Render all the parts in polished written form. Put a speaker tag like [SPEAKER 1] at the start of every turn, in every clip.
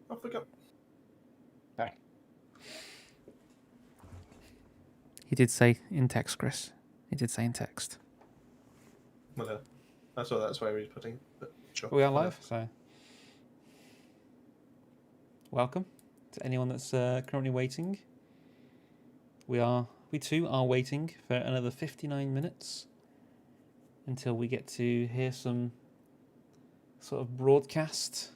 [SPEAKER 1] Off we go.
[SPEAKER 2] Okay. He did say in text, Chris. He did say in text.
[SPEAKER 1] Well, I saw that's where he's putting it. But sure.
[SPEAKER 2] We are live, so welcome to anyone that's currently waiting. We too are waiting for another 59 minutes until we get to hear some sort of broadcast.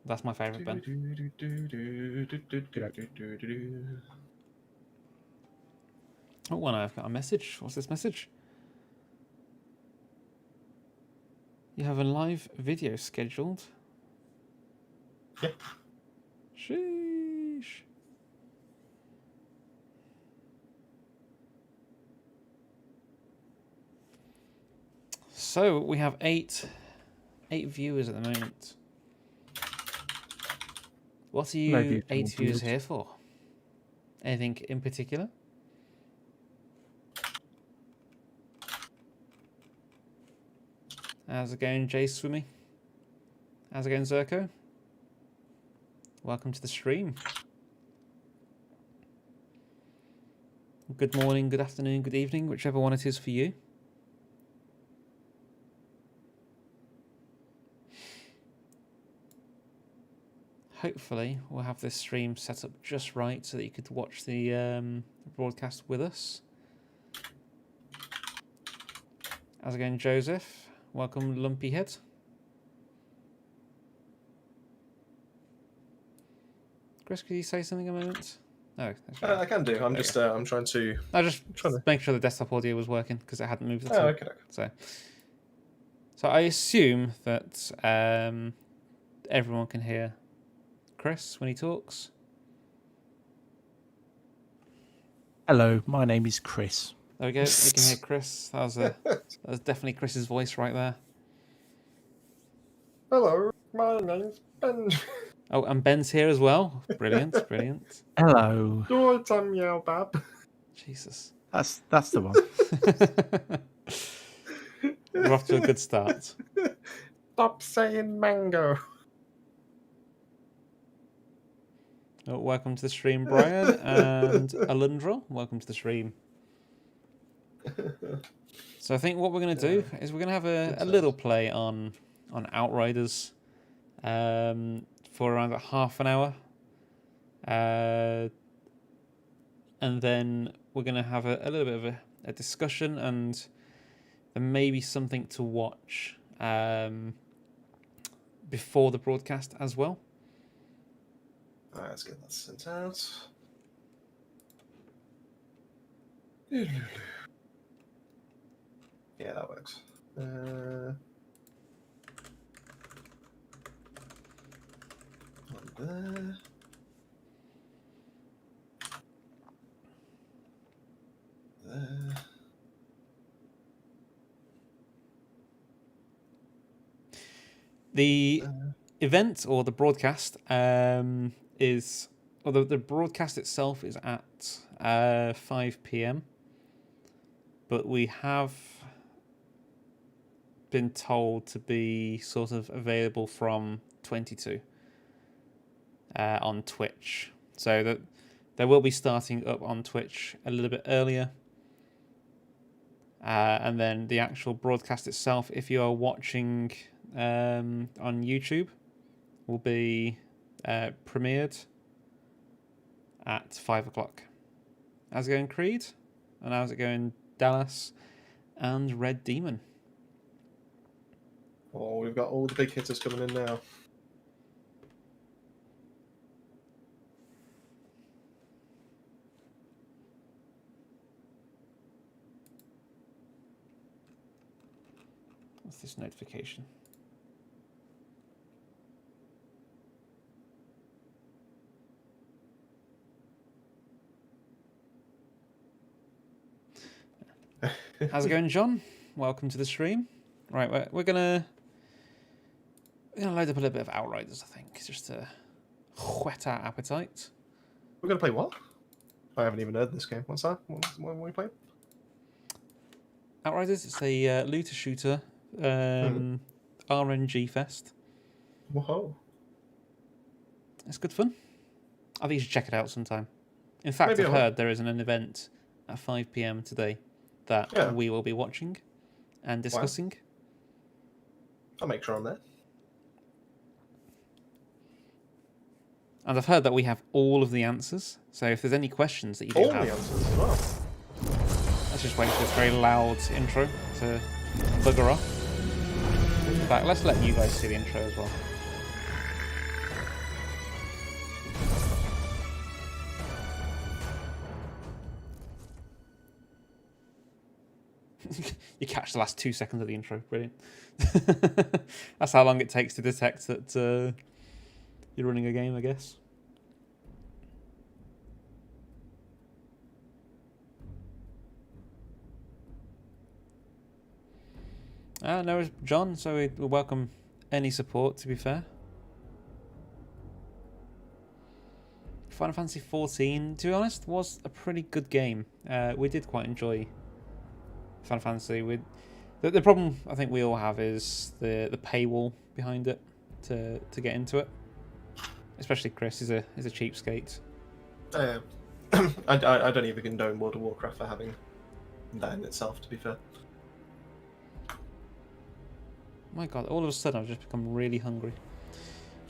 [SPEAKER 2] That's my favourite, Ben. Oh, well, I've got a message. What's this message? You have a live video scheduled.
[SPEAKER 1] Yeah.
[SPEAKER 2] Sheesh. So we have eight viewers at the moment. What are you 8 viewers here for? Anything in particular? How's it going, Jay Swimmy? How's it going, Zerko? Welcome to the stream. Good morning, good afternoon, good evening, whichever one it is for you. Hopefully, we'll have this stream set up just right so that you could watch the broadcast with us. How's it going, Joseph? Welcome, Lumpyhead. Chris, could you say something a moment? No, that's right.
[SPEAKER 1] I can do. I'm just. I'm trying to.
[SPEAKER 2] I just make sure the desktop audio was working because it hadn't moved at all.
[SPEAKER 1] Okay.
[SPEAKER 2] So I assume that everyone can hear Chris when he talks.
[SPEAKER 3] Hello, my name is Chris.
[SPEAKER 2] There we go. You can hear Chris. That was definitely Chris's voice right there.
[SPEAKER 1] Hello, my name's Ben.
[SPEAKER 2] Oh, and Ben's here as well. Brilliant, brilliant.
[SPEAKER 3] Hello.
[SPEAKER 1] Your time, yell, Bab.
[SPEAKER 2] Jesus.
[SPEAKER 3] That's the one.
[SPEAKER 2] We're off to a good start.
[SPEAKER 1] Stop saying mango.
[SPEAKER 2] Oh, welcome to the stream, Brian and Alundra. Welcome to the stream. So I think what we're going to do is we're going to have a little play on Outriders for around half an hour. And then we're going to have a little bit of a discussion, and there may be something to watch before the broadcast as well.
[SPEAKER 1] Alright, let's get that sent out. Yeah, that works. On there. There.
[SPEAKER 2] The event or the broadcast is, or the broadcast itself is at 5 p.m. But we have been told to be sort of available from 22 on Twitch. So that they will be starting up on Twitch a little bit earlier. And then the actual broadcast itself, if you are watching on YouTube, will be premiered at 5 o'clock. How's it going, Creed? And how's it going, Dallas and Red Demon?
[SPEAKER 1] Oh, we've got all the big hitters coming in now.
[SPEAKER 2] What's this notification? How's it going, John? Welcome to the stream. Right, we're gonna load up a little bit of Outriders, I think, just to whet our appetite.
[SPEAKER 1] We're gonna play what? I haven't even heard this game. What's that? What are we playing?
[SPEAKER 2] Outriders. It's a looter shooter. RNG fest.
[SPEAKER 1] Whoa.
[SPEAKER 2] It's good fun. I think you should check it out sometime. In fact,
[SPEAKER 1] Maybe
[SPEAKER 2] I've
[SPEAKER 1] I will.
[SPEAKER 2] heard there is an event at 5 p.m. today that we will be watching and discussing.
[SPEAKER 1] I'll make sure I'm there.
[SPEAKER 2] And I've heard that we have all of the answers. So if there's any questions that you do
[SPEAKER 1] All
[SPEAKER 2] have,
[SPEAKER 1] the answers as well.
[SPEAKER 2] let's just wait for this very loud intro to bugger off. In fact, let's let you guys see the intro as well. You catch the last 2 seconds of the intro. Brilliant. That's how long it takes to detect that you're running a game, I guess. No, it's John, so we welcome any support, to be fair. Final Fantasy XIV, to be honest, was a pretty good game. We did quite enjoy Final Fantasy. The problem I think we all have is the paywall behind it to get into it. Especially Chris is a cheapskate.
[SPEAKER 1] I don't even condone World of Warcraft for having that in itself, to be fair.
[SPEAKER 2] My god, all of a sudden I've just become really hungry.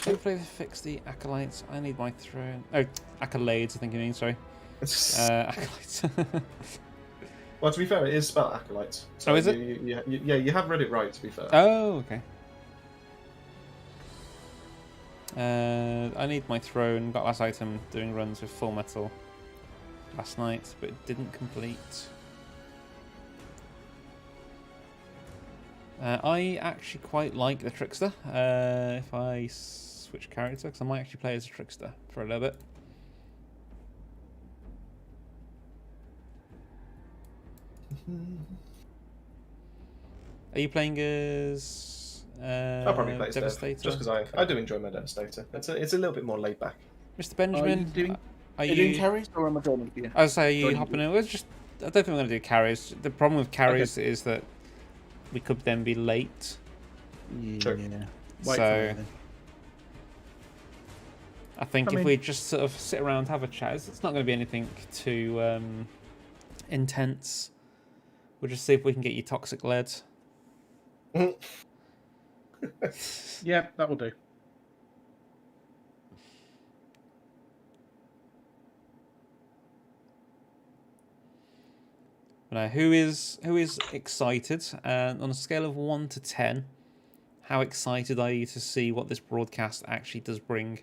[SPEAKER 2] Hopefully they fix the acolytes. I need my throne. Oh, accolades, I think you mean, sorry. Acolytes.
[SPEAKER 1] Well, to be fair, it is spelled acolytes. So
[SPEAKER 2] oh, is it?
[SPEAKER 1] You have read it right, to be fair.
[SPEAKER 2] Oh, okay. I need my throne. Got last item doing runs with full metal last night, but it didn't complete. I actually quite like the Trickster. If I switch character, because I might actually play as a Trickster for a little bit. Are you playing as
[SPEAKER 1] I'll probably play as Dev,
[SPEAKER 2] Devastator?
[SPEAKER 1] just because I do enjoy my Devastator. It's a little bit more laid back.
[SPEAKER 2] Mr. Benjamin,
[SPEAKER 4] Are you doing carries or am I joining you?
[SPEAKER 2] I was say, are you
[SPEAKER 4] Joining
[SPEAKER 2] hopping in? I don't think we're going to do carries. The problem with carries is that we could then be late.
[SPEAKER 1] Sure.
[SPEAKER 3] Yeah.
[SPEAKER 4] Wait
[SPEAKER 2] So-
[SPEAKER 4] for me then.
[SPEAKER 2] I think
[SPEAKER 4] I
[SPEAKER 2] if
[SPEAKER 4] mean-
[SPEAKER 2] we just sort of sit around, have a chat, it's not going to be anything too intense. We'll just see if we can get you toxic led.
[SPEAKER 4] Yeah, that will do.
[SPEAKER 2] Now, who is excited? On a scale of 1 to 10, how excited are you to see what this broadcast actually does bring?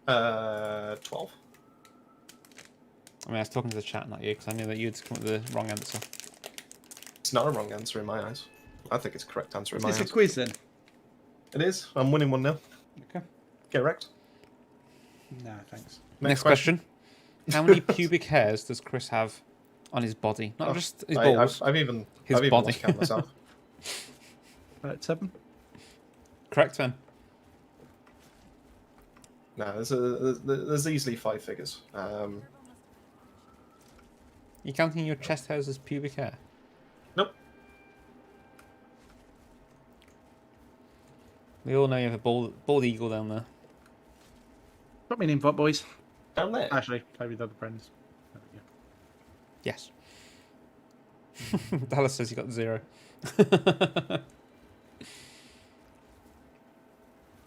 [SPEAKER 1] 12.
[SPEAKER 2] I mean, I was talking to the chat, not you, because I knew that you'd come up with the wrong answer.
[SPEAKER 1] It's not a wrong answer in my eyes. I think it's a correct answer in my
[SPEAKER 4] Is this
[SPEAKER 1] eyes.
[SPEAKER 4] a quiz then?
[SPEAKER 1] It is. I'm winning one now.
[SPEAKER 4] Okay.
[SPEAKER 1] Correct.
[SPEAKER 4] Nah, thanks.
[SPEAKER 2] Next question. How many pubic hairs does Chris have on his body? Not
[SPEAKER 1] Oh,
[SPEAKER 2] just his balls.
[SPEAKER 1] I've even
[SPEAKER 2] His
[SPEAKER 1] I've even
[SPEAKER 2] body.
[SPEAKER 1] lost count myself.
[SPEAKER 4] About 7?
[SPEAKER 2] Correct, then.
[SPEAKER 1] No, there's easily 5 figures.
[SPEAKER 2] You counting your chest hairs as pubic hair?
[SPEAKER 1] Nope.
[SPEAKER 2] We all know you have a bald eagle down there.
[SPEAKER 4] Drop me an invite, boys.
[SPEAKER 1] Down there.
[SPEAKER 4] Actually, play with other friends. There we go.
[SPEAKER 2] Yes. Dallas says you got 0.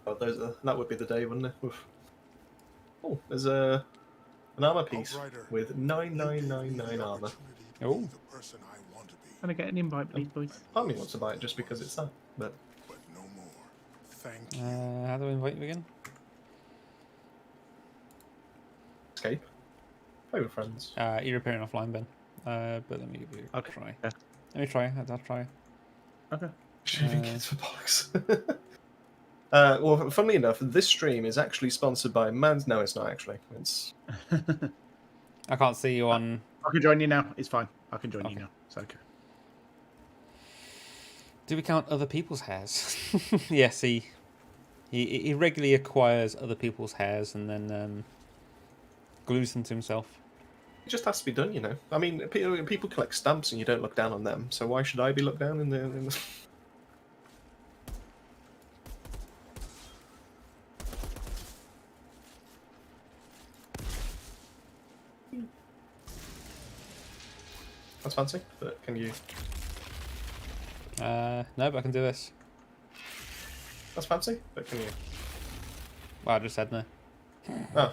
[SPEAKER 1] Oh, that would be the day, wouldn't it? Oof. Oh, there's an armor piece with 9999 armor.
[SPEAKER 2] Oh.
[SPEAKER 4] Can I get an invite, please, boys?
[SPEAKER 1] Part of me wants to buy it just because it's that, but
[SPEAKER 2] How do I invite you again?
[SPEAKER 1] escape. Play with friends.
[SPEAKER 2] You're appearing offline, Ben. But let me give you a
[SPEAKER 4] Okay.
[SPEAKER 2] try.
[SPEAKER 4] Yeah.
[SPEAKER 2] Let me try. I'll try.
[SPEAKER 4] Okay.
[SPEAKER 1] Shaving kids for bollocks. Well, funnily enough, this stream is actually sponsored by No, it's not actually. It's
[SPEAKER 2] I can't see you on.
[SPEAKER 4] I can join you now. It's fine. I can join
[SPEAKER 2] Okay.
[SPEAKER 4] you now. It's okay.
[SPEAKER 2] Do we count other people's hairs? Yeah, see. He regularly acquires other people's hairs and then glues them to himself.
[SPEAKER 1] It just has to be done, you know. I mean, people collect stamps and you don't look down on them, so why should I be looked down in the... That's fancy, but can you...
[SPEAKER 2] No, but I can do this.
[SPEAKER 1] That's fancy, but can you...
[SPEAKER 2] Well, I just said no.
[SPEAKER 1] Oh,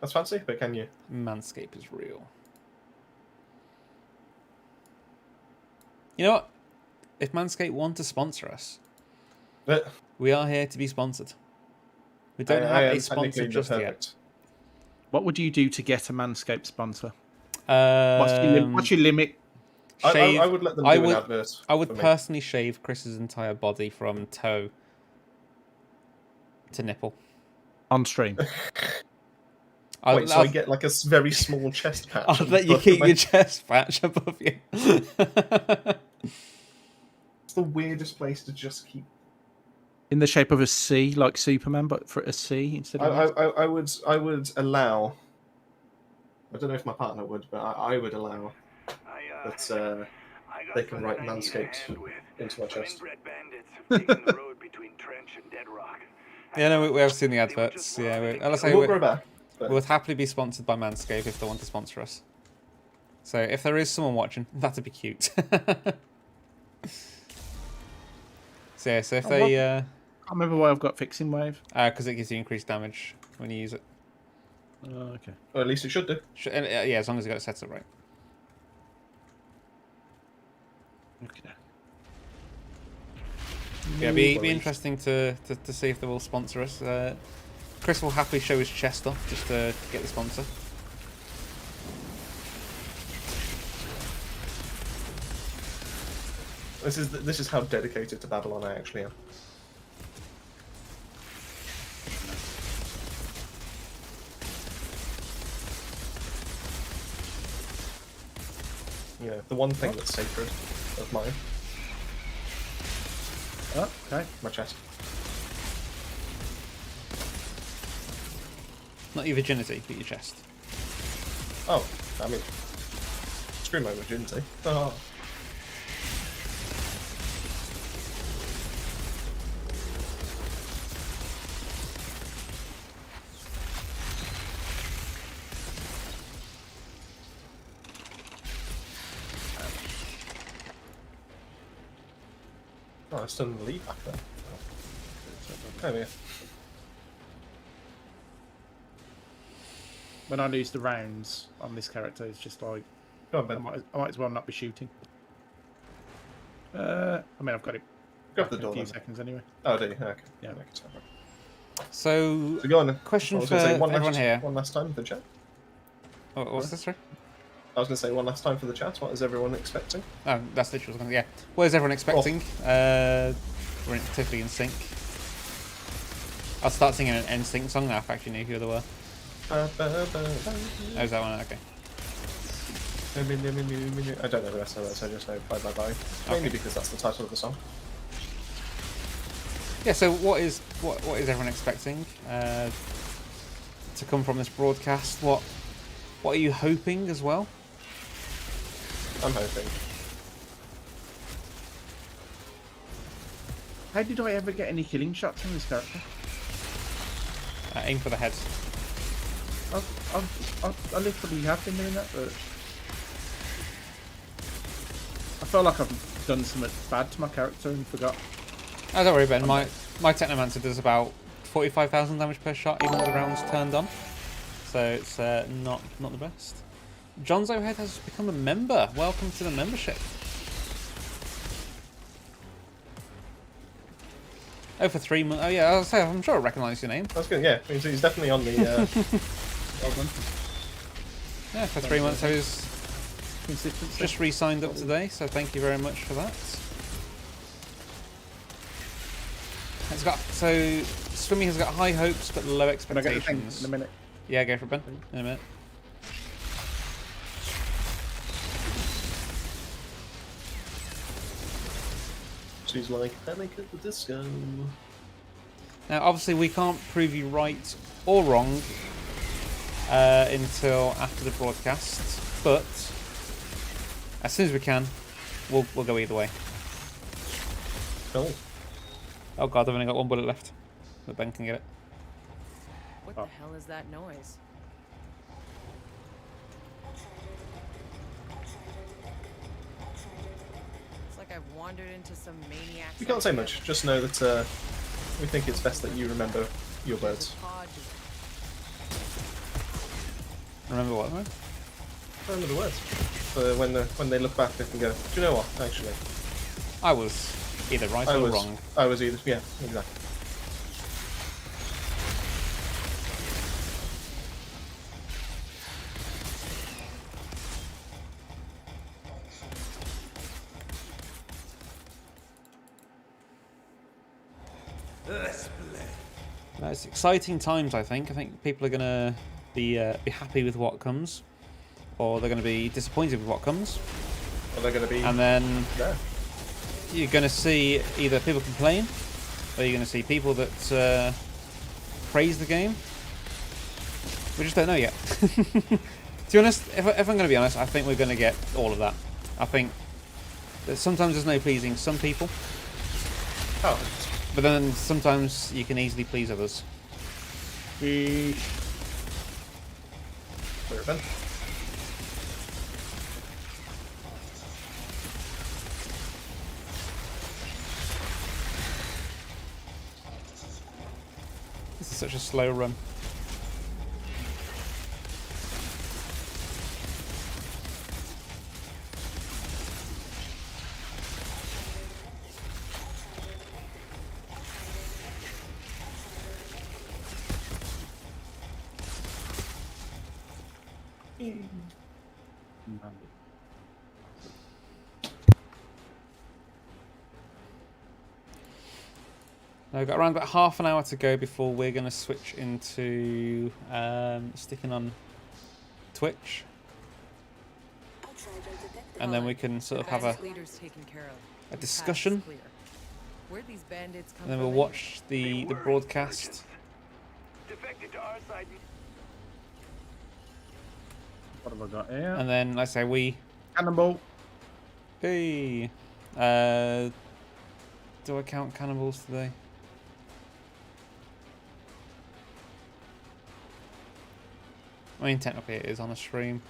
[SPEAKER 1] that's fancy, but can you...
[SPEAKER 2] Manscape is real. You know what? If Manscape want to sponsor us, we are here to be sponsored. We don't have a sponsor just yet.
[SPEAKER 4] What would you do to get a Manscaped sponsor?
[SPEAKER 2] What's
[SPEAKER 4] your limit?
[SPEAKER 2] Shave,
[SPEAKER 1] I would let them do an advert.
[SPEAKER 2] I would personally shave Chris's entire body from toe to nipple.
[SPEAKER 4] On stream.
[SPEAKER 1] Wait, so I get like a very small chest patch?
[SPEAKER 2] I'll let you keep your chest patch above you.
[SPEAKER 1] It's the weirdest place to just keep...
[SPEAKER 4] In the shape of a C, like Superman, but for a C instead of...
[SPEAKER 1] I would allow... I don't know if my partner would, but I would allow that they can write Manscaped into my chest.
[SPEAKER 2] Yeah, no, we have seen the adverts. Yeah, we would happily be sponsored by Manscaped if they want to sponsor us. So if there is someone watching, that'd be cute. So yeah, so if they...
[SPEAKER 4] I can't remember why I've got Fixing Wave.
[SPEAKER 2] Because it gives you increased damage when you use it.
[SPEAKER 4] Okay.
[SPEAKER 1] Or at least it should do.
[SPEAKER 2] Yeah, as long as you got it set up right.
[SPEAKER 4] Okay.
[SPEAKER 2] Yeah, be interesting to see if they will sponsor us. Chris will happily show his chest off just to get the sponsor.
[SPEAKER 1] This is how dedicated to BabbleOn I actually am. You know, the one thing that's sacred of mine.
[SPEAKER 4] Oh, okay.
[SPEAKER 1] My chest.
[SPEAKER 2] Not your virginity, but your chest.
[SPEAKER 1] Oh, I mean, screw my virginity. Oh. Oh, I still didn't leave back there. There we go.
[SPEAKER 4] When I lose the rounds on this character, it's just like...
[SPEAKER 1] Go on,
[SPEAKER 4] I
[SPEAKER 1] Ben.
[SPEAKER 4] might as well not be shooting. I mean, I've got it
[SPEAKER 1] Grab the
[SPEAKER 4] in
[SPEAKER 1] door.
[SPEAKER 4] a few
[SPEAKER 1] Then.
[SPEAKER 4] seconds anyway.
[SPEAKER 1] Oh, do you? Okay.
[SPEAKER 4] Yeah.
[SPEAKER 2] So
[SPEAKER 1] go on then.
[SPEAKER 2] question
[SPEAKER 1] I was
[SPEAKER 2] for
[SPEAKER 1] gonna say
[SPEAKER 2] everyone here.
[SPEAKER 1] One last time for the chat.
[SPEAKER 2] What's this, sorry?
[SPEAKER 1] I was going to say one last time for the chat. What is everyone expecting?
[SPEAKER 2] Oh, that's literally what I was going to... Yeah. What is everyone expecting? We're totally in sync. I'll start singing an NSYNC song now if I actually knew who they were. Oh, is that one? Okay.
[SPEAKER 1] I don't know the rest of it, so I just know bye bye bye. Mainly because that's the title of the song.
[SPEAKER 2] Yeah, so what is everyone expecting to come from this broadcast? What are you hoping as well?
[SPEAKER 1] I'm hoping.
[SPEAKER 4] How did I ever get any killing shots from this character?
[SPEAKER 2] Aim for the head.
[SPEAKER 4] I literally have been doing that, but I feel like I've done something bad to my character and forgot.
[SPEAKER 2] Oh, don't worry, Ben. My Technomancer does about 45,000 damage per shot, even with the rounds turned on. So it's not the best. John's O'Head has become a member. Welcome to the membership. Oh, for 3 months. Oh yeah, I was saying, I'm sure I recognise your name.
[SPEAKER 1] That's good. Yeah, he's definitely on the.
[SPEAKER 2] Yeah, for 3 months. So he's
[SPEAKER 4] Consistency.
[SPEAKER 2] just re-signed up today. So thank you very much for that. It's got Swimmy has got high hopes but low
[SPEAKER 4] Can I get the thing
[SPEAKER 2] expectations.
[SPEAKER 4] in a minute?
[SPEAKER 2] Yeah, go for it, Ben. In a minute.
[SPEAKER 1] She's like Panic at the Disco.
[SPEAKER 2] Now, obviously, we can't prove you right or wrong until after the broadcast, but as soon as we can, we'll go either way.
[SPEAKER 1] Cool.
[SPEAKER 2] Oh god, I've only got one bullet left, but Ben can get it.
[SPEAKER 5] What the hell is that noise? It's like I've wandered into some maniac's.
[SPEAKER 1] We can't say much. Just know that we think it's best that you remember your words.
[SPEAKER 2] Remember what? Right?
[SPEAKER 1] Remember the words. So when they look back, they can go, do you know what? Actually,
[SPEAKER 2] I was either right or wrong.
[SPEAKER 1] I was either. Yeah, exactly.
[SPEAKER 2] It's exciting times, I think. I think people are going to be happy with what comes, or they're going to be disappointed with what comes.
[SPEAKER 1] Or they're going to be.
[SPEAKER 2] And then
[SPEAKER 1] there.
[SPEAKER 2] You're going to see either people complain, or you're going to see people that praise the game. We just don't know yet. To be honest, if I'm going to be honest, I think we're going to get all of that. I think that sometimes there's no pleasing some people.
[SPEAKER 1] Oh.
[SPEAKER 2] But then sometimes you can easily please others.
[SPEAKER 1] Clear Ben.
[SPEAKER 2] This is such a slow run. Now we've got around about half an hour to go before we're going to switch into sticking on Twitch. And then we can sort of have a discussion. And then we'll watch the broadcast.
[SPEAKER 4] What have I got here?
[SPEAKER 2] And then, like I say, we...
[SPEAKER 4] Cannonball.
[SPEAKER 2] Hey! Do I count cannonballs today? I mean, technically it is on a stream.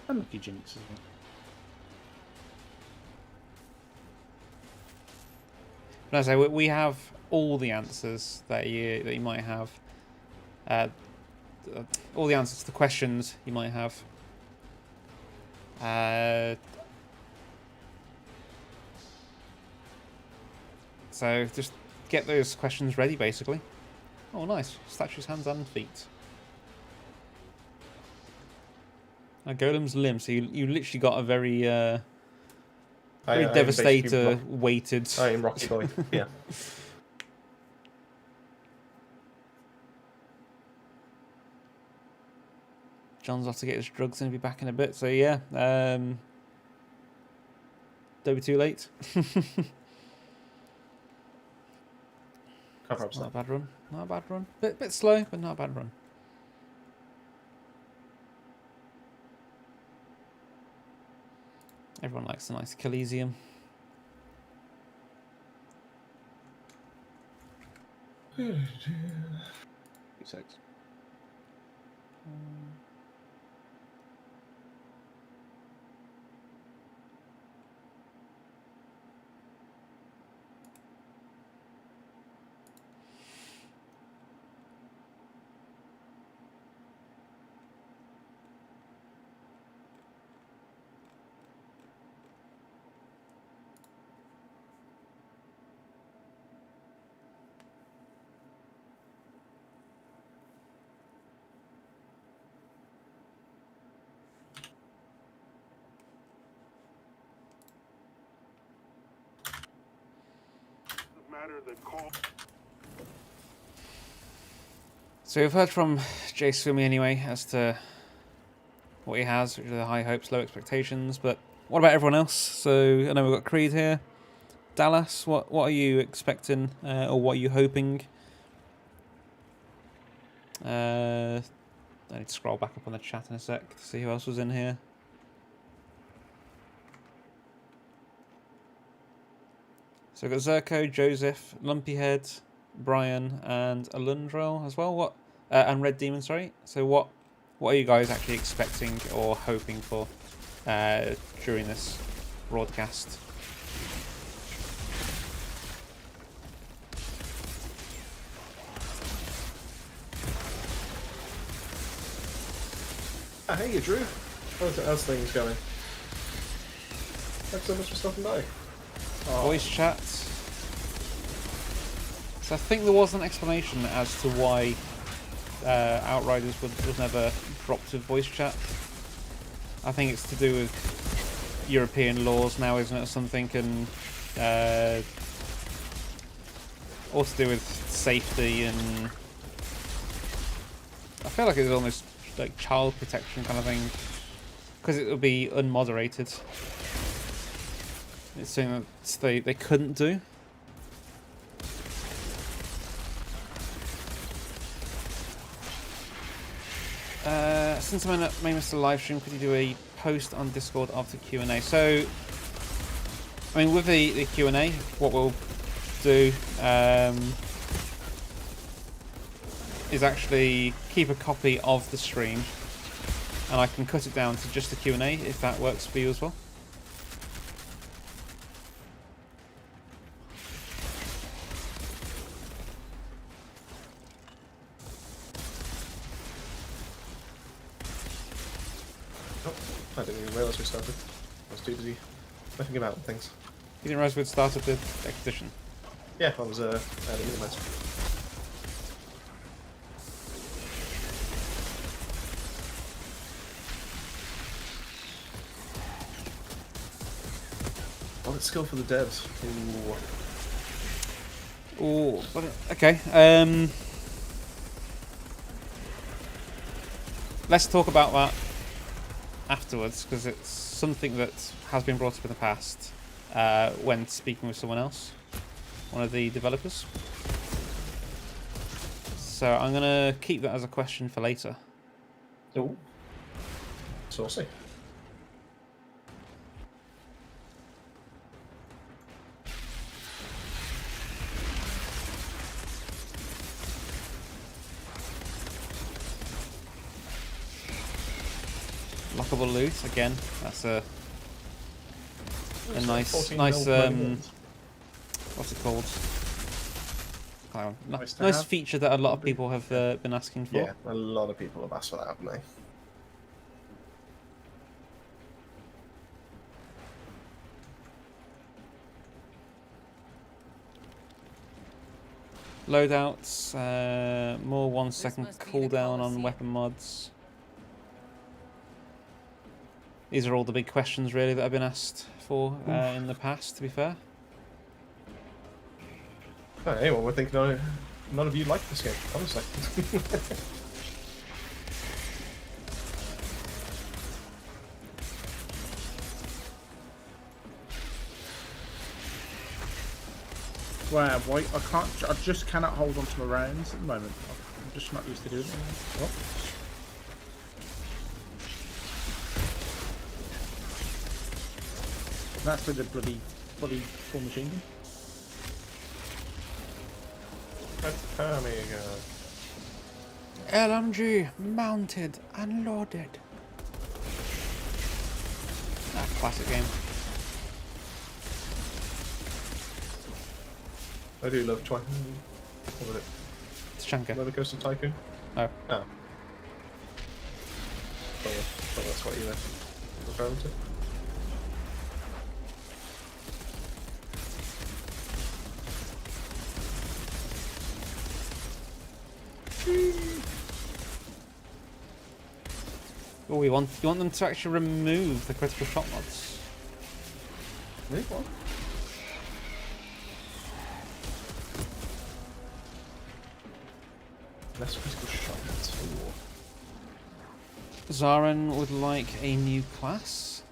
[SPEAKER 4] Unlucky jinx as well.
[SPEAKER 2] But as I say, we have all the answers that you might have. All the answers to the questions you might have. So just get those questions ready, basically. Oh, nice. Statue's hands and feet. A golem's limb. So you literally got a very devastator weighted.
[SPEAKER 1] I am Rocky Boy. Yeah.
[SPEAKER 2] John's off to get his drugs and he'll be back in a bit. So yeah, don't be too late. Not a bad run. Not a bad run. Bit slow, but not a bad run. Everyone likes a nice Coliseum.
[SPEAKER 4] Six.
[SPEAKER 2] So we've heard from Jay Swimmy anyway as to what he has, which are the high hopes, low expectations. But what about everyone else? So I know we've got Creed here. Dallas, what are you expecting or what are you hoping I need to scroll back up on the chat in a sec to see who else was in here. So we've got Zerko, Joseph, Lumpyhead, Brian, and Alundrel as well. And Red Demon, sorry. So what are you guys actually expecting or hoping for during this broadcast?
[SPEAKER 1] Hey, Drew. How's things going? Thanks so much for stopping by.
[SPEAKER 2] Voice chat. So I think there was an explanation as to why Outriders was never dropped with voice chat. I think it's to do with European laws now, isn't it, or something, and also to do with safety, and I feel like it's almost like child protection kind of thing, because it would be unmoderated. It's something that they couldn't do. Since I may miss the live stream, could you do a post on Discord of the Q&A? So, I mean, with the Q&A, what we'll do is actually keep a copy of the stream, and I can cut it down to just the Q&A if that works for you as well.
[SPEAKER 1] I didn't even realise we started. I was too busy messing about and things.
[SPEAKER 2] You didn't realise we'd started the expedition?
[SPEAKER 1] Yeah, I was adding minimize. Well, it's skill for the devs. Ooh.
[SPEAKER 2] Oh, okay. Let's talk about that afterwards, because it's something that has been brought up in the past when speaking with someone else, one of the developers. So I'm going to keep that as a question for later.
[SPEAKER 1] Oh. Saucy.
[SPEAKER 2] Lockable loot again. That's a nice what's it called? Nice feature that a lot of people have been asking for.
[SPEAKER 1] Yeah, a lot of people have asked for that, haven't they?
[SPEAKER 2] Loadouts, more 1 second
[SPEAKER 5] must be the
[SPEAKER 2] cooldown on
[SPEAKER 5] Colosseum.
[SPEAKER 2] weapon mods. These are all the big questions really that have been asked for in the past, to be fair.
[SPEAKER 1] Oh, anyone would think none of you like this game, honestly.
[SPEAKER 4] Wow, wait, I just cannot hold on to my rounds at the moment. I'm just not used to doing it. What? That's with the bloody full machine gun.
[SPEAKER 1] Oh my god.
[SPEAKER 2] LMG mounted and loaded. Ah, classic game.
[SPEAKER 1] I do love What was it?
[SPEAKER 2] It's Shanka.
[SPEAKER 1] Roller Coaster Tycoon?
[SPEAKER 2] Oh.
[SPEAKER 1] Oh. Well, that's what you were referring to.
[SPEAKER 2] Oh, you want them to actually remove the critical shot mods?
[SPEAKER 1] Really? What? Less critical shots.
[SPEAKER 2] Zaren would like a new class.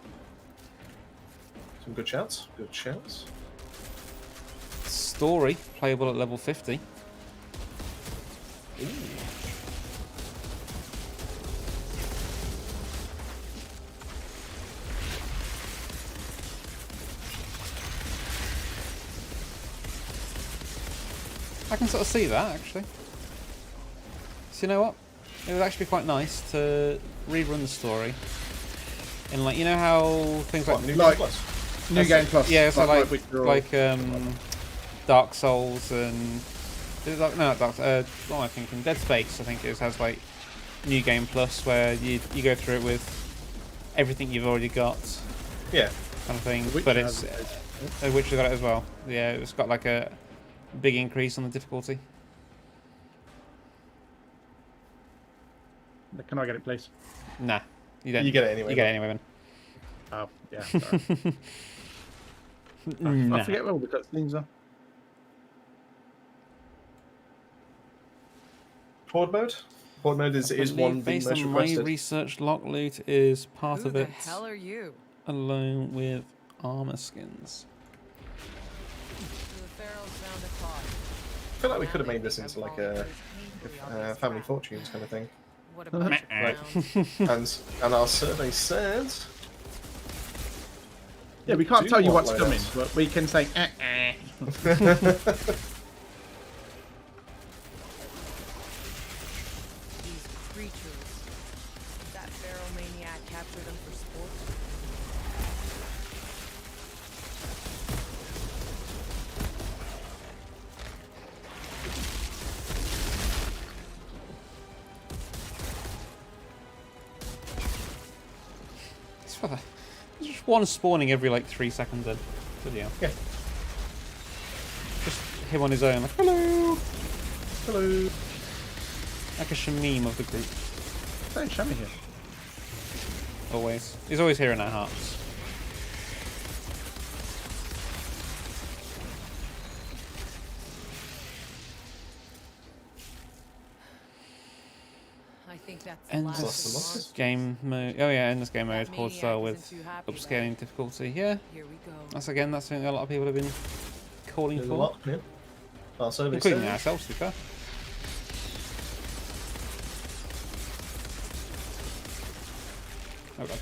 [SPEAKER 1] Some good shouts. Good shouts.
[SPEAKER 2] Story, playable at level 50.
[SPEAKER 1] Ooh.
[SPEAKER 2] I can sort of see that actually. So you know what? It would actually be quite nice to rerun the story. In like, you know how things like
[SPEAKER 1] New
[SPEAKER 4] Like-
[SPEAKER 1] Game Plus?
[SPEAKER 4] New Game Plus.
[SPEAKER 2] yeah, so like
[SPEAKER 4] Withdrawal.
[SPEAKER 2] Dark Souls and no, not Dark. What am I thinking? Dead Space, I think it is, has like New Game Plus where you go through it with everything you've already got,
[SPEAKER 1] Yeah.
[SPEAKER 2] kind of thing.
[SPEAKER 4] Witcher
[SPEAKER 2] But it's
[SPEAKER 4] has
[SPEAKER 2] Witcher got it as well. Yeah, it's got like a big increase on the difficulty.
[SPEAKER 4] Can I get it, please?
[SPEAKER 2] Nah, you don't.
[SPEAKER 1] You get it anyway.
[SPEAKER 2] You get it anyway, then.
[SPEAKER 4] Oh, yeah. Sorry.
[SPEAKER 2] Nah.
[SPEAKER 4] I forget where all the cutscenes are.
[SPEAKER 1] Horde mode? Horde mode is one of the
[SPEAKER 2] based
[SPEAKER 1] most
[SPEAKER 2] on my
[SPEAKER 1] requested.
[SPEAKER 2] research, lock loot is part
[SPEAKER 5] Who
[SPEAKER 2] of
[SPEAKER 5] the
[SPEAKER 2] it,
[SPEAKER 5] hell are you?
[SPEAKER 2] along with armor skins.
[SPEAKER 5] So the Pharaohs found a pod.
[SPEAKER 1] I feel like we could have made this into like a Family Fortunes kind of thing.
[SPEAKER 5] What a bunch of
[SPEAKER 1] Right.
[SPEAKER 5] clowns.
[SPEAKER 1] And our survey says
[SPEAKER 4] Yeah, we can't
[SPEAKER 1] do
[SPEAKER 4] tell you
[SPEAKER 1] want
[SPEAKER 4] what's coming,
[SPEAKER 1] loadouts.
[SPEAKER 4] but we can say,
[SPEAKER 5] These creatures. Did that Pharaoh maniac capture them for sport?
[SPEAKER 2] There's just one spawning every like 3 seconds then. Video.
[SPEAKER 1] Yeah.
[SPEAKER 2] Just him on his own, like, hello!
[SPEAKER 1] hello.
[SPEAKER 2] Like a shamim of the group.
[SPEAKER 4] hey, show me here.
[SPEAKER 2] Always. He's always here in our hearts.
[SPEAKER 5] I think that's the
[SPEAKER 2] End
[SPEAKER 5] last
[SPEAKER 1] Lost
[SPEAKER 5] of
[SPEAKER 1] the
[SPEAKER 5] the
[SPEAKER 1] monsters.
[SPEAKER 5] monsters.
[SPEAKER 2] Game mode. Oh yeah, end this game mode.
[SPEAKER 5] That
[SPEAKER 2] Horde
[SPEAKER 5] maniac
[SPEAKER 2] style with
[SPEAKER 5] isn't too happy about
[SPEAKER 2] upscaling
[SPEAKER 5] it.
[SPEAKER 2] difficulty. Yeah,
[SPEAKER 5] Here we go.
[SPEAKER 2] that's something a lot of people have been calling
[SPEAKER 1] There's a
[SPEAKER 2] for.
[SPEAKER 1] lot. Yeah. Our survey
[SPEAKER 2] Including
[SPEAKER 1] says
[SPEAKER 2] ourselves, to be fair. Oh god.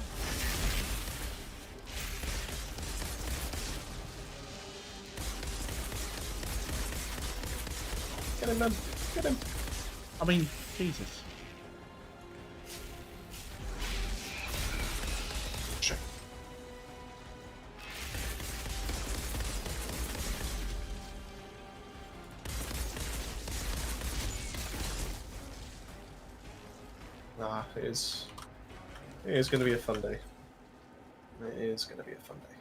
[SPEAKER 1] get him, man. Get him.
[SPEAKER 4] I mean, Jesus.
[SPEAKER 1] Sure. It is. It is going to be a fun day. It is going to be a fun day.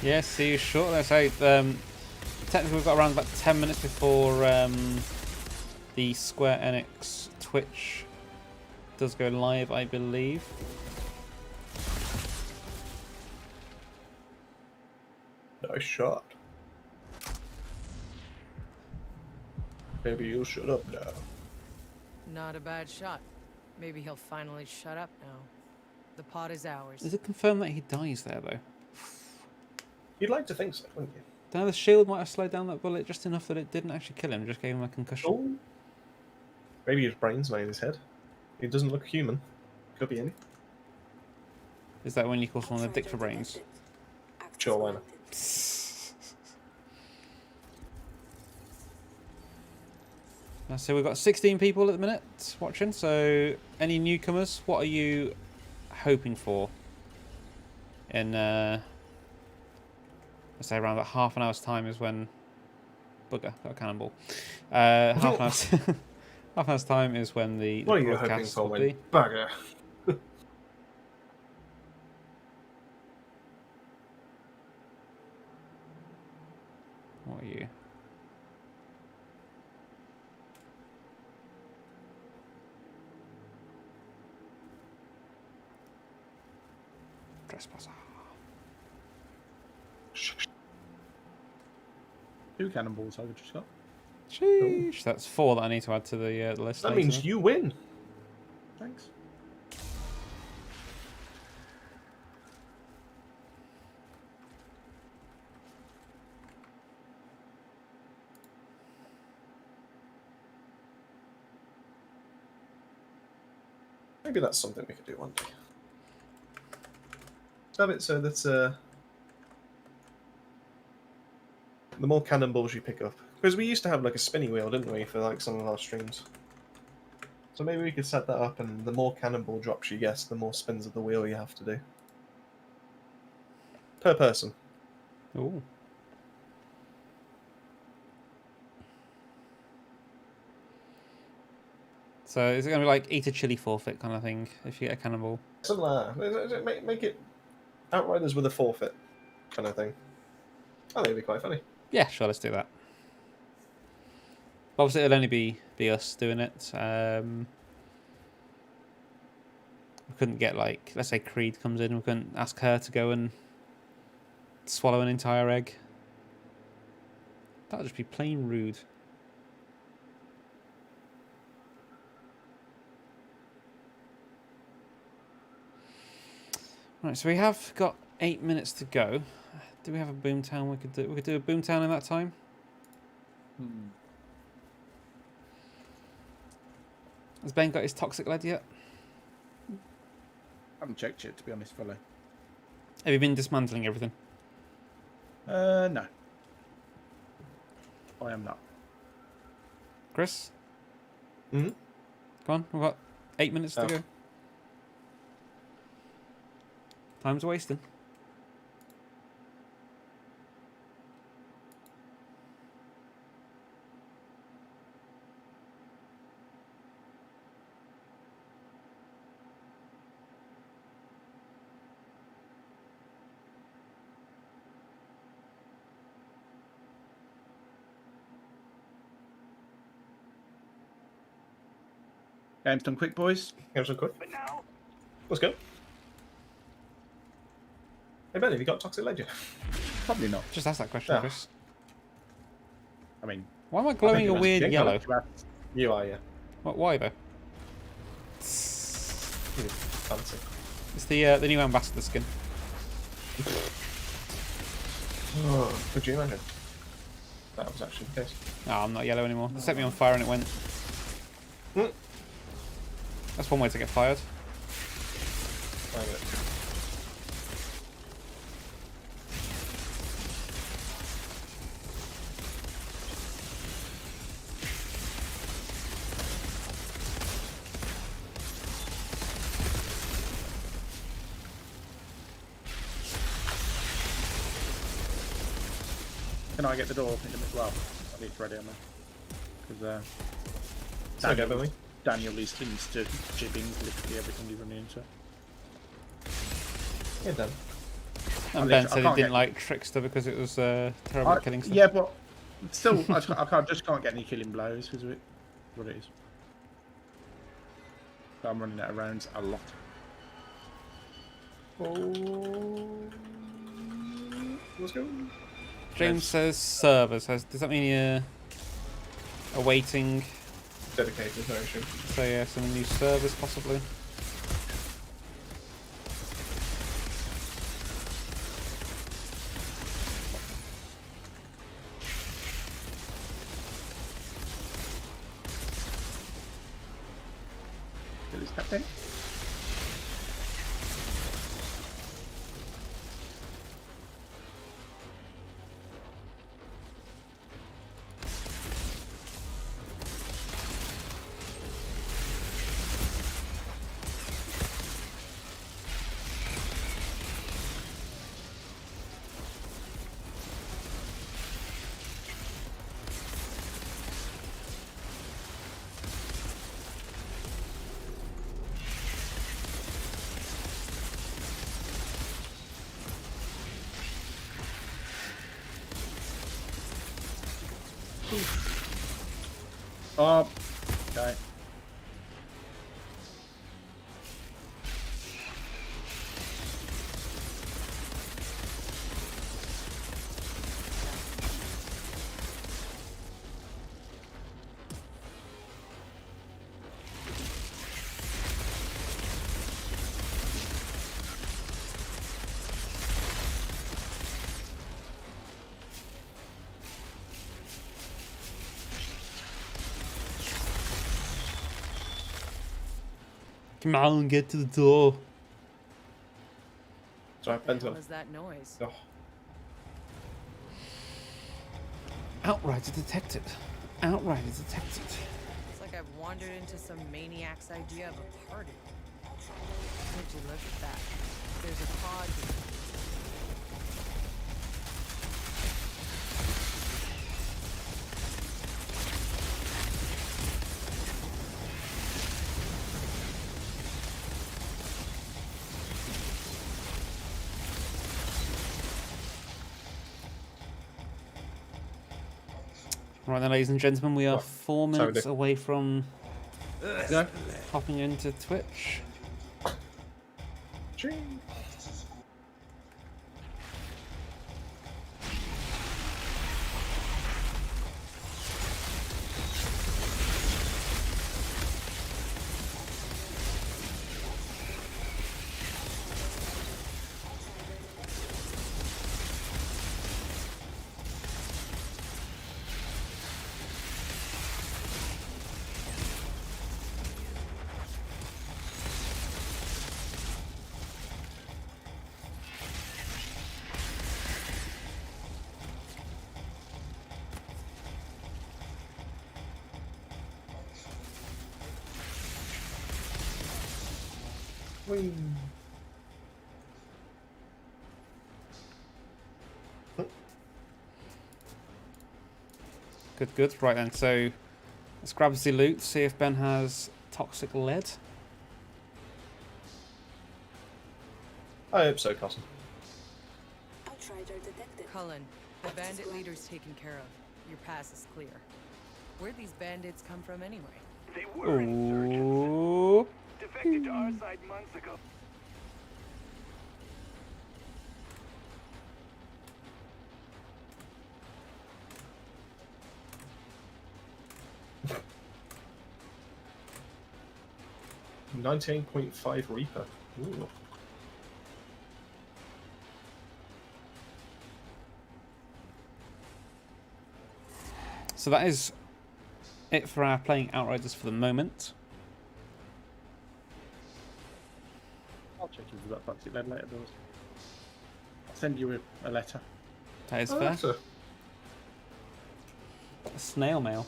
[SPEAKER 2] Yeah, see you shortly. So, technically we've got around about 10 minutes before the Square Enix Twitch does go live, I believe.
[SPEAKER 1] Nice shot. Maybe you'll shut up now.
[SPEAKER 5] Not a bad shot. Maybe he'll finally shut up now. The pod is ours.
[SPEAKER 2] Is it confirmed that he dies there, though?
[SPEAKER 1] You'd like to think so, wouldn't you?
[SPEAKER 2] Now the shield might have slowed down that bullet just enough that it didn't actually kill him, just gave him a concussion.
[SPEAKER 1] Oh. Maybe his brain's made in his head. He doesn't look human. Could be any.
[SPEAKER 2] Is that when you call someone a dick for brains?
[SPEAKER 1] Sure, why not?
[SPEAKER 2] So we've got 16 people at the minute watching, so any newcomers, what are you hoping for in, let's say around about half an hour's time is when... Bugger, got a cannonball. Half an hour's, half an hour's time is when the
[SPEAKER 1] What are you hoping
[SPEAKER 2] broadcast
[SPEAKER 1] for,
[SPEAKER 2] will
[SPEAKER 1] when
[SPEAKER 2] be.
[SPEAKER 1] bugger?
[SPEAKER 2] What are you? Trespasser.
[SPEAKER 4] 2 cannonballs I just got.
[SPEAKER 2] Sheesh, that's 4 that I need to add to the list.
[SPEAKER 1] That
[SPEAKER 2] later.
[SPEAKER 1] means you win.
[SPEAKER 4] Thanks.
[SPEAKER 1] Maybe that's something we could do one day. Have it so that the more cannonballs you pick up, because we used to have like a spinny wheel, didn't we, for like some of our streams. So maybe we could set that up, and the more cannonball drops you get, the more spins of the wheel you have to do per person.
[SPEAKER 2] Ooh. So is it going to be like eat a chili forfeit kind of thing if you get a cannonball?
[SPEAKER 1] Something like that. Make it Outriders with a forfeit kind of thing. I think it'd be quite funny.
[SPEAKER 2] Yeah, sure, let's do that. Obviously, it'll only be us doing it. We couldn't get, like, let's say Creed comes in, we couldn't ask her to go and swallow an entire egg. That would just be plain rude. Right, so we have got 8 minutes to go. Do we have a boomtown we could do? We could do a boomtown in that time. Has Ben got his toxic lead yet?
[SPEAKER 4] I haven't checked it, to be honest, fellow.
[SPEAKER 2] Have you been dismantling everything?
[SPEAKER 4] No. I am not.
[SPEAKER 2] Chris?
[SPEAKER 1] Mm-hmm.
[SPEAKER 2] Go on, we've got 8 minutes to
[SPEAKER 1] Oh.
[SPEAKER 2] go. Time's wasting.
[SPEAKER 4] Game's done quick, boys.
[SPEAKER 1] Game's done quick. Let's go. Hey Ben, have you got toxic lead yet?
[SPEAKER 4] Probably not.
[SPEAKER 2] Just ask that question,
[SPEAKER 1] Yeah.
[SPEAKER 2] Chris.
[SPEAKER 4] I mean,
[SPEAKER 2] Why am I glowing a
[SPEAKER 1] you
[SPEAKER 2] weird
[SPEAKER 1] asked
[SPEAKER 2] yellow?
[SPEAKER 1] You are, yeah.
[SPEAKER 2] Why though?
[SPEAKER 1] Fancy.
[SPEAKER 2] It's the new ambassador skin.
[SPEAKER 1] Oh, could you imagine? That was actually the case.
[SPEAKER 2] No, I'm not yellow anymore. They set me on fire and it went.
[SPEAKER 1] Hmm.
[SPEAKER 2] That's one way to get fired.
[SPEAKER 1] Find it.
[SPEAKER 4] can I get the door in the middle? Well, I need to ready on that. Because
[SPEAKER 1] It's okay, Billy.
[SPEAKER 4] Daniel is insta jibbing literally everything you run into.
[SPEAKER 1] Yeah, done.
[SPEAKER 2] And Ben said he didn't like Trickster because it was terrible at killing stuff.
[SPEAKER 4] Yeah, but still, I just can't get any killing blows because of it. What it is. So I'm running out of rounds a lot.
[SPEAKER 1] Oh. Let's go.
[SPEAKER 2] James says servers. Does that mean you're awaiting?
[SPEAKER 1] Dedicated, I assume.
[SPEAKER 2] So yeah, some new servers possibly.
[SPEAKER 4] Is that thing? Oh, okay.
[SPEAKER 2] Come on, get to the door.
[SPEAKER 1] Sorry,
[SPEAKER 5] What
[SPEAKER 1] Ben's gone.
[SPEAKER 5] was that noise?
[SPEAKER 1] Oh,
[SPEAKER 2] Outrider detected. Outrider detected.
[SPEAKER 5] It's like I've wandered into some maniac's idea of a party. Would you look at that? There's a pod here.
[SPEAKER 2] Right then, ladies and gentlemen, we are
[SPEAKER 1] What?
[SPEAKER 2] 4
[SPEAKER 1] Sorry,
[SPEAKER 2] minutes
[SPEAKER 1] Dick.
[SPEAKER 2] away from
[SPEAKER 4] Go.
[SPEAKER 2] hopping into Twitch.
[SPEAKER 1] ching. Whee.
[SPEAKER 2] Good, good. Right then, so let's grab the loot, see if Ben has toxic lead.
[SPEAKER 1] I hope so, Cousin.
[SPEAKER 6] Outrider detected.
[SPEAKER 5] Cullen, the bandit leader's taken care of. Your pass is clear. Where'd these bandits come from anyway?
[SPEAKER 7] They were insurgents.
[SPEAKER 2] Ooh.
[SPEAKER 7] Defected to our side months ago.
[SPEAKER 1] $19.5 Reaper. Ooh.
[SPEAKER 2] So that is it for our playing Outriders for the moment.
[SPEAKER 4] I'll check into that toxic lead later, Bills. I'll send you a letter.
[SPEAKER 2] That is
[SPEAKER 1] Oh,
[SPEAKER 2] fair.
[SPEAKER 1] that's a-
[SPEAKER 2] Snail mail.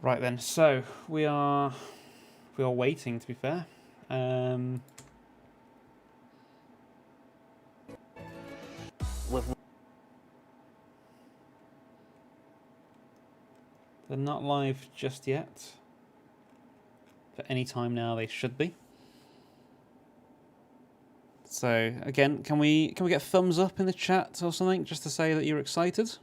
[SPEAKER 2] Right then, so we are waiting. To be fair, they're not live just yet. But any time now they should be. So again, can we get a thumbs up in the chat or something just to say that you're excited?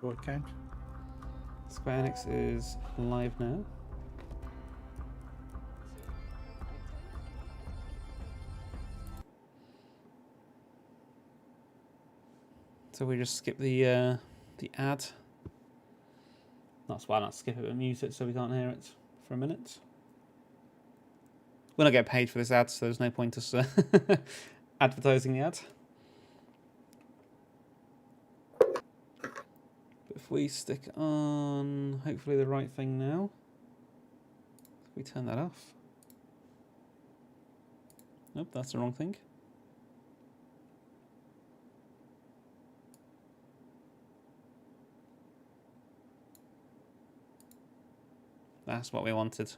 [SPEAKER 3] Board count.
[SPEAKER 2] Square Enix is live now. So we just skip the ad. That's why not skip it, but mute it so we can't hear it for a minute. We're not getting paid for this ad, so there's no point us advertising the ad. But if we stick on, hopefully the right thing now. We turn that off. Nope, that's the wrong thing. That's what we wanted.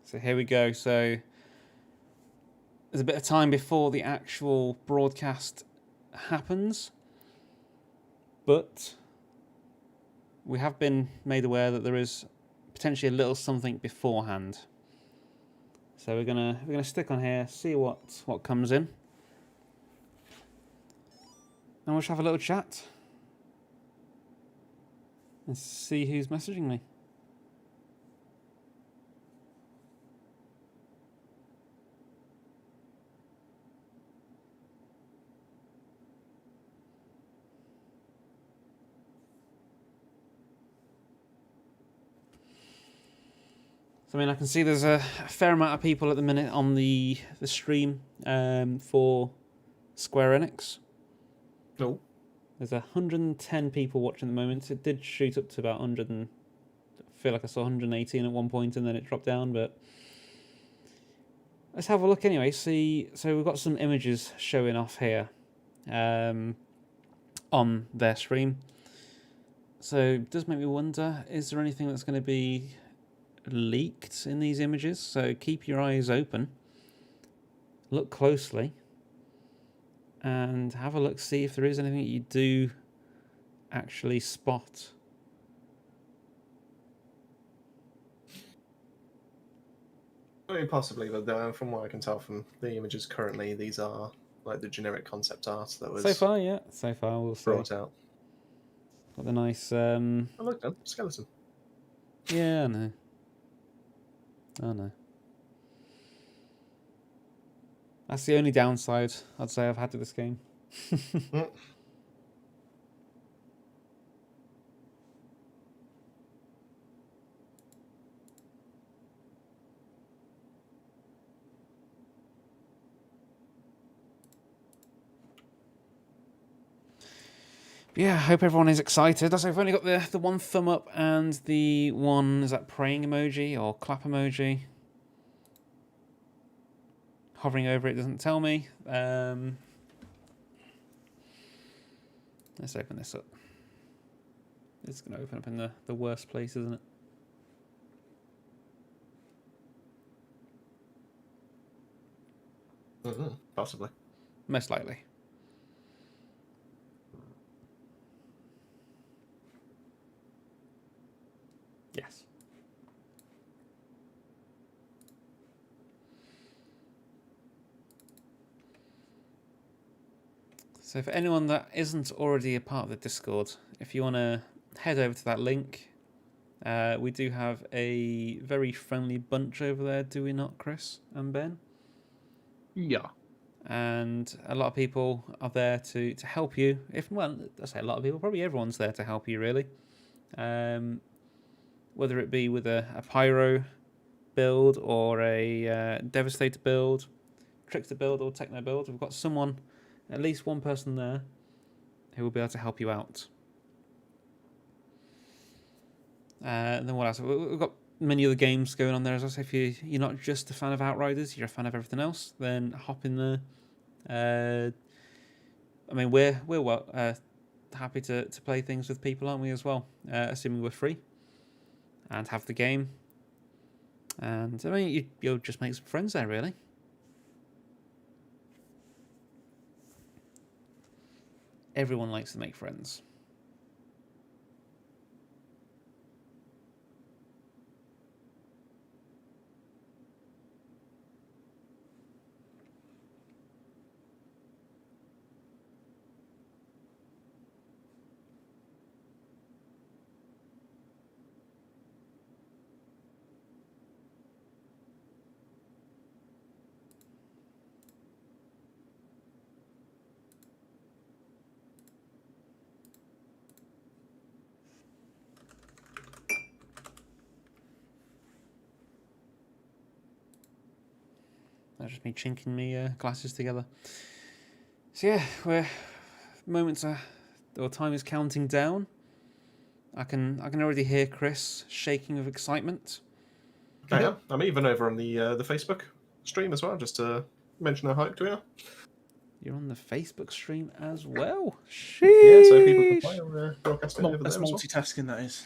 [SPEAKER 2] So here we go. So there's a bit of time before the actual broadcast happens, but we have been made aware that there is potentially a little something beforehand. So we're gonna stick on here, see what comes in, and we'll just have a little chat and see who's messaging me. So I mean, I can see there's a fair amount of people at the minute on the stream for Square Enix.
[SPEAKER 1] No.
[SPEAKER 2] There's 110 people watching at the moment. It did shoot up to about 100 and I feel like I saw 118 at one point and then it dropped down, but let's have a look anyway. See, so we've got some images showing off here on their stream. So it does make me wonder, is there anything that's going to be leaked in these images? So keep your eyes open, look closely, and have a look, see if there is anything that you do actually spot.
[SPEAKER 1] I mean, possibly, but from what I can tell from the images currently, these are like the generic concept art that was
[SPEAKER 2] So far, yeah. So far, we'll see.
[SPEAKER 1] brought out.
[SPEAKER 2] Got the nice...
[SPEAKER 1] Oh, look, Dan, skeleton.
[SPEAKER 2] Yeah, I know. I know. That's the only downside I'd say I've had to this game. Yeah, I hope everyone is excited. So I've only got the one thumb up and the one, is that praying emoji or clap emoji? Hovering over it doesn't tell me. Let's open this up. It's going to open up in the worst place, isn't it?
[SPEAKER 1] Possibly.
[SPEAKER 2] Most likely. Yes. So for anyone that isn't already a part of the Discord, if you want to head over to that link, we do have a very friendly bunch over there, do we not, Chris and Ben?
[SPEAKER 4] Yeah.
[SPEAKER 2] And a lot of people are there to help you. Well, I say a lot of people, probably everyone's there to help you, really. Whether it be with a Pyro build or a Devastator build, Trickster build or Techno build, we've got someone, at least one person there, who will be able to help you out. And then what else? We've got many other games going on there as well. So if you're not just a fan of Outriders, you're a fan of everything else, then hop in there. I mean, we're happy to play things with people, aren't we, as well? Assuming we're free and have the game. And I mean, you'll just make some friends there, really. Everyone likes to make friends. That's just me chinking me glasses together. So yeah, time is counting down. I can already hear Chris shaking with excitement.
[SPEAKER 1] I am. I'm even over on the Facebook stream as well, just to mention how hyped we are.
[SPEAKER 2] You're on the Facebook stream as well.
[SPEAKER 1] Yeah, so people can play or broadcast it over there
[SPEAKER 4] That's
[SPEAKER 1] as well.
[SPEAKER 4] multitasking, that is.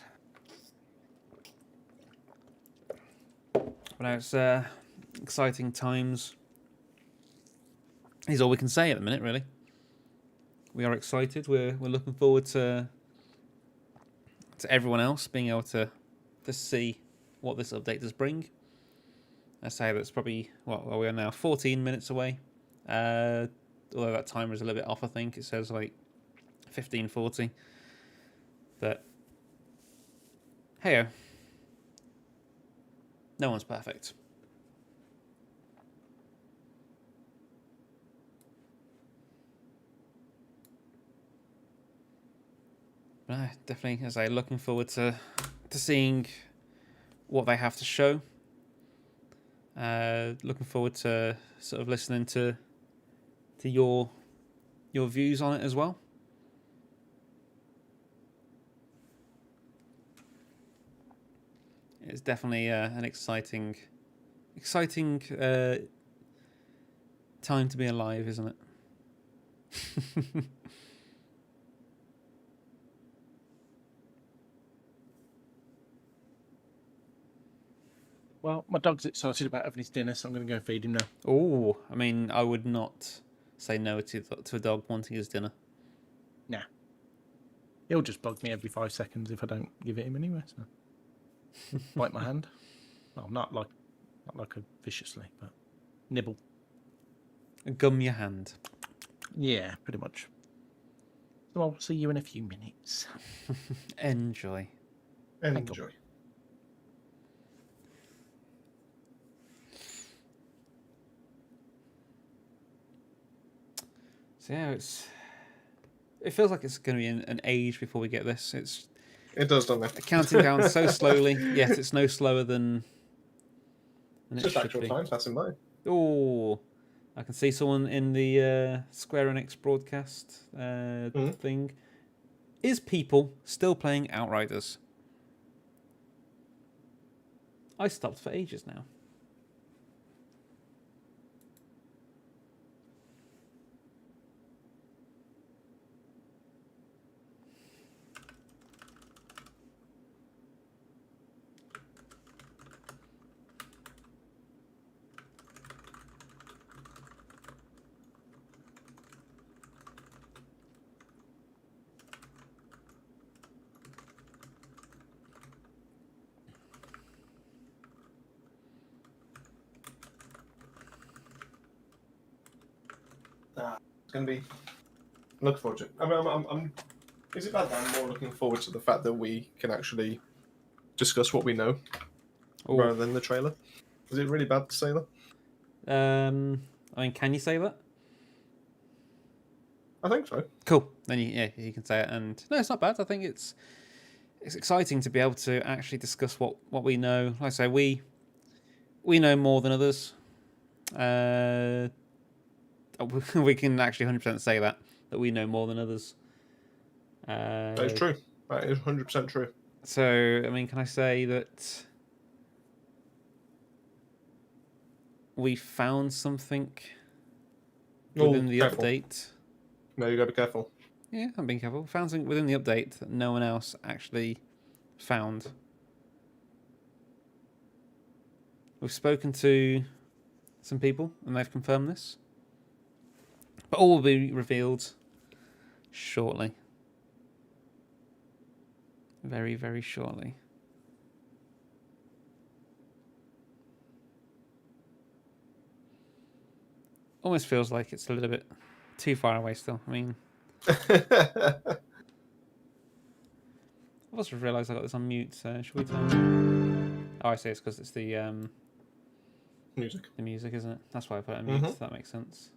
[SPEAKER 2] But now it's exciting times. Is all we can say at the minute, really. We are excited. We're looking forward to everyone else being able to see what this update does bring. I say that's probably we are now 14 minutes away. Although that timer is a little bit off, I think it says like 15:40. But hey, no one's perfect. But definitely, as I looking forward to seeing what they have to show. Looking forward to sort of listening to your views on it as well. It's definitely an exciting time to be alive, isn't it?
[SPEAKER 4] Well, my dog's excited about having his dinner, so I'm going to go feed him now.
[SPEAKER 2] Oh, I mean, I would not say no to a dog wanting his dinner.
[SPEAKER 4] Nah. He'll just bug me every 5 seconds if I don't give it him anyway. So. Bite my hand. Well, not like a viciously, but nibble.
[SPEAKER 2] Gum your hand.
[SPEAKER 4] Yeah, pretty much. So I'll see you in a few minutes.
[SPEAKER 2] Enjoy.
[SPEAKER 1] Enjoy.
[SPEAKER 2] So yeah, it feels like it's going to be an age before we get this.
[SPEAKER 1] It does, doesn't it?
[SPEAKER 2] Counting down so slowly, yet it's no slower than
[SPEAKER 1] It's
[SPEAKER 2] it
[SPEAKER 1] just
[SPEAKER 2] should
[SPEAKER 1] actual
[SPEAKER 2] be.
[SPEAKER 1] time passing by.
[SPEAKER 2] Oh, I can see someone in the Square Enix broadcast thing. Is people still playing Outriders? I stopped for ages now.
[SPEAKER 1] It's going to be... Look forward to it. I'm is it bad that I'm more looking forward to the fact that we can actually discuss what we know rather than the trailer? Is it really bad to say that?
[SPEAKER 2] I mean, can you say that?
[SPEAKER 1] I think so.
[SPEAKER 2] Cool. Then you can say it. And no, it's not bad. I think it's exciting to be able to actually discuss what we know. Like I say, we know more than others. We can actually 100% say that we know more than others.
[SPEAKER 1] That is true. That is 100% true.
[SPEAKER 2] So, I mean, can I say that we found something within the
[SPEAKER 1] careful.
[SPEAKER 2] update?
[SPEAKER 1] No, you gotta be careful.
[SPEAKER 2] Yeah, I'm being careful. Found something within the update that no one else actually found. We've spoken to some people and they've confirmed this. But all will be revealed shortly. Very, very shortly. Almost feels like it's a little bit too far away still. I mean, I've also realised I got this on mute, so should we turn... Oh, I see, it's because it's the
[SPEAKER 1] Music.
[SPEAKER 2] the music, isn't it? That's why I put it on mute, that makes sense.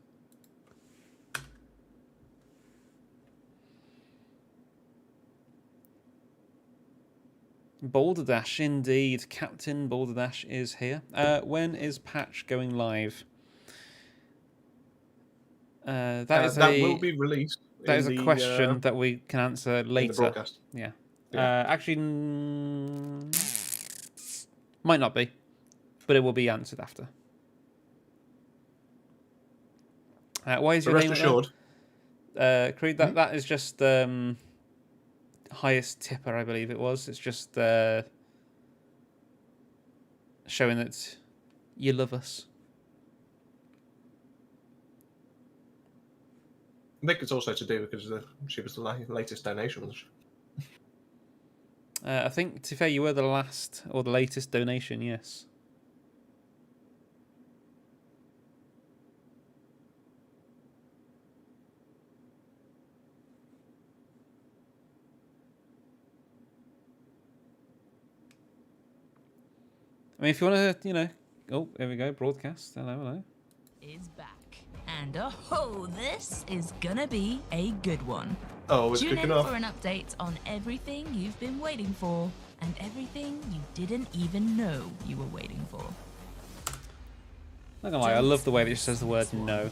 [SPEAKER 2] Balderdash, indeed. Captain Balderdash is here. When is patch going live? That
[SPEAKER 1] will be released.
[SPEAKER 2] That is a question that we can answer later.
[SPEAKER 1] In the broadcast.
[SPEAKER 2] Yeah.
[SPEAKER 1] Yeah.
[SPEAKER 2] Actually, might not be, but it will be answered after. Why is your
[SPEAKER 1] Rest
[SPEAKER 2] name
[SPEAKER 1] assured.
[SPEAKER 2] Creed, that is just highest tipper, I believe it was. It's just showing that you love us.
[SPEAKER 1] I think it's also to do because she was the latest donation, wasn't she?
[SPEAKER 2] I think, to be fair, you were the last or the latest donation, yes. I mean, if you want to, oh, there we go, broadcast. Hello.
[SPEAKER 8] Is back. And oh, this is gonna be a good one.
[SPEAKER 1] Oh, it's
[SPEAKER 8] Tune
[SPEAKER 1] kicking
[SPEAKER 8] in
[SPEAKER 1] off.
[SPEAKER 8] for an update on everything you've been waiting for and everything you didn't even know you were waiting for.
[SPEAKER 2] Not gonna lie, I love the way that it says the word no.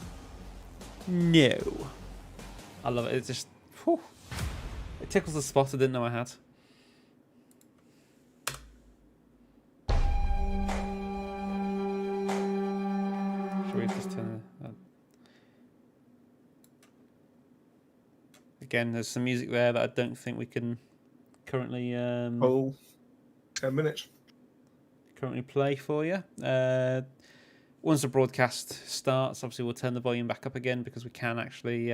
[SPEAKER 2] No. I love it. It's just, whew, it tickles the spot I didn't know I had. Should we just turn that? Again, there's some music there that I don't think we can currently
[SPEAKER 1] 10 minutes.
[SPEAKER 2] currently play for you. Once the broadcast starts, obviously we'll turn the volume back up again because we can actually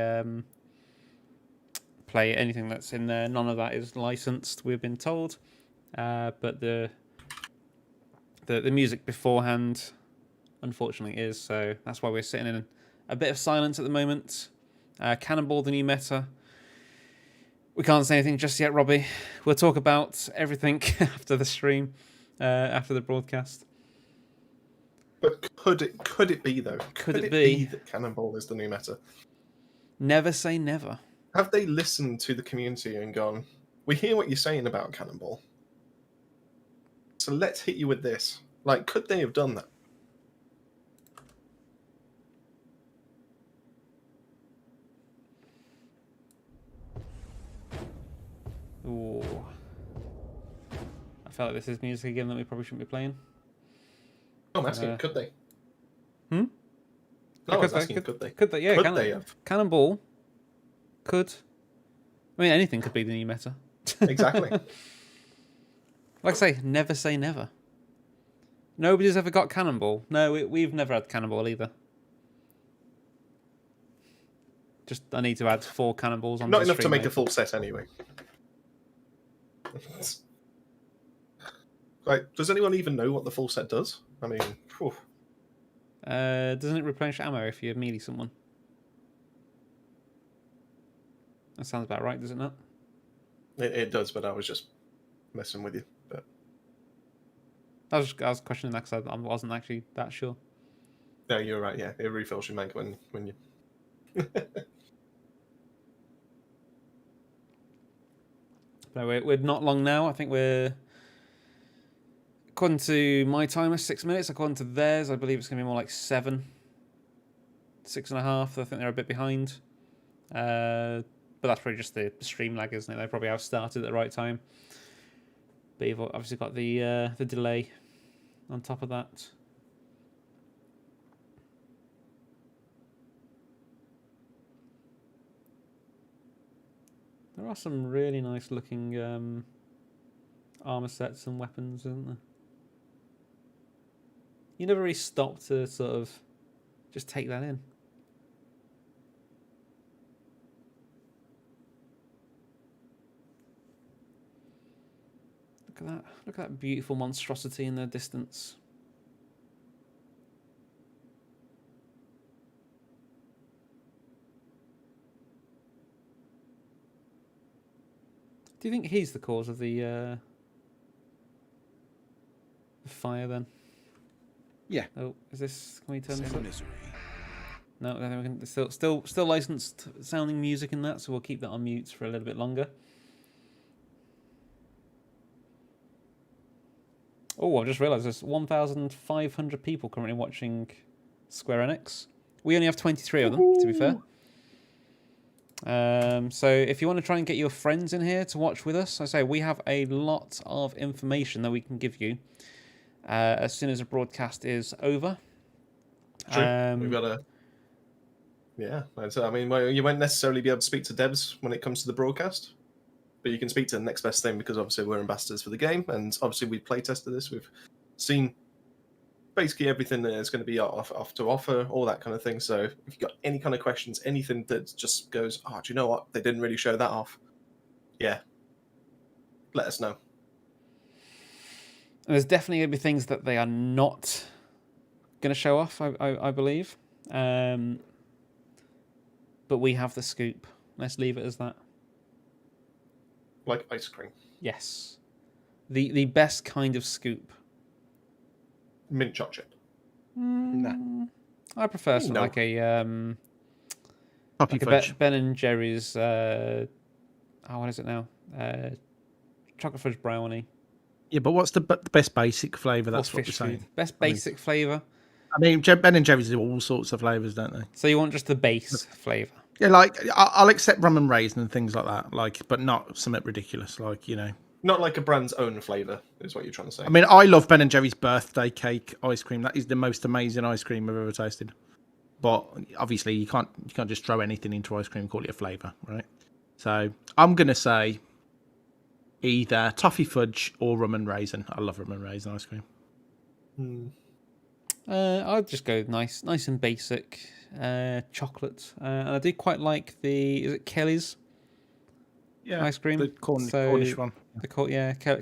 [SPEAKER 2] play anything that's in there. None of that is licensed, we've been told. But the music beforehand, unfortunately, is. So that's why we're sitting in a bit of silence at the moment. Cannonball, the new meta. We can't say anything just yet, Robbie. We'll talk about everything after the stream, after the broadcast.
[SPEAKER 1] But could it be though?
[SPEAKER 2] Could it be
[SPEAKER 1] that Cannonball is the new meta?
[SPEAKER 2] Never say never.
[SPEAKER 1] Have they listened to the community and gone, we hear what you're saying about Cannonball, so let's hit you with this? Like, could they have done that?
[SPEAKER 2] Ooh. I felt like this is music again that we probably shouldn't be playing.
[SPEAKER 1] Oh, I'm asking, could they?
[SPEAKER 2] Hmm?
[SPEAKER 1] No, I was asking, could they?
[SPEAKER 2] Could they? Yeah,
[SPEAKER 1] Could they have?
[SPEAKER 2] Cannonball could. I mean, anything could be the new meta.
[SPEAKER 1] Exactly.
[SPEAKER 2] Like I say never. Nobody's ever got Cannonball. No, we've never had Cannonball either. Just, I need to add 4 Cannonballs on.
[SPEAKER 1] Not enough to make a full set anyway. Like, does anyone even know what the full set does? I mean, whew.
[SPEAKER 2] Doesn't it replenish ammo if you melee someone? That sounds about right, does it not?
[SPEAKER 1] It does, but I was just messing with you. But
[SPEAKER 2] I was questioning that because I wasn't actually that sure.
[SPEAKER 1] no, you're right. Yeah, it refills your mag when you.
[SPEAKER 2] No, we're not long now. I think we're, according to my timer, 6 minutes. According to theirs, I believe it's going to be more like 7, 6.5. I think they're a bit behind. But that's probably just the stream lag, isn't it? They probably have started at the right time. But you've obviously got the delay on top of that. There are some really nice looking armor sets and weapons, isn't there? You never really stop to sort of just take that in. Look at that. Look at that beautiful monstrosity in the distance. Do you think he's the cause of the fire then?
[SPEAKER 3] Yeah.
[SPEAKER 2] Oh, is this? Can we turn this up? No, I think we can. Still licensed sounding music in that, so we'll keep that on mute for a little bit longer. Oh, I just realised there's 1,500 people currently watching Square Enix. We only have 23 of them, to be fair. So if you want to try and get your friends in here to watch with us, I say we have a lot of information that we can give you as soon as the broadcast is over.
[SPEAKER 1] True. We've got a. Yeah, I mean, you won't necessarily be able to speak to devs when it comes to the broadcast, but you can speak to the next best thing because obviously we're ambassadors for the game, and obviously we play tested this. We've seen basically everything there is going to be off to offer, all that kind of thing. So if you've got any kind of questions, anything that just goes, oh, do you know what? They didn't really show that off. Yeah. Let us know.
[SPEAKER 2] And there's definitely going to be things that they are not going to show off, I believe. But we have the scoop. Let's leave it as that.
[SPEAKER 1] Like ice cream.
[SPEAKER 2] Yes. The best kind of scoop.
[SPEAKER 1] Mint chocolate.
[SPEAKER 4] Nah.
[SPEAKER 2] I prefer something
[SPEAKER 1] No.
[SPEAKER 2] like a
[SPEAKER 4] Toffee
[SPEAKER 2] like a
[SPEAKER 4] fudge.
[SPEAKER 2] Ben and Jerry's. What is it now? Chocolate fudge brownie.
[SPEAKER 4] Yeah, but what's the best basic flavour? That's
[SPEAKER 2] or
[SPEAKER 4] what we're
[SPEAKER 2] fish
[SPEAKER 4] saying.
[SPEAKER 2] food. Best basic flavour.
[SPEAKER 4] I mean, Ben and Jerry's do all sorts of flavours, don't they?
[SPEAKER 2] So you want just the base flavour?
[SPEAKER 4] Yeah, like I'll accept rum and raisin and things like that, like, but not something ridiculous, like, you know.
[SPEAKER 1] Not like a brand's own flavour, is what you're trying to say.
[SPEAKER 4] I mean, I love Ben and Jerry's birthday cake ice cream. That is the most amazing ice cream I've ever tasted. But obviously, you can't just throw anything into ice cream and call it a flavour, right? So I'm gonna say either toffee fudge or rum and raisin. I love rum and raisin ice cream.
[SPEAKER 2] I'd just go nice and basic chocolate. And I do quite like is it Kelly's
[SPEAKER 4] Yeah,
[SPEAKER 2] ice cream?
[SPEAKER 4] the Cornish one.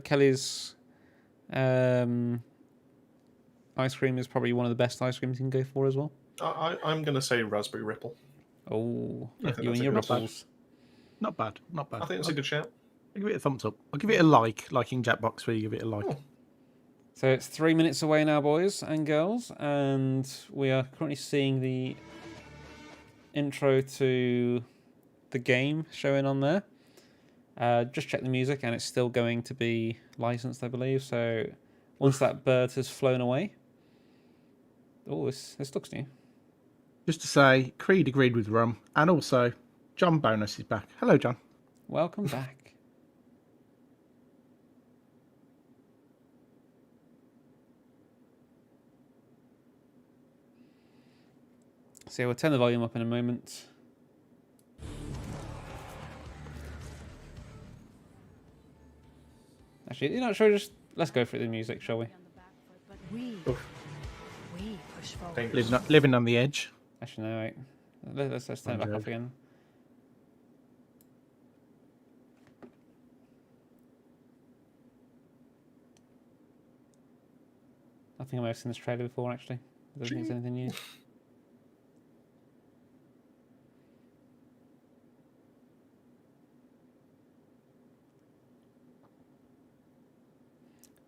[SPEAKER 2] Kelly's ice cream is probably one of the best ice creams you can go for as well.
[SPEAKER 1] I'm going to say raspberry ripple.
[SPEAKER 2] Oh,
[SPEAKER 1] I think
[SPEAKER 2] you
[SPEAKER 1] that's
[SPEAKER 2] and
[SPEAKER 1] a
[SPEAKER 2] your
[SPEAKER 1] good shout.
[SPEAKER 2] ripples.
[SPEAKER 4] Not bad.
[SPEAKER 1] I think it's a good shout.
[SPEAKER 4] I'll give it a thumbs up. I'll give it a like in Jackbox where you give it a like.
[SPEAKER 1] Oh.
[SPEAKER 2] So it's 3 minutes away now, boys and girls, and we are currently seeing the intro to the game showing on there. Just check the music, and it's still going to be licensed, I believe. So once that bird has flown away, this looks new.
[SPEAKER 4] Just to say, Creed agreed with Rum, and also John Bonus is back. Hello, John.
[SPEAKER 2] Welcome back. So we'll turn the volume up in a moment. Actually, you're not sure? Just let's go for the music, shall we?
[SPEAKER 5] We push forward.
[SPEAKER 1] Dangerous.
[SPEAKER 4] Living on the edge.
[SPEAKER 2] Actually, no, wait. Let's turn it back off again. I think I might have seen this trailer before, actually. I don't think it's anything new.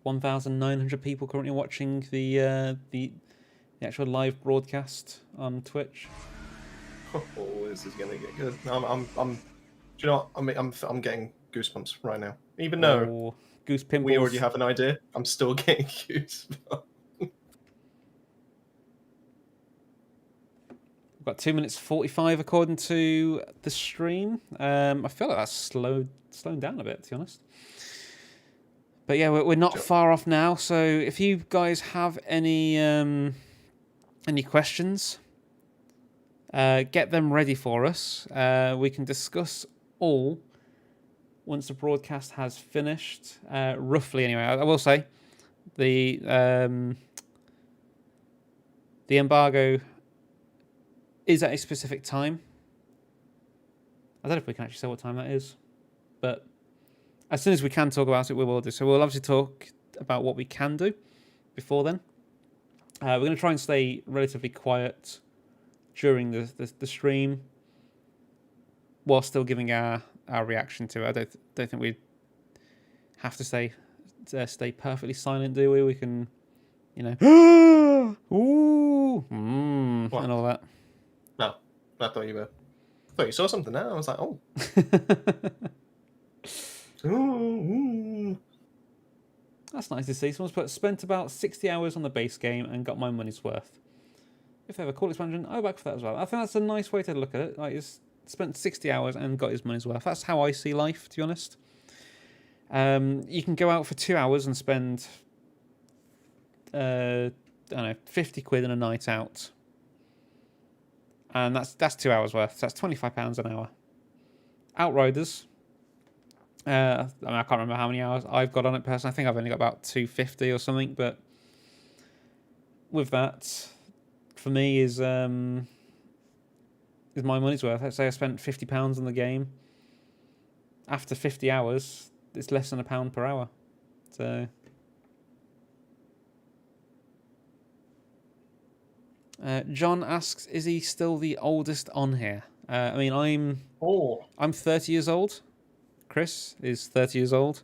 [SPEAKER 2] $1,900 people currently watching the actual live broadcast on Twitch.
[SPEAKER 1] Oh, this is going to get good. Do you know what? I'm getting goosebumps right now. Even though
[SPEAKER 2] Oh, goose pimples.
[SPEAKER 1] we already have an idea, I'm still getting goosebumps.
[SPEAKER 2] We've got 2 minutes 45 according to the stream. I feel like that's slowing down a bit, to be honest. But yeah, we're not far off now. So if you guys have any questions, get them ready for us. We can discuss all once the broadcast has finished. Roughly, anyway. I will say the embargo is at a specific time. I don't know if we can actually say what time that is, but as soon as we can talk about it, we will do. So we'll obviously talk about what we can do before then. We're going to try and stay relatively quiet during the stream while still giving our reaction to it. I don't think we have to stay perfectly silent, do we? We can, ooh, and all that.
[SPEAKER 1] No, I thought you saw something now. I was like, oh. Ooh.
[SPEAKER 2] That's nice to see. Someone's spent about 60 hours on the base game and got my money's worth. If they have a cool expansion, I'll back for that as well. I think that's a nice way to look at it. Like, he's spent 60 hours and got his money's worth. That's how I see life, to be honest. You can go out for 2 hours and spend, I don't know, 50 quid in a night out. And that's 2 hours worth. So that's £25 an hour. Outriders. I can't remember how many hours I've got on it personally. I think I've only got about 250 or something, but with that, for me, is my money's worth. Let's say I spent £50 on the game. After 50 hours, it's less than £1 per hour. So, John asks, "Is he still the oldest on here?" I mean, I'm 30 years old. Chris is 30 years old.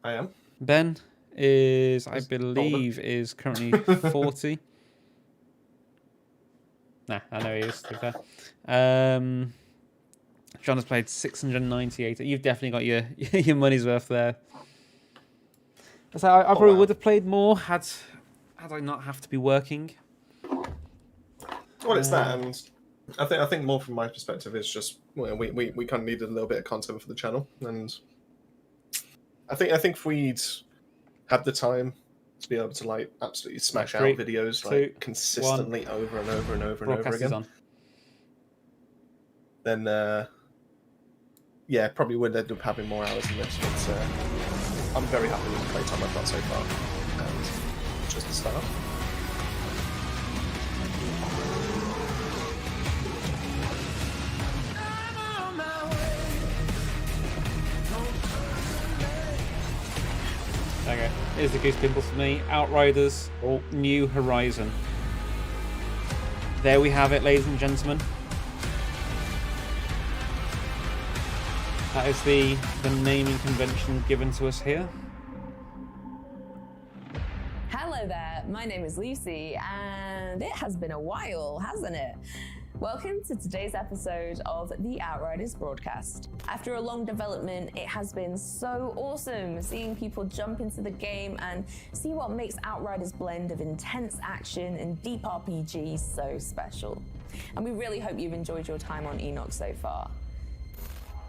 [SPEAKER 1] I am.
[SPEAKER 2] Ben is, I
[SPEAKER 1] He's
[SPEAKER 2] believe, is currently 40. Nah, I know he is, to be fair. John has played 698. You've definitely got your your money's worth there. So I probably would have played more had I not have to be working.
[SPEAKER 1] Well, it's that, and I think more from my perspective is just we kind of needed a little bit of content for the channel, and I think if we'd had the time to be able to like absolutely smash out videos like consistently over and over and over and over again, then yeah, probably would end up having more hours than this. But I'm very happy with the playtime I've got so far, and just the start.
[SPEAKER 2] Okay, here's the goose pimple for me. Outriders or New Horizon. There we have it, ladies and gentlemen. That is the naming convention given to us here.
[SPEAKER 9] Hello there, my name is Lucy, and it has been a while, hasn't it? Welcome to today's episode of the Outriders broadcast. After a long development, it has been so awesome seeing people jump into the game and see what makes Outriders' blend of intense action and deep RPG so special. And we really hope you've enjoyed your time on Enoch so far.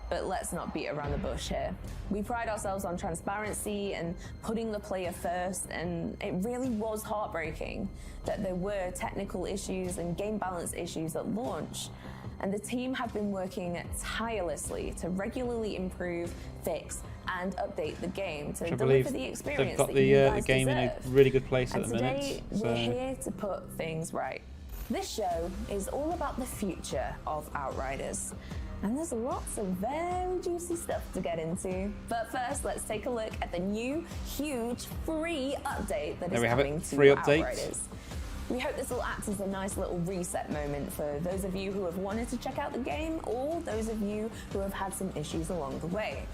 [SPEAKER 9] But let's not beat around the bush here. We pride ourselves on transparency and putting the player first, and it really was heartbreaking that there were technical issues and game balance issues at launch. And the team have been working tirelessly to regularly improve, fix, and update the game to deliver the experience that you guys
[SPEAKER 2] the game
[SPEAKER 9] deserve.
[SPEAKER 2] in a really good place
[SPEAKER 9] And
[SPEAKER 2] at the minute.
[SPEAKER 9] today, we're here to put things right. This show is all about the future of Outriders. And there's lots of very juicy stuff to get into. But first, let's take a look at the new, huge, free update that is coming to Outriders. We hope this will act as a nice little reset moment for those of you who have wanted to check out the game, or those of you who have had some issues along the way.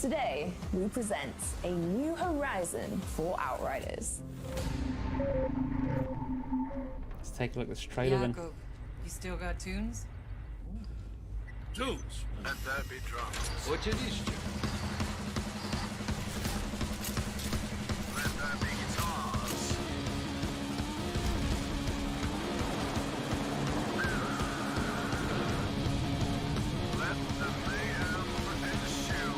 [SPEAKER 9] Today, we present a new horizon for Outriders.
[SPEAKER 2] Let's take a look at this trailer then.
[SPEAKER 5] Jakob, you still got tunes?
[SPEAKER 7] Tunes. Let that be drums. Oczywiście. Let that be guitars. Let the mayhem ensue.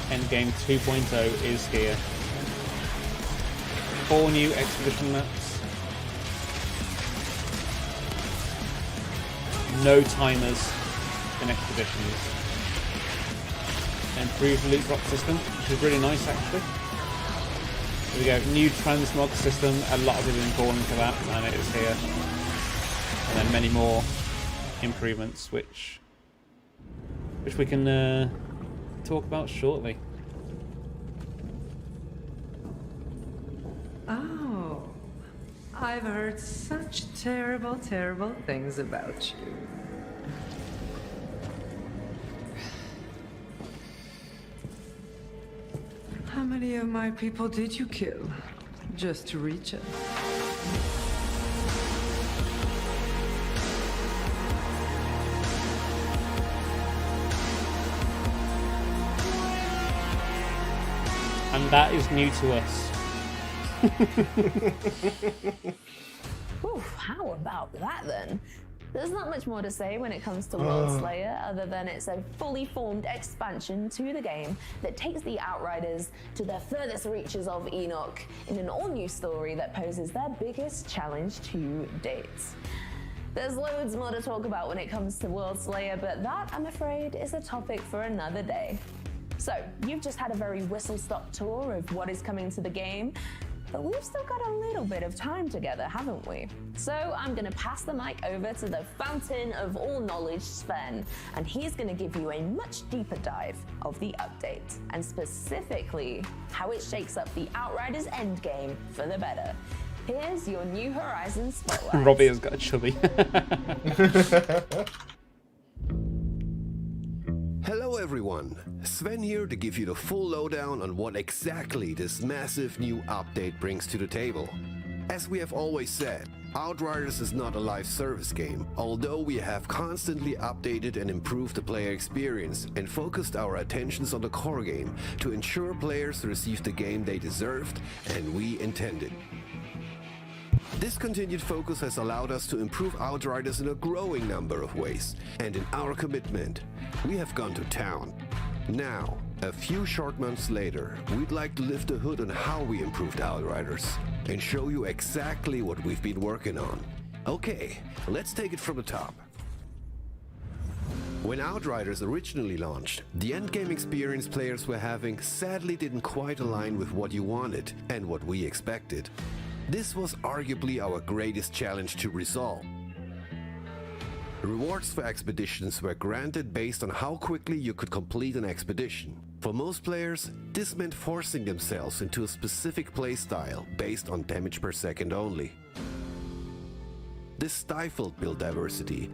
[SPEAKER 2] Endgame 2.0 is here. 4 new expedition maps. No timers in expeditions. Improved loot drop system, which is really nice actually. Here we go, new transmog system. A lot of people have been calling for that, and it is here. And then many more improvements, which we can talk about shortly.
[SPEAKER 10] Oh, I've heard such terrible, terrible things about you. How many of my people did you kill just to reach us?
[SPEAKER 2] And that is new to us.
[SPEAKER 9] Ooh, how about that then? There's not much more to say when it comes to World Slayer other than it's a fully formed expansion to the game that takes the Outriders to the furthest reaches of Enoch in an all-new story that poses their biggest challenge to date. There's loads more to talk about when it comes to World Slayer, but that, I'm afraid, is a topic for another day. So, you've just had a very whistle-stop tour of what is coming to the game, but we've still got a little bit of time together, haven't we? So, I'm gonna pass the mic over to the fountain of all knowledge, Sven, and he's gonna give you a much deeper dive of the update, and specifically, how it shakes up the Outriders endgame for the better. Here's your New Horizons spotlight.
[SPEAKER 2] Robbie has got a chubby.
[SPEAKER 11] Hello everyone, Sven here to give you the full lowdown on what exactly this massive new update brings to the table. As we have always said, Outriders is not a live service game, although we have constantly updated and improved the player experience and focused our attentions on the core game to ensure players receive the game they deserved and we intended. This continued focus has allowed us to improve Outriders in a growing number of ways, and in our commitment, we have gone to town. Now, a few short months later, we'd like to lift the hood on how we improved Outriders and show you exactly what we've been working on. Okay, let's take it from the top. When Outriders originally launched, the endgame experience players were having sadly didn't quite align with what you wanted and what we expected. This was arguably our greatest challenge to resolve. Rewards for expeditions were granted based on how quickly you could complete an expedition. For most players, this meant forcing themselves into a specific playstyle based on damage per second only. This stifled build diversity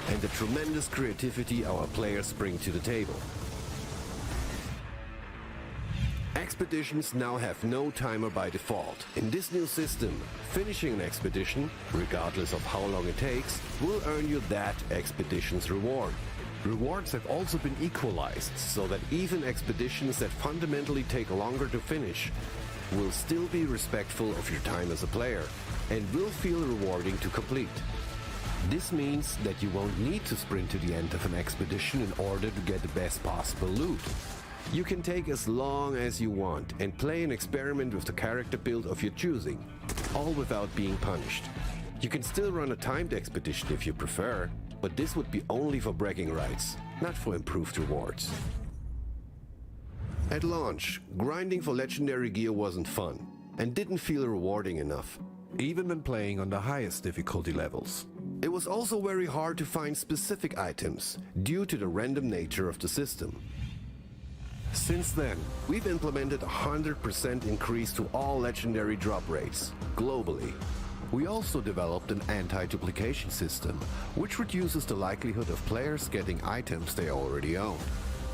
[SPEAKER 11] and the tremendous creativity our players bring to the table. Expeditions now have no timer by default. In this new system, finishing an expedition, regardless of how long it takes, will earn you that expedition's reward. Rewards have also been equalized, so that even expeditions that fundamentally take longer to finish will still be respectful of your time as a player, and will feel rewarding to complete. This means that you won't need to sprint to the end of an expedition in order to get the best possible loot. You can take as long as you want and play and experiment with the character build of your choosing, all without being punished. You can still run a timed expedition if you prefer, but this would be only for bragging rights, not for improved rewards. At launch, grinding for legendary gear wasn't fun and didn't feel rewarding enough, even when playing on the highest difficulty levels. It was also very hard to find specific items due to the random nature of the system. Since then, we've implemented a 100% increase to all legendary drop rates, globally. We also developed an anti-duplication system, which reduces the likelihood of players getting items they already own.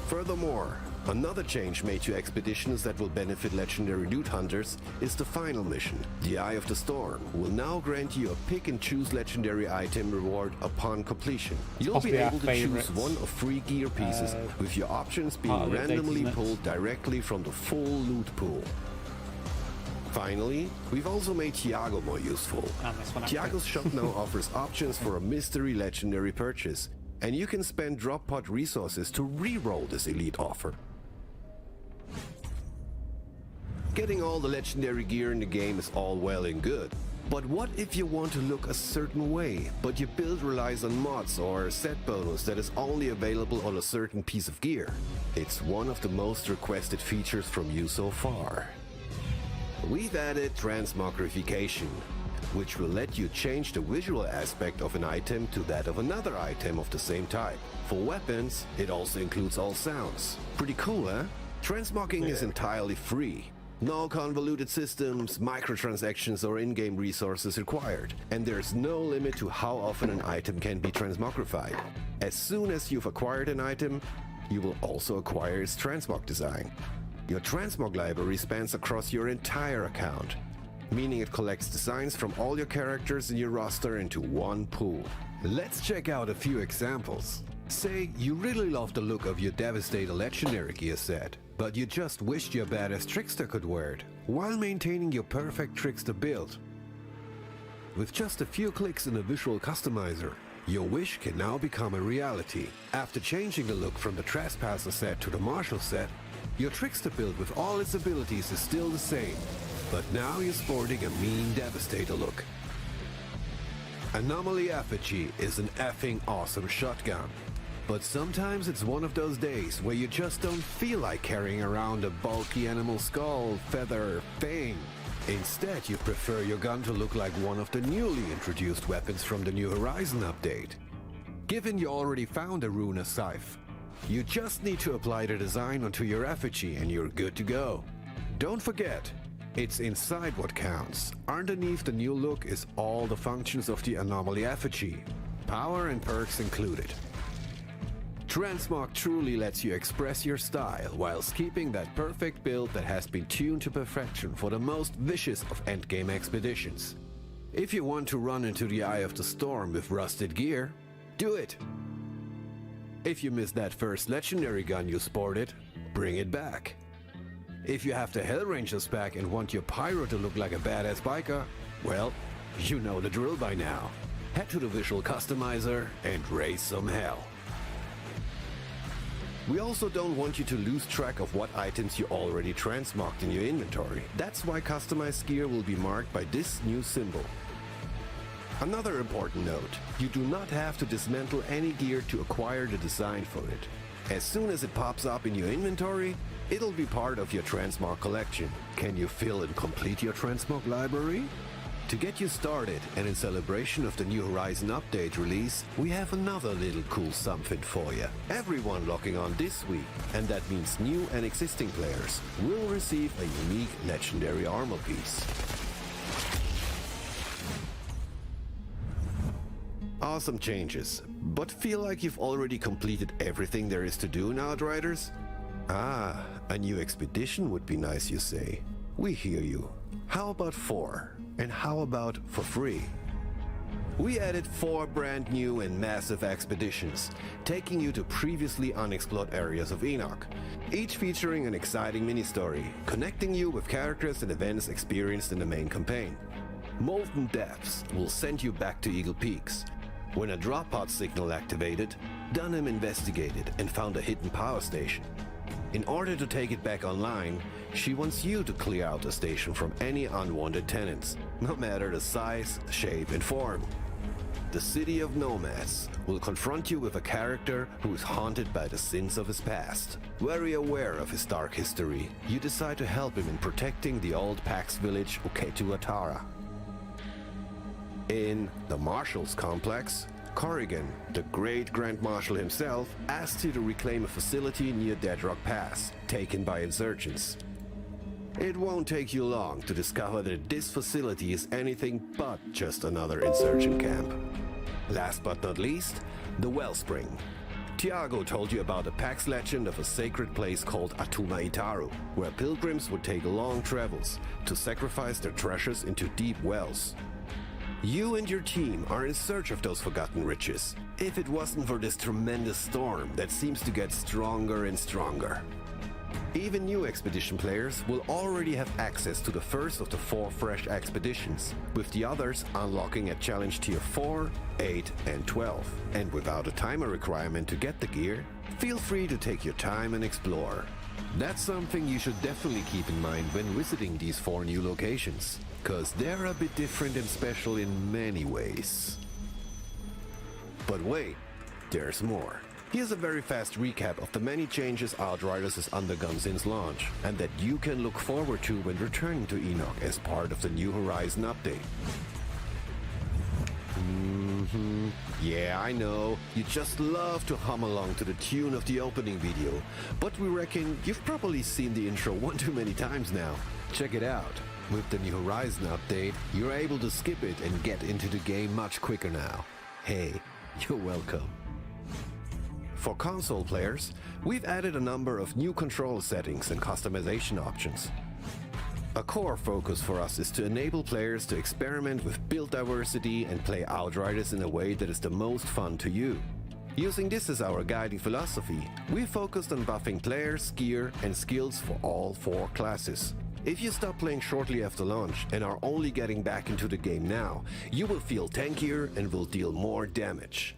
[SPEAKER 11] Furthermore, another change made to expeditions that will benefit legendary loot hunters is the final mission. The Eye of the Storm will now grant you a pick-and-choose legendary item reward upon completion. You'll be able to choose one of 3 gear pieces, with your options being randomly pulled directly from the full loot pool. Finally, we've also made Thiago more useful. Thiago's shop now offers options for a mystery legendary purchase, and you can spend drop pod resources to re-roll this elite offer. Getting all the legendary gear in the game is all well and good, but what if you want to look a certain way, but your build relies on mods or a set bonus that is only available on a certain piece of gear? It's one of the most requested features from you so far. We've added Transmogrification, which will let you change the visual aspect of an item to that of another item of the same type. For weapons, it also includes all sounds. Pretty cool, huh? Transmogging is entirely free. No convoluted systems, microtransactions or in-game resources required, and there's no limit to how often an item can be transmogrified. As soon as you've acquired an item, you will also acquire its transmog design. Your transmog library spans across your entire account, meaning it collects designs from all your characters in your roster into one pool. Let's check out a few examples. Say you really love the look of your Devastator legendary gear set, but you just wished your badass trickster could wear it, while maintaining your perfect trickster build. With just a few clicks in the visual customizer, your wish can now become a reality. After changing the look from the Trespasser set to the Marshal set, your trickster build with all its abilities is still the same, but now you're sporting a mean Devastator look. Anomaly Effigy is an effing awesome shotgun. But sometimes it's one of those days where you just don't feel like carrying around a bulky animal skull, feather, thing. Instead, you prefer your gun to look like one of the newly introduced weapons from the New Horizon update. Given you already found a Runa Scythe, you just need to apply the design onto your effigy and you're good to go. Don't forget, it's inside what counts. Underneath the new look is all the functions of the Anomaly Effigy, power and perks included. Transmog truly lets you express your style whilst keeping that perfect build that has been tuned to perfection for the most vicious of endgame expeditions. If you want to run into the eye of the storm with rusted gear, do it. If you missed that first legendary gun you sported, bring it back. If you have the Hellranger's back and want your pyro to look like a badass biker, well, you know the drill by now. Head to the visual customizer and raise some hell. We also don't want you to lose track of what items you already transmogged in your inventory. That's why customized gear will be marked by this new symbol. Another important note, you do not have to dismantle any gear to acquire the design for it. As soon as it pops up in your inventory, it'll be part of your transmog collection. Can you fill and complete your transmog library? To get you started, and in celebration of the New Horizon update release, we have another little cool something for you. Everyone logging on this week, and that means new and existing players, will receive a unique legendary armor piece. Awesome changes, but feel like you've already completed everything there is to do in Outriders? Ah, a new expedition would be nice, you say. We hear you. How about 4? And how about for free? We added 4 brand new and massive expeditions, taking you to previously unexplored areas of Enoch, each featuring an exciting mini-story, connecting you with characters and events experienced in the main campaign. Molten Depths will send you back to Eagle Peaks. When a drop pod signal activated, Dunham investigated and found a hidden power station. In order to take it back online, she wants you to clear out the station from any unwanted tenants, no matter the size, shape, and form. The City of Nomads will confront you with a character who is haunted by the sins of his past. Very aware of his dark history, you decide to help him in protecting the old Pax village Uketuatara. In the Marshals Complex, Corrigan, the great Grand Marshal himself, asks you to reclaim a facility near Deadrock Pass, taken by insurgents. It won't take you long to discover that this facility is anything but just another insurgent camp. Last but not least, the Wellspring. Tiago told you about the Pax legend of a sacred place called Atuma Itaru, where pilgrims would take long travels to sacrifice their treasures into deep wells. You and your team are in search of those forgotten riches, if it wasn't for this tremendous storm that seems to get stronger and stronger. Even new expedition players will already have access to the first of the 4 fresh expeditions, with the others unlocking at challenge tier 4, 8 and 12. And without a timer requirement to get the gear, feel free to take your time and explore. That's something you should definitely keep in mind when visiting these 4 new locations, cause they're a bit different and special in many ways. But wait, there's more. Here's a very fast recap of the many changes Outriders has undergone since launch, and that you can look forward to when returning to Enoch as part of the New Horizon update. Yeah, I know, you just love to hum along to the tune of the opening video, but we reckon you've probably seen the intro one too many times now. Check it out. With the New Horizon update, you're able to skip it and get into the game much quicker now. Hey, you're welcome. For console players, we've added a number of new control settings and customization options. A core focus for us is to enable players to experiment with build diversity and play Outriders in a way that is the most fun to you. Using this as our guiding philosophy, we focused on buffing players, gear, and skills for all 4 classes. If you stop playing shortly after launch and are only getting back into the game now, you will feel tankier and will deal more damage.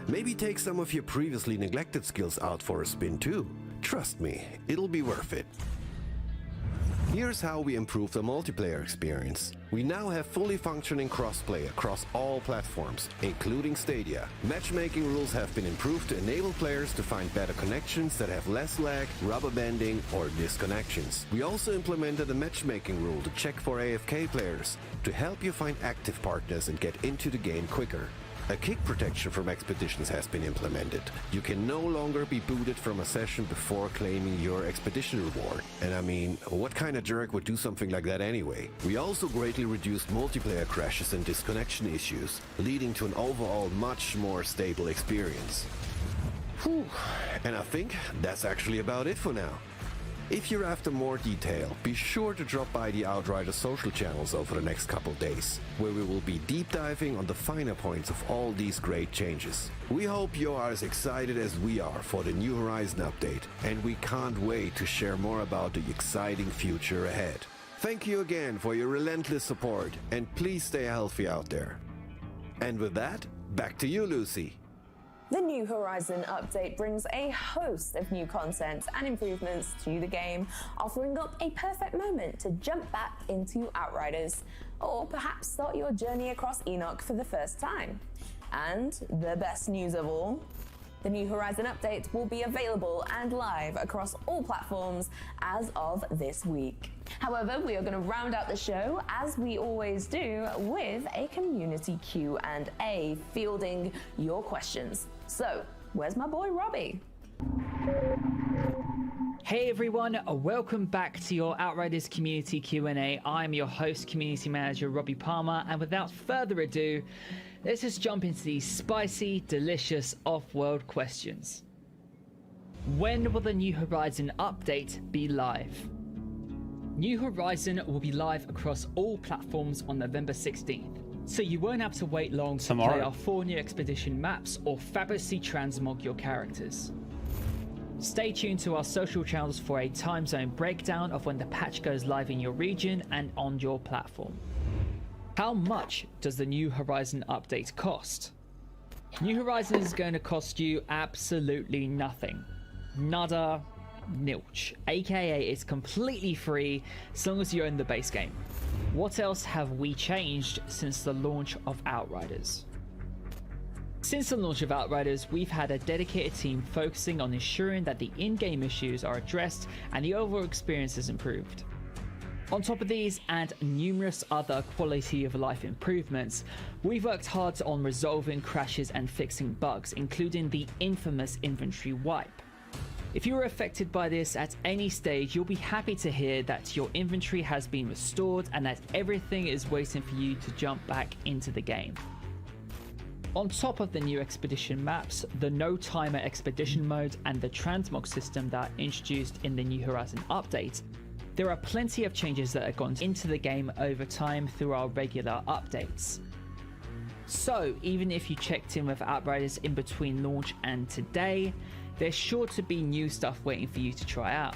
[SPEAKER 11] Maybe take some of your previously neglected skills out for a spin too. Trust me, it'll be worth it. Here's how we improve the multiplayer experience. We now have fully functioning crossplay across all platforms, including Stadia. Matchmaking rules have been improved to enable players to find better connections that have less lag, rubber banding, or disconnections. We also implemented a matchmaking rule to check for AFK players, to help you find active partners and get into the game quicker. A kick protection from expeditions has been implemented. You can no longer be booted from a session before claiming your expedition reward. And I mean, what kind of jerk would do something like that anyway? We also greatly reduced multiplayer crashes and disconnection issues, leading to an overall much more stable experience. Whew. And I think that's actually about it for now. If you're after more detail, be sure to drop by the Outriders social channels over the next couple days, where we will be deep diving on the finer points of all these great changes. We hope you are as excited as we are for the New Horizon update, and we can't wait to share more about the exciting future ahead. Thank you again for your relentless support, and please stay healthy out there. And with that, back to you, Lucy.
[SPEAKER 9] The New Horizon update brings a host of new content and improvements to the game, offering up a perfect moment to jump back into Outriders, or perhaps start your journey across Enoch for the first time. And the best news of all, the New Horizon update will be available and live across all platforms as of this week. However, we are going to round out the show, as we always do, with a community Q&A, fielding your questions. So, where's my boy Robbie?
[SPEAKER 12] Hey everyone, welcome back to your Outriders Community Q&A. I'm your host, Community Manager Robbie Palmer, and without further ado, let's just jump into these spicy, delicious off-world questions. When will the New Horizon update be live? New Horizon will be live across all platforms on November 16th, so you won't have to wait long to play our 4 new expedition maps or fabulously transmog your characters. Stay tuned to our social channels for a time zone breakdown of when the patch goes live in your region and on your platform. How much does the New Horizon update cost? New Horizon is going to cost you absolutely nothing. Nada, nilch. AKA it's completely free as long as you own the base game. What else have we changed since the launch of Outriders? Since the launch of Outriders, we've had a dedicated team focusing on ensuring that the in-game issues are addressed and the overall experience is improved. On top of these and numerous other quality of life improvements, we've worked hard on resolving crashes and fixing bugs, including the infamous inventory wipe. If you were affected by this at any stage, you'll be happy to hear that your inventory has been restored and that everything is waiting for you to jump back into the game. On top of the new expedition maps, the no timer expedition mode and the transmog system that are introduced in the New Horizon update, there are plenty of changes that have gone into the game over time through our regular updates. So even if you checked in with Outriders in between launch and today, there's sure to be new stuff waiting for you to try out.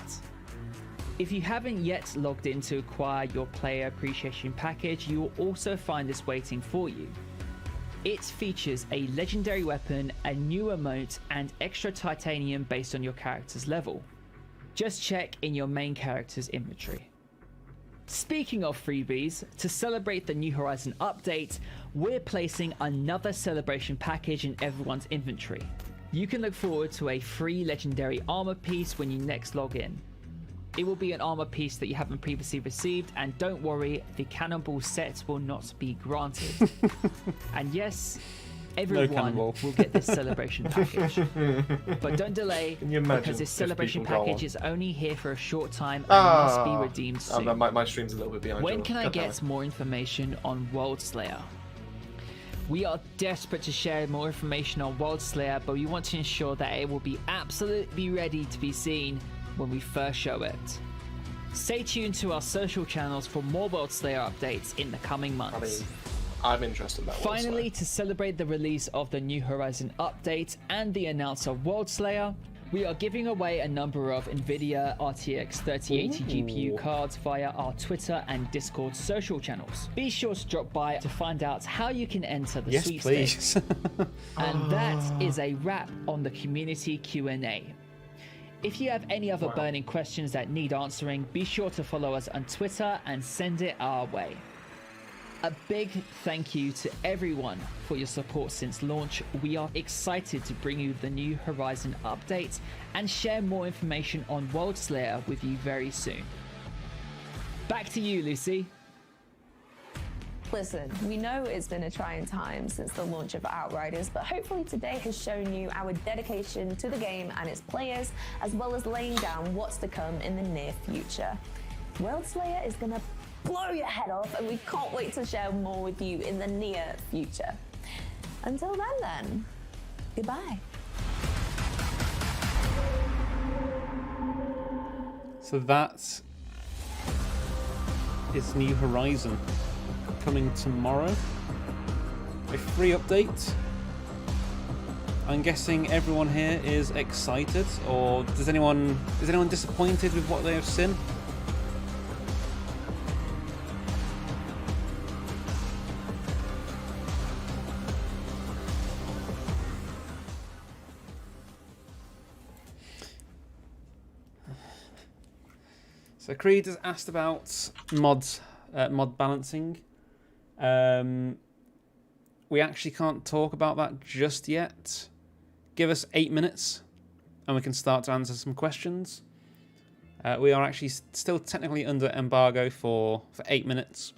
[SPEAKER 12] If you haven't yet logged in to acquire your player appreciation package, you will also find this waiting for you. It features a legendary weapon, a new emote, and extra titanium based on your character's level. Just check in your main character's inventory. Speaking of freebies, to celebrate the New Horizon update, we're placing another celebration package in everyone's inventory. You can look forward to a free legendary armor piece when you next log in. It will be an armor piece that you haven't previously received, and don't worry, the cannonball set will not be granted. And yes, everyone will get this celebration package. But don't delay, because this celebration package is only here for a short time and must be redeemed soon.
[SPEAKER 1] My stream's a little bit behind.
[SPEAKER 12] When can I get more information on World Slayer? We are desperate to share more information on World Slayer, but we want to ensure that it will be absolutely ready to be seen when we first show it. Stay tuned to our social channels for more World Slayer updates in the coming months.
[SPEAKER 1] I'm interested in that.
[SPEAKER 12] Finally, to celebrate the release of the New Horizon update and the announce of World Slayer, we are giving away a number of NVIDIA RTX 3080 GPU cards via our Twitter and Discord social channels. Be sure to drop by to find out how you can enter the sweepstakes. And that is a wrap on the community Q&A. If you have any other burning questions that need answering, be sure to follow us on Twitter and send it our way. A big thank you to everyone for your support since launch. We are excited to bring you the New Horizon update and share more information on World Slayer with you very soon. Back to you, Lucy.
[SPEAKER 9] Listen, we know it's been a trying time since the launch of Outriders, but hopefully today has shown you our dedication to the game and its players, as well as laying down what's to come in the near future. World Slayer is going to blow your head off, and we can't wait to share more with you in the near future. Until then, goodbye.
[SPEAKER 2] So that is New Horizon coming tomorrow. A free update. I'm guessing everyone here is excited, or is anyone disappointed with what they have seen? So Creed has asked about mod balancing. We actually can't talk about that just yet. Give us 8 minutes and we can start to answer some questions. We are actually still technically under embargo for 8 minutes.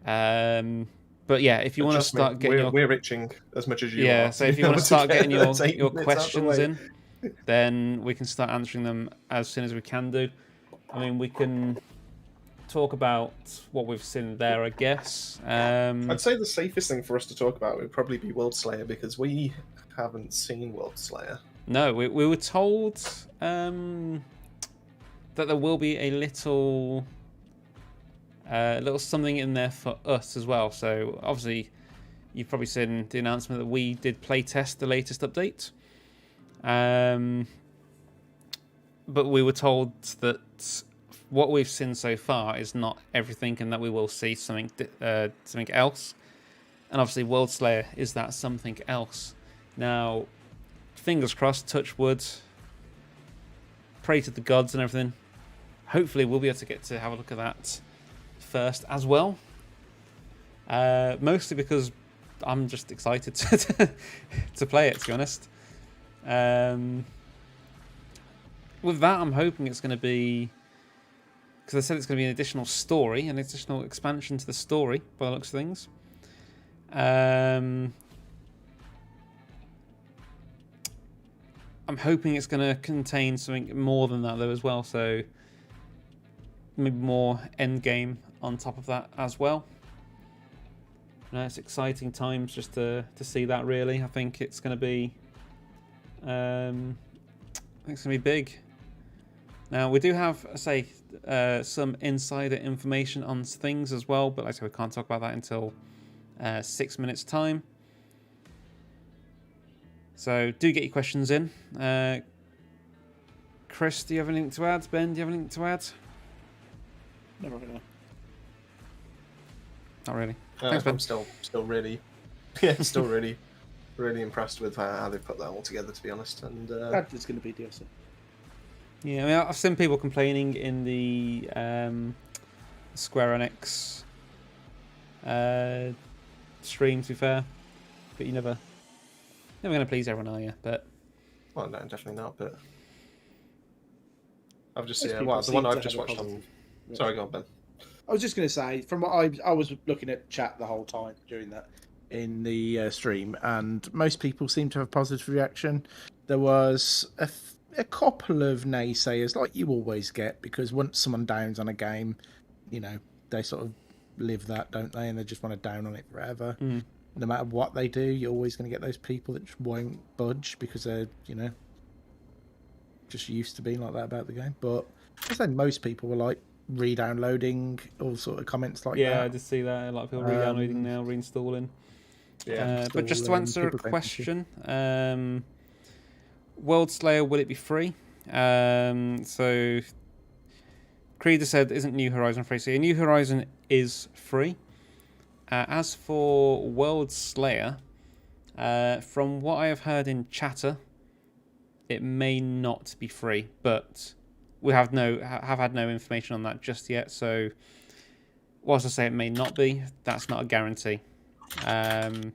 [SPEAKER 2] But yeah, if you want to start getting
[SPEAKER 1] we're itching as much as you are.
[SPEAKER 2] Yeah, so if you want to start getting your
[SPEAKER 1] minutes
[SPEAKER 2] questions in, then we can start answering them as soon as we can do. I mean, we can talk about what we've seen there, I guess.
[SPEAKER 1] I'd say the safest thing for us to talk about would probably be World Slayer, because we haven't seen World Slayer.
[SPEAKER 2] No, we were told that there will be a little something in there for us as well. So obviously, you've probably seen the announcement that we did play test the latest update. But we were told that what we've seen so far is not everything, and that we will see something else. And obviously, World Slayer is that something else. Now, fingers crossed, touch wood, pray to the gods and everything. Hopefully, we'll be able to get to have a look at that first as well. Mostly because I'm just excited to play it, to be honest. With that, I'm hoping it's going to be, because I said it's going to be an additional story, an additional expansion to the story, by the looks of things. I'm hoping it's going to contain something more than that, though, as well. So maybe more end game on top of that as well. It's exciting times just to see that. Really, I think it's going to be, big. Now, we do have, some insider information on things as well, but like I said, we can't talk about that until 6 minutes' time. So, do get your questions in. Chris, do you have anything to add? Ben, do you have anything to add?
[SPEAKER 3] No, really.
[SPEAKER 2] Not really. Thanks, Ben.
[SPEAKER 1] I'm still really, really impressed with how they put that all together, to be honest. And
[SPEAKER 3] Glad there's going to be DLC.
[SPEAKER 2] Yeah, I mean, I've seen people complaining in the Square Enix stream, to be fair, but you're never going to please everyone, are you? But
[SPEAKER 1] well, no, definitely not. But I've just
[SPEAKER 3] Most
[SPEAKER 1] seen
[SPEAKER 3] people
[SPEAKER 1] the one
[SPEAKER 3] seem
[SPEAKER 1] I've
[SPEAKER 3] to
[SPEAKER 1] just
[SPEAKER 3] have a
[SPEAKER 1] watched on.
[SPEAKER 3] positive reaction.
[SPEAKER 1] Sorry, go on, Ben.
[SPEAKER 3] I was just going to say, from what I was looking at chat the whole time during that in the stream, and most people seem to have a positive reaction. There was a couple of naysayers, like you always get, because once someone downs on a game, they sort of live that, don't they? And they just want to down on it forever. No matter what they do, you're always going to get those people that just won't budge because they're, just used to being like that about the game. But I think most people were like re-downloading, all sort of comments like that.
[SPEAKER 2] Yeah, I just see that. A lot of people re-downloading now, reinstalling.
[SPEAKER 1] Yeah,
[SPEAKER 2] but just to answer a question, World Slayer, will it be free? So Creed said, isn't New Horizon free? So New Horizon is free. As for World Slayer, from what I have heard in chatter, it may not be free, but we have had no information on that just yet. So, whilst I say it may not be, that's not a guarantee. By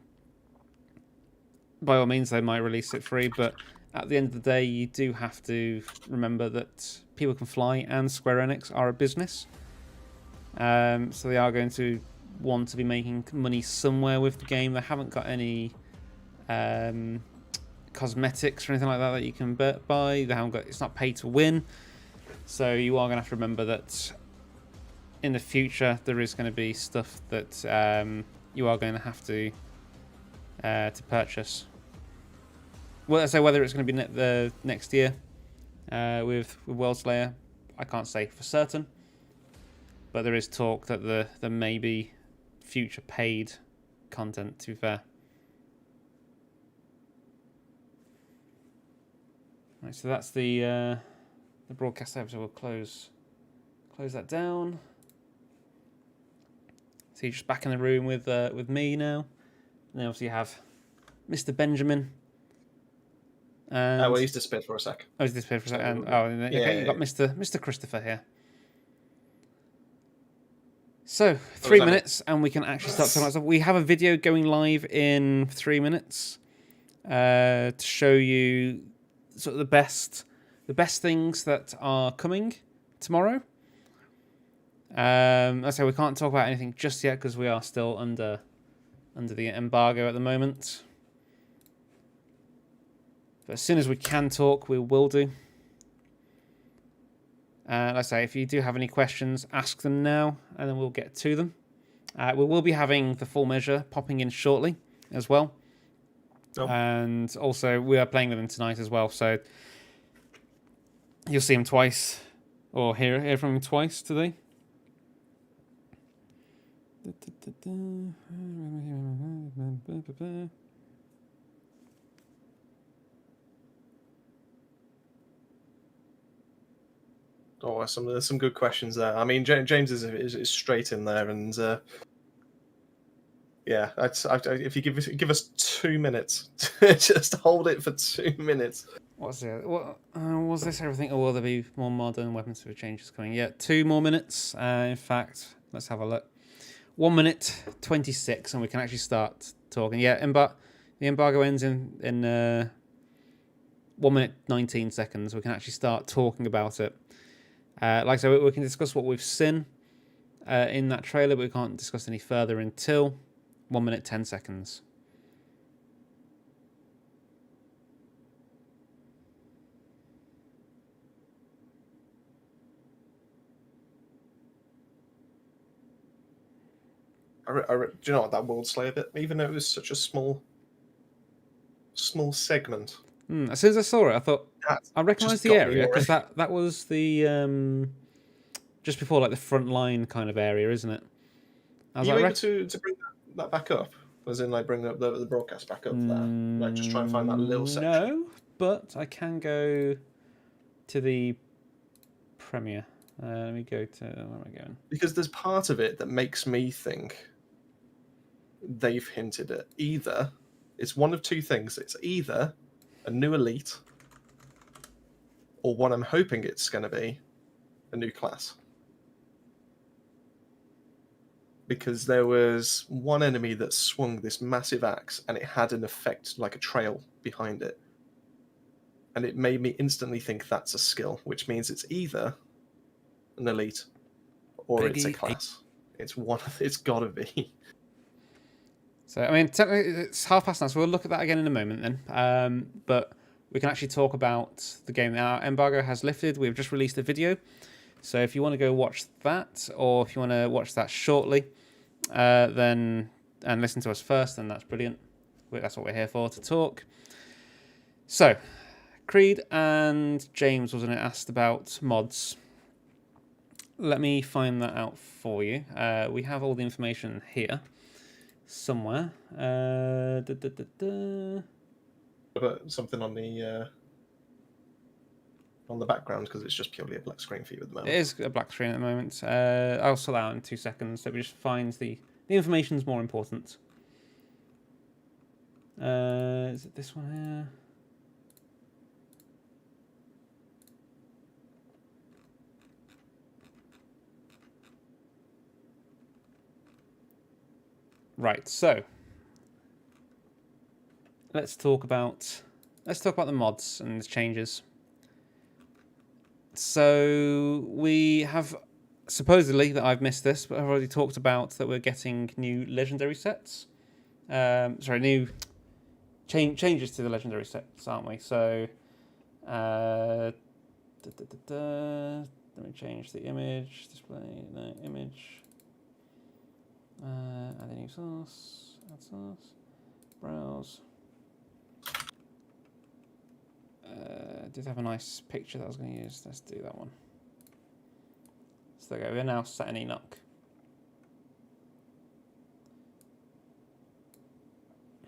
[SPEAKER 2] all means, they might release it free, but at the end of the day, you do have to remember that People Can Fly and Square Enix are a business. So they are going to want to be making money somewhere with the game. They haven't got any cosmetics or anything like that you can buy. They haven't got. It's not pay to win. So you are going to have to remember that in the future there is going to be stuff that you are going to have to purchase. Well, so whether it's going to be the next year with World Slayer, I can't say for certain. But there is talk that there may be future paid content, to be fair. Right, so that's the broadcast episode. We'll close that down. So you're just back in the room with me now. And then obviously you have Mr. Benjamin. And
[SPEAKER 1] well, he's disappeared for a sec.
[SPEAKER 2] Oh, he's disappeared for a sec. And, you've got Mr. Christopher here. So, 3 minutes, and we can actually start talking about stuff. We have a video going live in 3 minutes to show you sort of the best things that are coming tomorrow. I say we can't talk about anything just yet because we are still under the embargo at the moment. But as soon as we can talk, we will do. Like I say, if you do have any questions, ask them now, and then we'll get to them. We will be having the full measure popping in shortly as well. Oh. And also, we are playing with them tonight as well, so you'll see him twice, or hear from him twice today.
[SPEAKER 1] Oh, there's some good questions there. I mean, James is straight in there, and yeah, if you give us 2 minutes, just hold it for 2 minutes.
[SPEAKER 2] What's it? What was this? Everything? Or will there be more modern weapons for changes coming? Yeah, 2 more minutes. In fact, let's have a look. 1 minute 26, and we can actually start talking. Yeah, the embargo ends in 1 minute 19 seconds. We can actually start talking about it. Like I said, we can discuss what we've seen in that trailer, but we can't discuss any further until 1 minute 10 seconds.
[SPEAKER 1] Do you know what, that World Slayer bit, even though it was such a small segment.
[SPEAKER 2] As soon as I saw it, I thought I recognised the area because that was the just before like the front line kind of area, isn't it?
[SPEAKER 1] Are you able to bring that back up? As in, like, bring up the broadcast back up there? Like, just try and find that little section?
[SPEAKER 2] No, but I can go to the premiere. Let me go to... Where am I going?
[SPEAKER 1] Because there's part of it that makes me think they've hinted at either... It's one of two things. It's either a new elite, or what I'm hoping it's going to be, a new class. Because there was one enemy that swung this massive axe, and it had an effect, like a trail behind it. And it made me instantly think that's a skill, which means it's either an elite or it's a class. It's gotta be.
[SPEAKER 2] So, I mean, technically it's past now, so we'll look at that again in a moment then. But we can actually talk about the game. Our embargo has lifted. We've just released a video. So if you want to go watch that, or if you want to watch that shortly, and listen to us first, then that's brilliant. That's what we're here for, to talk. So, Creed and James, wasn't it, asked about mods. Let me find that out for you. We have all the information here somewhere.
[SPEAKER 1] Put something on the background because it's just purely a black screen for you at the moment.
[SPEAKER 2] It is a black screen at the moment. I'll sort that out in 2 seconds. So we just find the information's more important. Is it this one here? Right, so let's talk about the mods and the changes. So we have supposedly, that I've missed this, but I've already talked about that we're getting new legendary sets. New changes to the legendary sets, aren't we? So let me change the image. Display the image. Add a new source. Add source. Browse. Did have a nice picture that I was going to use. Let's do that one. So there we go. We're now set in Enoch.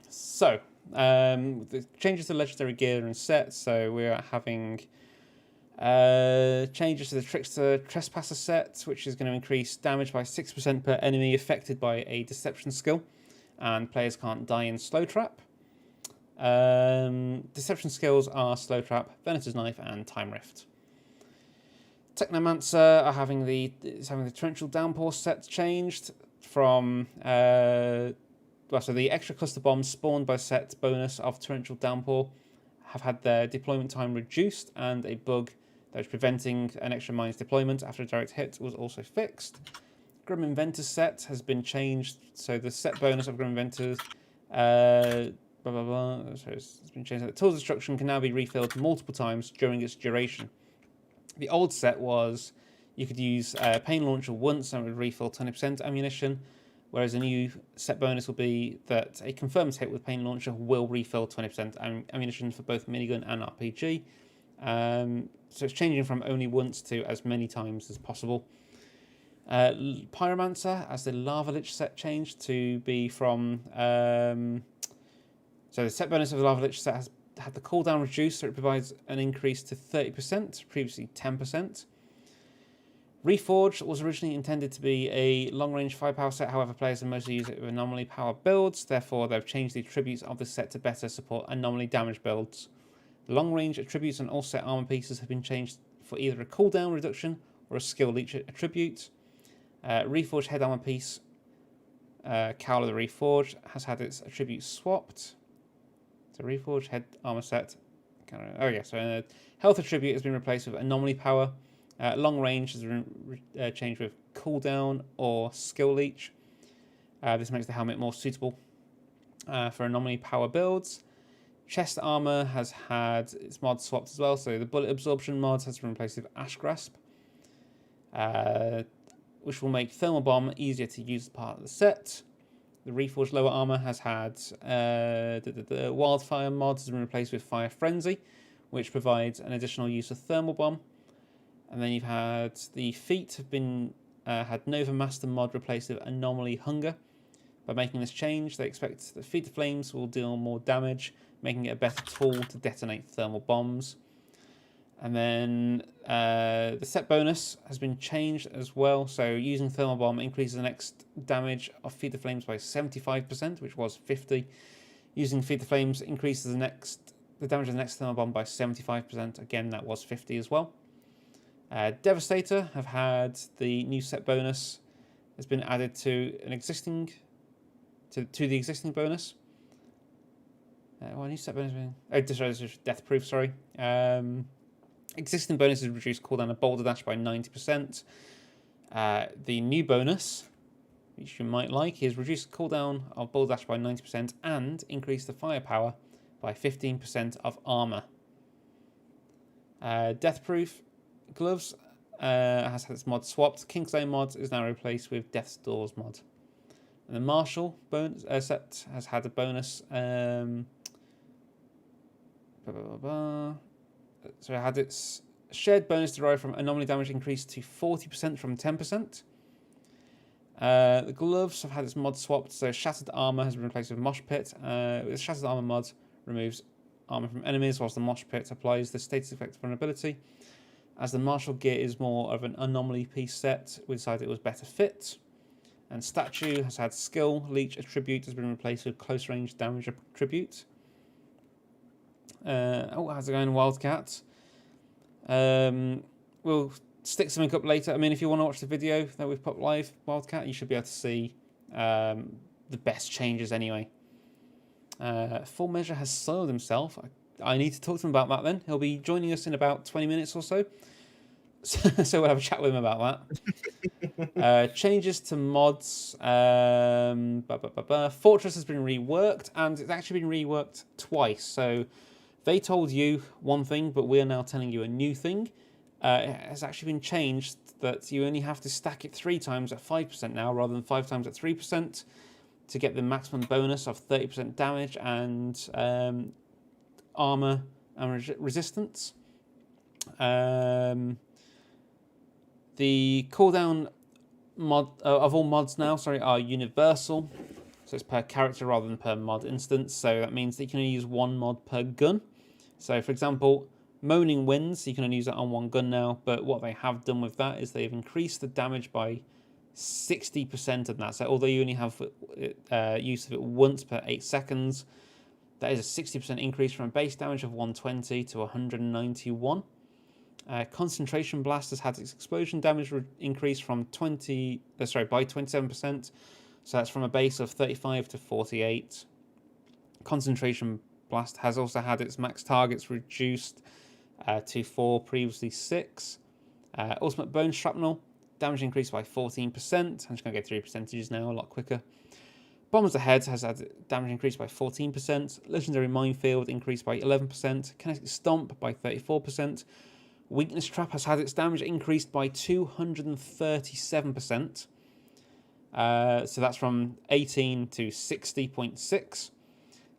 [SPEAKER 2] So the changes to legendary gear and sets. So we are having changes to the Trickster Trespasser set, which is going to increase damage by 6% per enemy affected by a deception skill, and players can't die in slow trap. Deception skills are Slow Trap, Venator's Knife, and Time Rift. Technomancer are having the Torrential Downpour set changed from so the extra cluster bombs spawned by set bonus of Torrential Downpour have had their deployment time reduced, and a bug that was preventing an extra mine's deployment after a direct hit was also fixed. Grim Inventor's set has been changed, so the set bonus of Grim Inventor's So it's been changed. The Tool's Destruction can now be refilled multiple times during its duration. The old set was you could use Pain Launcher once and it would refill 20% ammunition, whereas the new set bonus will be that a confirmed hit with Pain Launcher will refill 20% ammunition for both minigun and RPG. So it's changing from only once to as many times as possible. Pyromancer, as the Lava Lich set changed to be from... So the set bonus of the Lava Lich set has had the cooldown reduced, so it provides an increase to 30%, previously 10%. Reforged was originally intended to be a long-range firepower set, however players have mostly used it with anomaly power builds, therefore they've changed the attributes of the set to better support anomaly damage builds. The long-range attributes on all set armor pieces have been changed for either a cooldown reduction or a skill leech attribute. Reforged head armor piece, Cowl of the Reforged, has had its attributes swapped. So Reforged head armor set. So health attribute has been replaced with anomaly power. Long range has been changed with cooldown or skill leech. This makes the helmet more suitable for anomaly power builds. Chest armor has had its mod swapped as well. So the bullet absorption mod has been replaced with Ash Grasp, which will make thermal bomb easier to use as part of the set. The Reforged lower armor has had the Wildfire mod has been replaced with Fire Frenzy, which provides an additional use of thermal bomb. And then you've had the feet have been had Nova Master mod replaced with Anomaly Hunger. By making this change, they expect the Feet of Flames will deal more damage, making it a better tool to detonate thermal bombs. And then the set bonus has been changed as well. So using thermal bomb increases the next damage of Feet of Flames by 75%, which was 50. Using Feet of Flames increases the damage of the next thermal bomb by 75%. Again, that was 50 as well. Devastator have had the new set bonus has been added to an existing to the existing bonus. New set bonus Death Proof. Sorry. Existing bonuses reduce cooldown of Boulder Dash by 90%. The new bonus, which you might like, is reduce cooldown of Boulder Dash by 90% and increase the firepower by 15% of armor. Death Proof gloves has had its mod swapped. Kingsley mod is now replaced with Death's Doors mod. And the Martial bonus set has had a bonus. So it had its shared bonus derived from anomaly damage increased to 40% from 10%. The gloves have had its mod swapped, so Shattered Armor has been replaced with Mosh Pit. The Shattered Armor mod removes armor from enemies, whilst the Mosh Pit applies the status effect vulnerability. As the Martial gear is more of an anomaly piece set, we decided it was better fit. And Statue has had Skill Leech attribute has been replaced with Close Range Damage attribute. How's it going, Wildcat? We'll stick something up later. I mean, if you want to watch the video that we've put live, Wildcat, you should be able to see the best changes anyway. Full Measure has soiled himself. I need to talk to him about that then. He'll be joining us in about 20 minutes or so. So we'll have a chat with him about that. Changes to mods. Fortress has been reworked, and it's actually been reworked twice. So they told you one thing, but we're now telling you a new thing. It has actually been changed that you only have to stack it 3 times at 5% now, rather than 5 times at 3%, to get the maximum bonus of 30% damage and armor and resistance. The cooldown mod of all mods now, are universal, so it's per character rather than per mod instance. So that means that you can only use 1 mod per gun. So, for example, Moaning Winds, you can only use that on 1 gun now. But what they have done with that is they've increased the damage by 60% of that. So, although you only have use of it once per 8 seconds, that is a 60% increase from a base damage of 120 to 191. Concentration Blast has had its explosion damage increase from by 27%. So that's from a base of 35 to 48. Concentration Blast has also had its max targets reduced to 4, previously 6. Ultimate Bone Shrapnel, damage increased by 14%. I'm just going to go through percentages now, a lot quicker. Bombers Ahead has had damage increased by 14%. Legendary Minefield increased by 11%. Kinetic Stomp by 34%. Weakness Trap has had its damage increased by 237%. So that's from 18 to 60.6.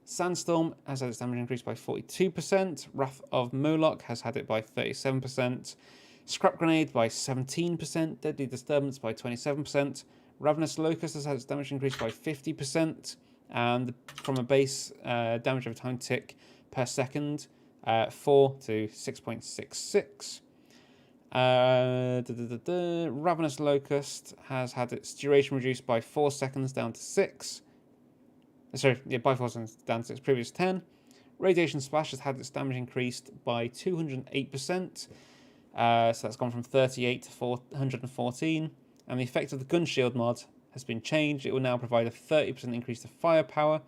[SPEAKER 2] Sandstorm has had its damage increased by 42%. Wrath of Moloch has had it by 37%. Scrap Grenade by 17%. Deadly Disturbance by 27%. Ravenous Locust has had its damage increased by 50%. And from a base damage of time tick per second, 4 to 6.66. Ravenous Locust has had its duration reduced by 4 seconds down to 6. By 4 seconds down to its previous 10. Radiation Splash has had its damage increased by 208%. So that's gone from 38 to 414. And the effect of the Gun Shield mod has been changed. It will now provide a 30% increase to firepower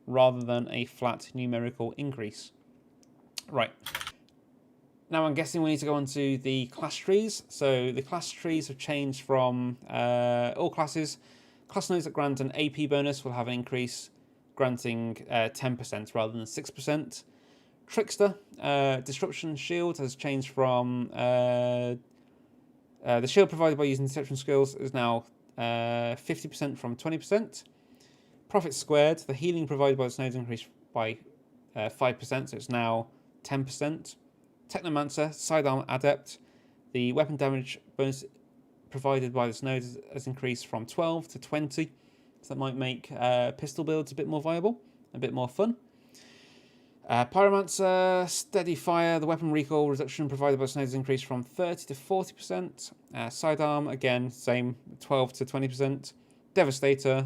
[SPEAKER 2] rather than a flat numerical increase. Right. Now I'm guessing we need to go on to the class trees. So the class trees have changed from all classes. Class nodes that grant an AP bonus will have an increase granting 10% rather than 6%. Trickster, Disruption Shield has changed from the shield provided by using deception skills is now 50% from 20%. Profit Squared, the healing provided by the nodes increased by 5%, so it's now 10%. Technomancer, Sidearm Adept, the weapon damage bonus provided by this node has increased from 12 to 20, so that might make pistol builds a bit more viable, a bit more fun. Pyromancer, Steady Fire, the weapon recoil reduction provided by this node has increased from 30 to 40%. Sidearm, again, same, 12 to 20%. Devastator,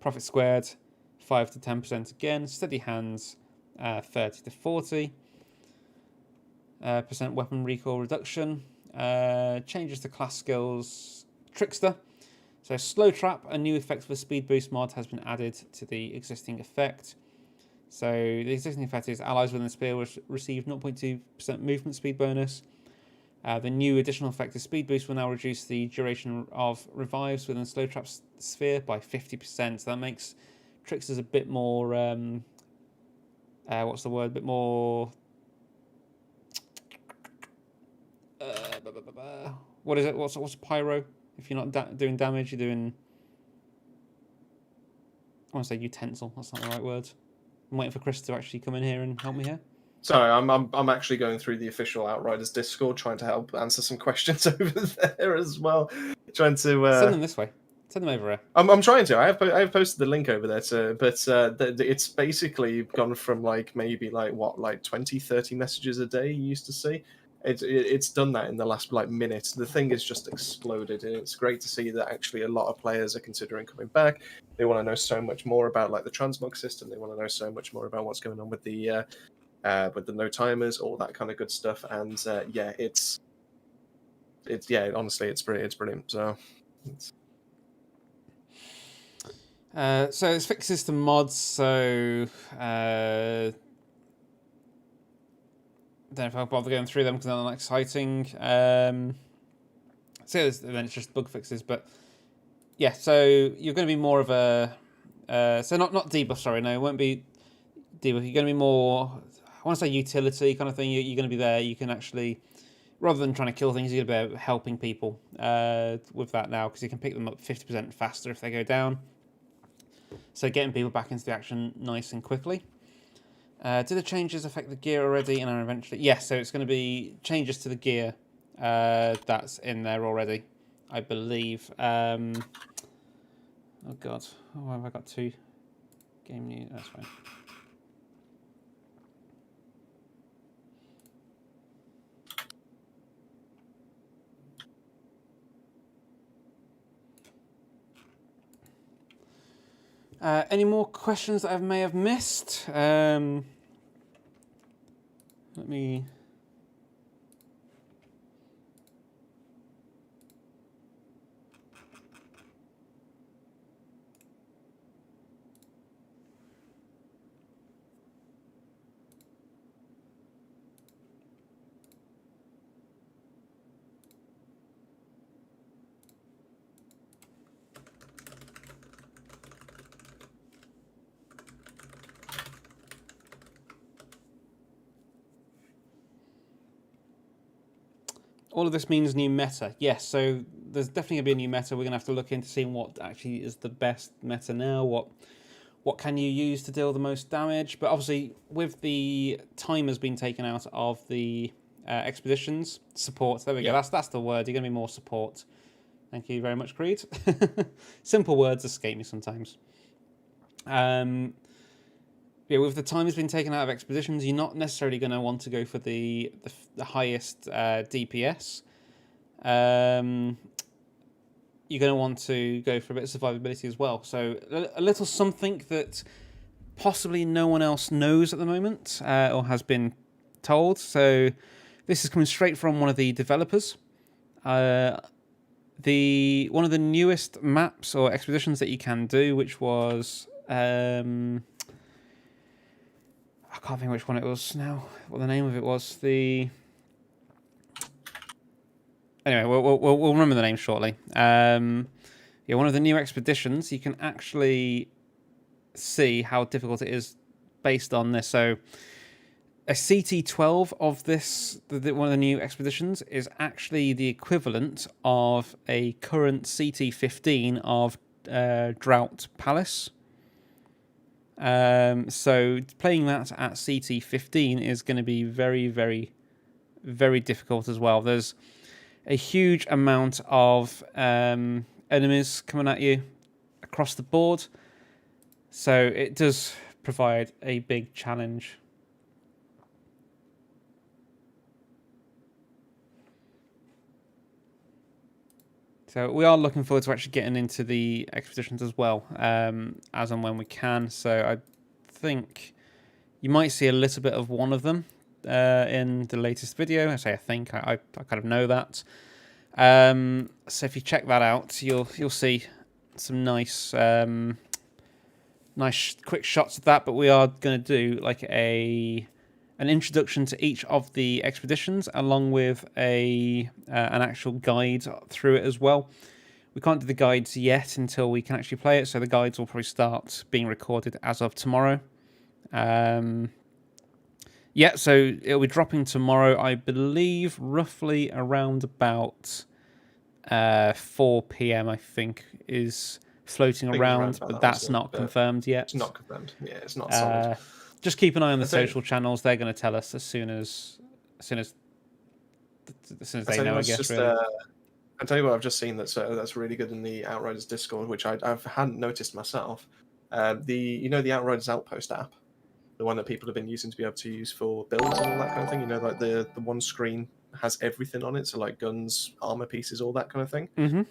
[SPEAKER 2] Profit Squared, 5 to 10% again. Steady Hands, 30 to 40%. Weapon recoil reduction. Changes to class skills. Trickster. So Slow Trap, a new effect for the speed boost mod, has been added to the existing effect. So the existing effect is allies within the sphere will receive 0.2% movement speed bonus. The new additional effect is speed boost will now reduce the duration of revives within the Slow Trap sphere by 50%. So that makes Tricksters a bit more what's the word? A bit more. What is it? What's pyro? If you're not doing damage, you're doing. I want to say utensil. That's not the right word. I'm waiting for Chris to actually come in here and help me here.
[SPEAKER 1] Sorry, I'm actually going through the official Outriders Discord, trying to help answer some questions over there as well. Trying to
[SPEAKER 2] send them this way. Send them over here.
[SPEAKER 1] I'm trying to. I have posted the link over there, but it's basically gone from maybe 20, 30 messages a day you used to see. It's done that in the last minute. The thing has just exploded, and it's great to see that actually a lot of players are considering coming back. They want to know so much more about the transmog system. They want to know so much more about what's going on with the no timers, all that kind of good stuff. And honestly, it's brilliant. So.
[SPEAKER 2] So it's fixes to mods. So don't know if I'll bother going through them because they're not exciting. So then it's just bug fixes, but yeah. So you're going to be more of a so not debuff. Sorry, no, it won't be debuff. You're going to be more. I want to say utility kind of thing. You're going to be there. You can actually, rather than trying to kill things, you're going to be helping people with that now because you can pick them up 50% faster if they go down. So getting people back into the action nice and quickly. Do the changes affect the gear already? And eventually, yes. So it's going to be changes to the gear that's in there already, I believe. Oh God, why have I got 2 game news? That's fine. Any more questions that I may have missed? Let me... All of this means new meta. Yes, so there's definitely going to be a new meta. We're going to have to look into seeing what actually is the best meta now. What can you use to deal the most damage? But obviously, with the timers being taken out of the expeditions, support. There we go. That's the word. You're going to be more support. Thank you very much, Creed. Simple words escape me sometimes. Yeah, with the time has been taken out of expeditions, you're not necessarily going to want to go for the highest DPS. You're going to want to go for a bit of survivability as well. So a little something that possibly no one else knows at the moment or has been told. So this is coming straight from one of the developers. One of the newest maps or expeditions that you can do, which was I can't think which one it was now. What the name of it was. Anyway, we'll remember the name shortly. Yeah, one of the new expeditions. You can actually see how difficult it is based on this. So, a CT12 of this, one of the new expeditions, is actually the equivalent of a current CT15 of Drought Palace. So playing that at CT15 is going to be very, very, very difficult as well. There's a huge amount of enemies coming at you across the board, so it does provide a big challenge. So we are looking forward to actually getting into the expeditions as well, as and when we can. So I think you might see a little bit of one of them in the latest video. I say I think, I kind of know that. So if you check that out, you'll see some nice quick shots of that. But we are going to do like an introduction to each of the expeditions, along with an actual guide through it as well. We can't do the guides yet until we can actually play it, so the guides will probably start being recorded as of tomorrow. Yeah, so it'll be dropping tomorrow, I believe, roughly around about 4 p.m. I think is floating around, but that's not confirmed yet.
[SPEAKER 1] It's not confirmed. Yeah, it's not solid.
[SPEAKER 2] Just keep an eye on the social channels. They're going to tell us as soon as they know, I guess. Really.
[SPEAKER 1] I'll tell you what I've just seen that's really good in the Outriders Discord, which I hadn't noticed myself. The Outriders Outpost app, the one that people have been using to be able to use for builds and all that kind of thing. You know, like the one screen has everything on it, so like guns, armor pieces, all that kind of thing.
[SPEAKER 2] Mm-hmm.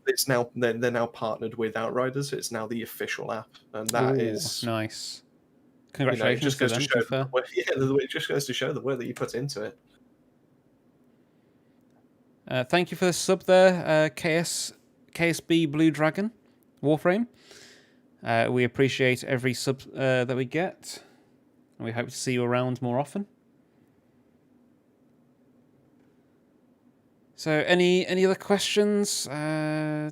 [SPEAKER 1] It's now they're now partnered with Outriders. It's now the official app, and that is
[SPEAKER 2] nice. Congratulations!
[SPEAKER 1] It just goes to show it just goes to show the work that you put into it.
[SPEAKER 2] Thank you for the sub there, KSB Blue Dragon Warframe. We appreciate every sub that we get, and we hope to see you around more often. So, any other questions? Well,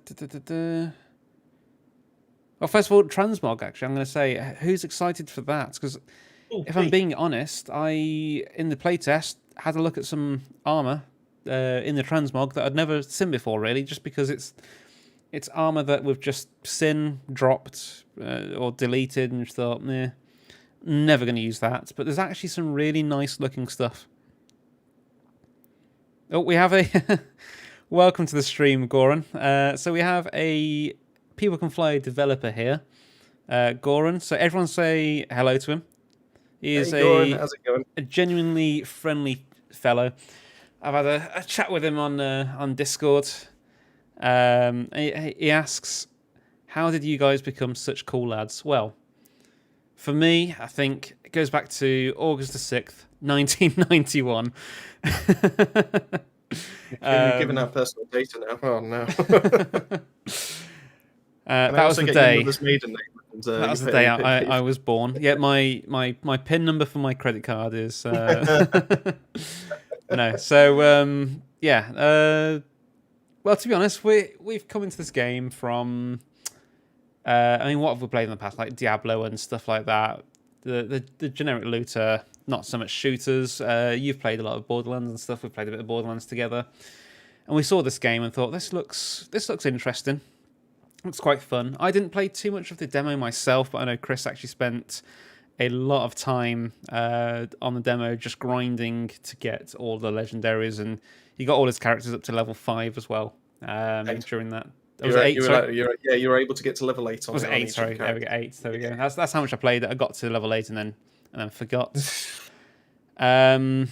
[SPEAKER 2] first of all, Transmog. Actually, I'm going to say, who's excited for that? Because if I'm being honest, in the playtest had a look at some armor in the Transmog that I'd never seen before, really, just because it's armor that we've just seen dropped or deleted, and just thought, nah, never going to use that. But there's actually some really nice looking stuff. Oh, we have a welcome to the stream, Goran. So we have a People Can Fly developer here, Goran. So everyone say hello to him. He is
[SPEAKER 1] Goran, how's it going?
[SPEAKER 2] a genuinely friendly fellow. I've had a chat with him on Discord. He asks, how did you guys become such cool lads? Well, for me, I think it goes back to August the 6th, 1991.
[SPEAKER 1] You're giving out personal data now. Oh no.
[SPEAKER 2] That was the day.
[SPEAKER 1] That
[SPEAKER 2] was the day I was born. Yeah, my PIN number for my credit card is no. So yeah. Well, to be honest, we've come into this game from. I mean, what have we played in the past? Like Diablo and stuff like that. The generic looter, not so much shooters. You've played a lot of Borderlands and stuff. We've played a bit of Borderlands together, and we saw this game and thought this looks interesting. It's quite fun. I didn't play too much of the demo myself, but I know Chris actually spent a lot of time on the demo just grinding to get all the legendaries, and he got all his characters up to level 5 as well during that.
[SPEAKER 1] You were able to get to level 8 on
[SPEAKER 2] was it 8? Sorry, there we go, 8. There we go. That's how much I played. I got to level 8 and then forgot. But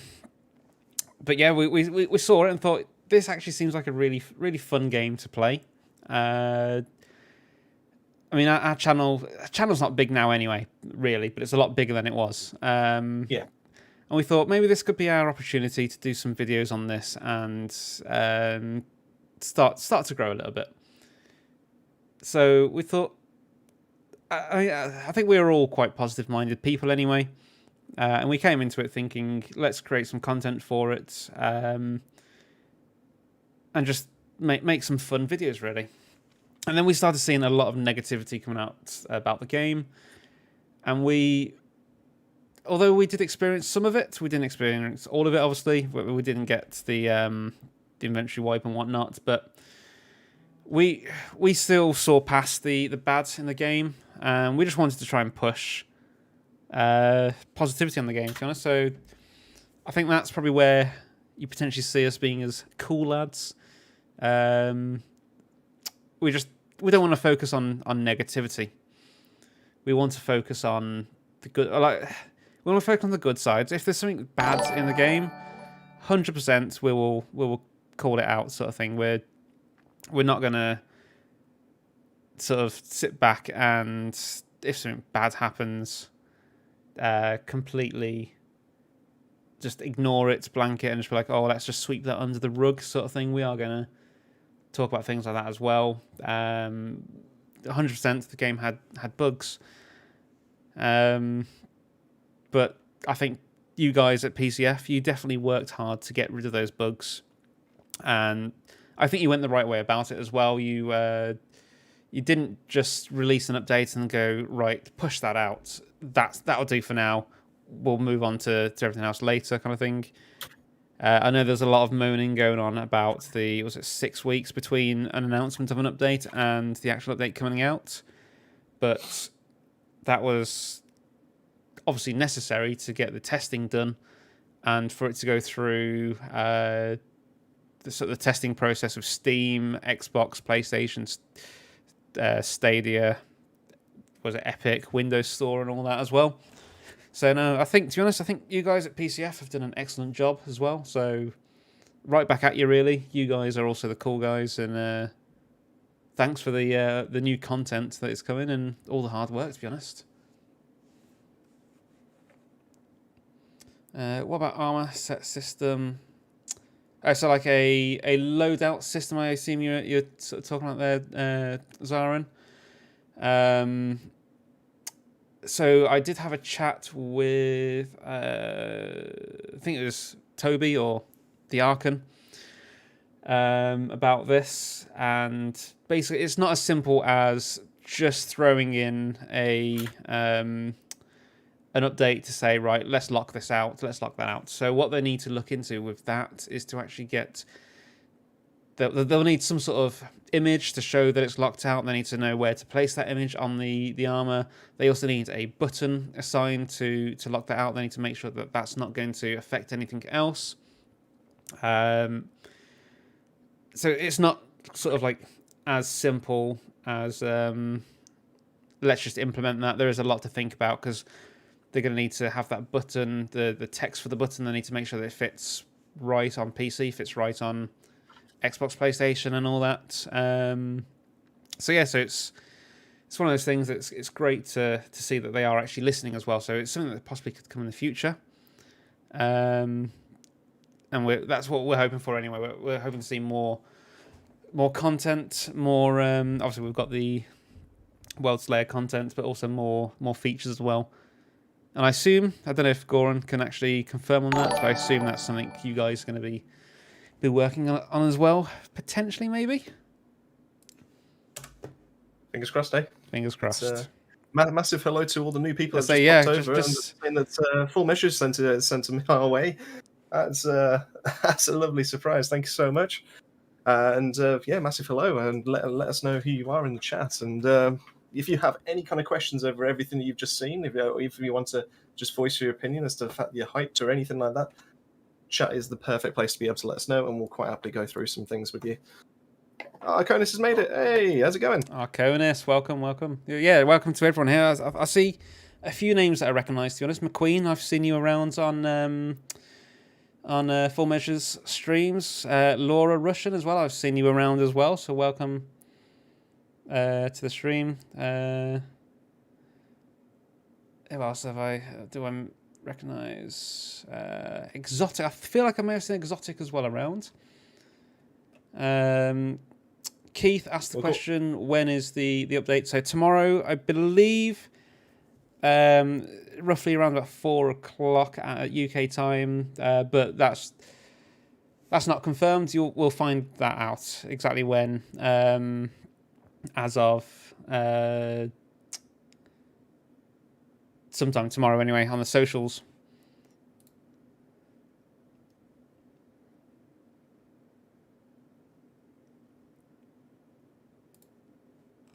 [SPEAKER 2] yeah, we saw it and thought this actually seems like a really fun game to play. I mean, our channel's not big now anyway, really, but it's a lot bigger than it was.
[SPEAKER 1] Yeah.
[SPEAKER 2] And we thought maybe this could be our opportunity to do some videos on this and start to grow a little bit. So we thought, I think we were all quite positive-minded people anyway, and we came into it thinking, let's create some content for it, and just make some fun videos, really. And then we started seeing a lot of negativity coming out about the game, and although we did experience some of it, we didn't experience all of it, obviously. We didn't get the inventory wipe and whatnot, but we still saw past the bad in the game, and we just wanted to try and push positivity on the game, to be honest. So I think that's probably where you potentially see us being as cool lads. We don't want to focus on negativity. We want to focus on the good. We want to focus on the good sides. If there's something bad in the game, 100% we will call it out, sort of thing. We're not gonna sort of sit back and if something bad happens, completely just ignore it, blanket, and just be like, oh, let's just sweep that under the rug, sort of thing. We are gonna talk about things like that as well. 100% the game had bugs, but I think you guys at PCF, you definitely worked hard to get rid of those bugs, and I think you went the right way about it as well. You didn't just release an update and go, right, push that out. That'll do for now. We'll move on to everything else later, kind of thing. I know there's a lot of moaning going on about was it 6 weeks between an announcement of an update and the actual update coming out, but that was obviously necessary to get the testing done and for it to go through the testing process of Steam, Xbox, PlayStation, Stadia, was it Epic, Windows Store, and all that as well. So no, to be honest, I think you guys at PCF have done an excellent job as well. So right back at you, really. You guys are also the cool guys, and thanks for the new content that is coming and all the hard work, to be honest. What about armor set system? So like a loadout system, I assume you're sort of talking about there, Zarin. So I did have a chat with, I think it was Toby or the Archon, about this. And basically, it's not as simple as just throwing in an update to say, right, let's lock this out, let's lock that out. So what they need to look into with that is to actually get... They'll need some sort of image to show that it's locked out. They need to know where to place that image on the armor. They also need a button assigned to lock that out. They need to make sure that that's not going to affect anything else. So it's not sort of like as simple as let's just implement that. There is a lot to think about because they're going to need to have that button, the text for the button. They need to make sure that it fits right on PC, fits right on Xbox, PlayStation, and all that. So it's one of those things. It's great to see that they are actually listening as well. So it's something that possibly could come in the future. And that's what we're hoping for anyway. We're hoping to see more content, more. Obviously, we've got the World Slayer content, but also more features as well. And I assume, I don't know if Goran can actually confirm on that, but I assume that's something you guys are going to be working on as well, potentially, maybe.
[SPEAKER 1] Fingers crossed, eh?
[SPEAKER 2] Fingers crossed.
[SPEAKER 1] Massive hello to all the new people that
[SPEAKER 2] just
[SPEAKER 1] popped over and saying that Full Measures sent them our way. That's a lovely surprise. Thank you so much. Massive hello, and let us know who you are in the chat. And if you have any kind of questions over everything that you've just seen, if you want to just voice your opinion as to the fact that you're hyped or anything like that, chat is the perfect place to be able to let us know, and we'll quite happily go through some things with you. Arconis has made it. Hey, how's it going?
[SPEAKER 2] Arconis, welcome. Yeah, welcome to everyone here. I see a few names that I recognise, to be honest. McQueen, I've seen you around on Full Measures streams. Laura Russian as well, I've seen you around as well, so welcome to the stream. Who else do I recognise? Exotic. I feel like I may have seen Exotic as well around. Keith asked the question, when is the update? So tomorrow, I believe, roughly around about 4 o'clock at UK time, but that's not confirmed. We'll find that out exactly when, as of sometime tomorrow anyway, on the socials.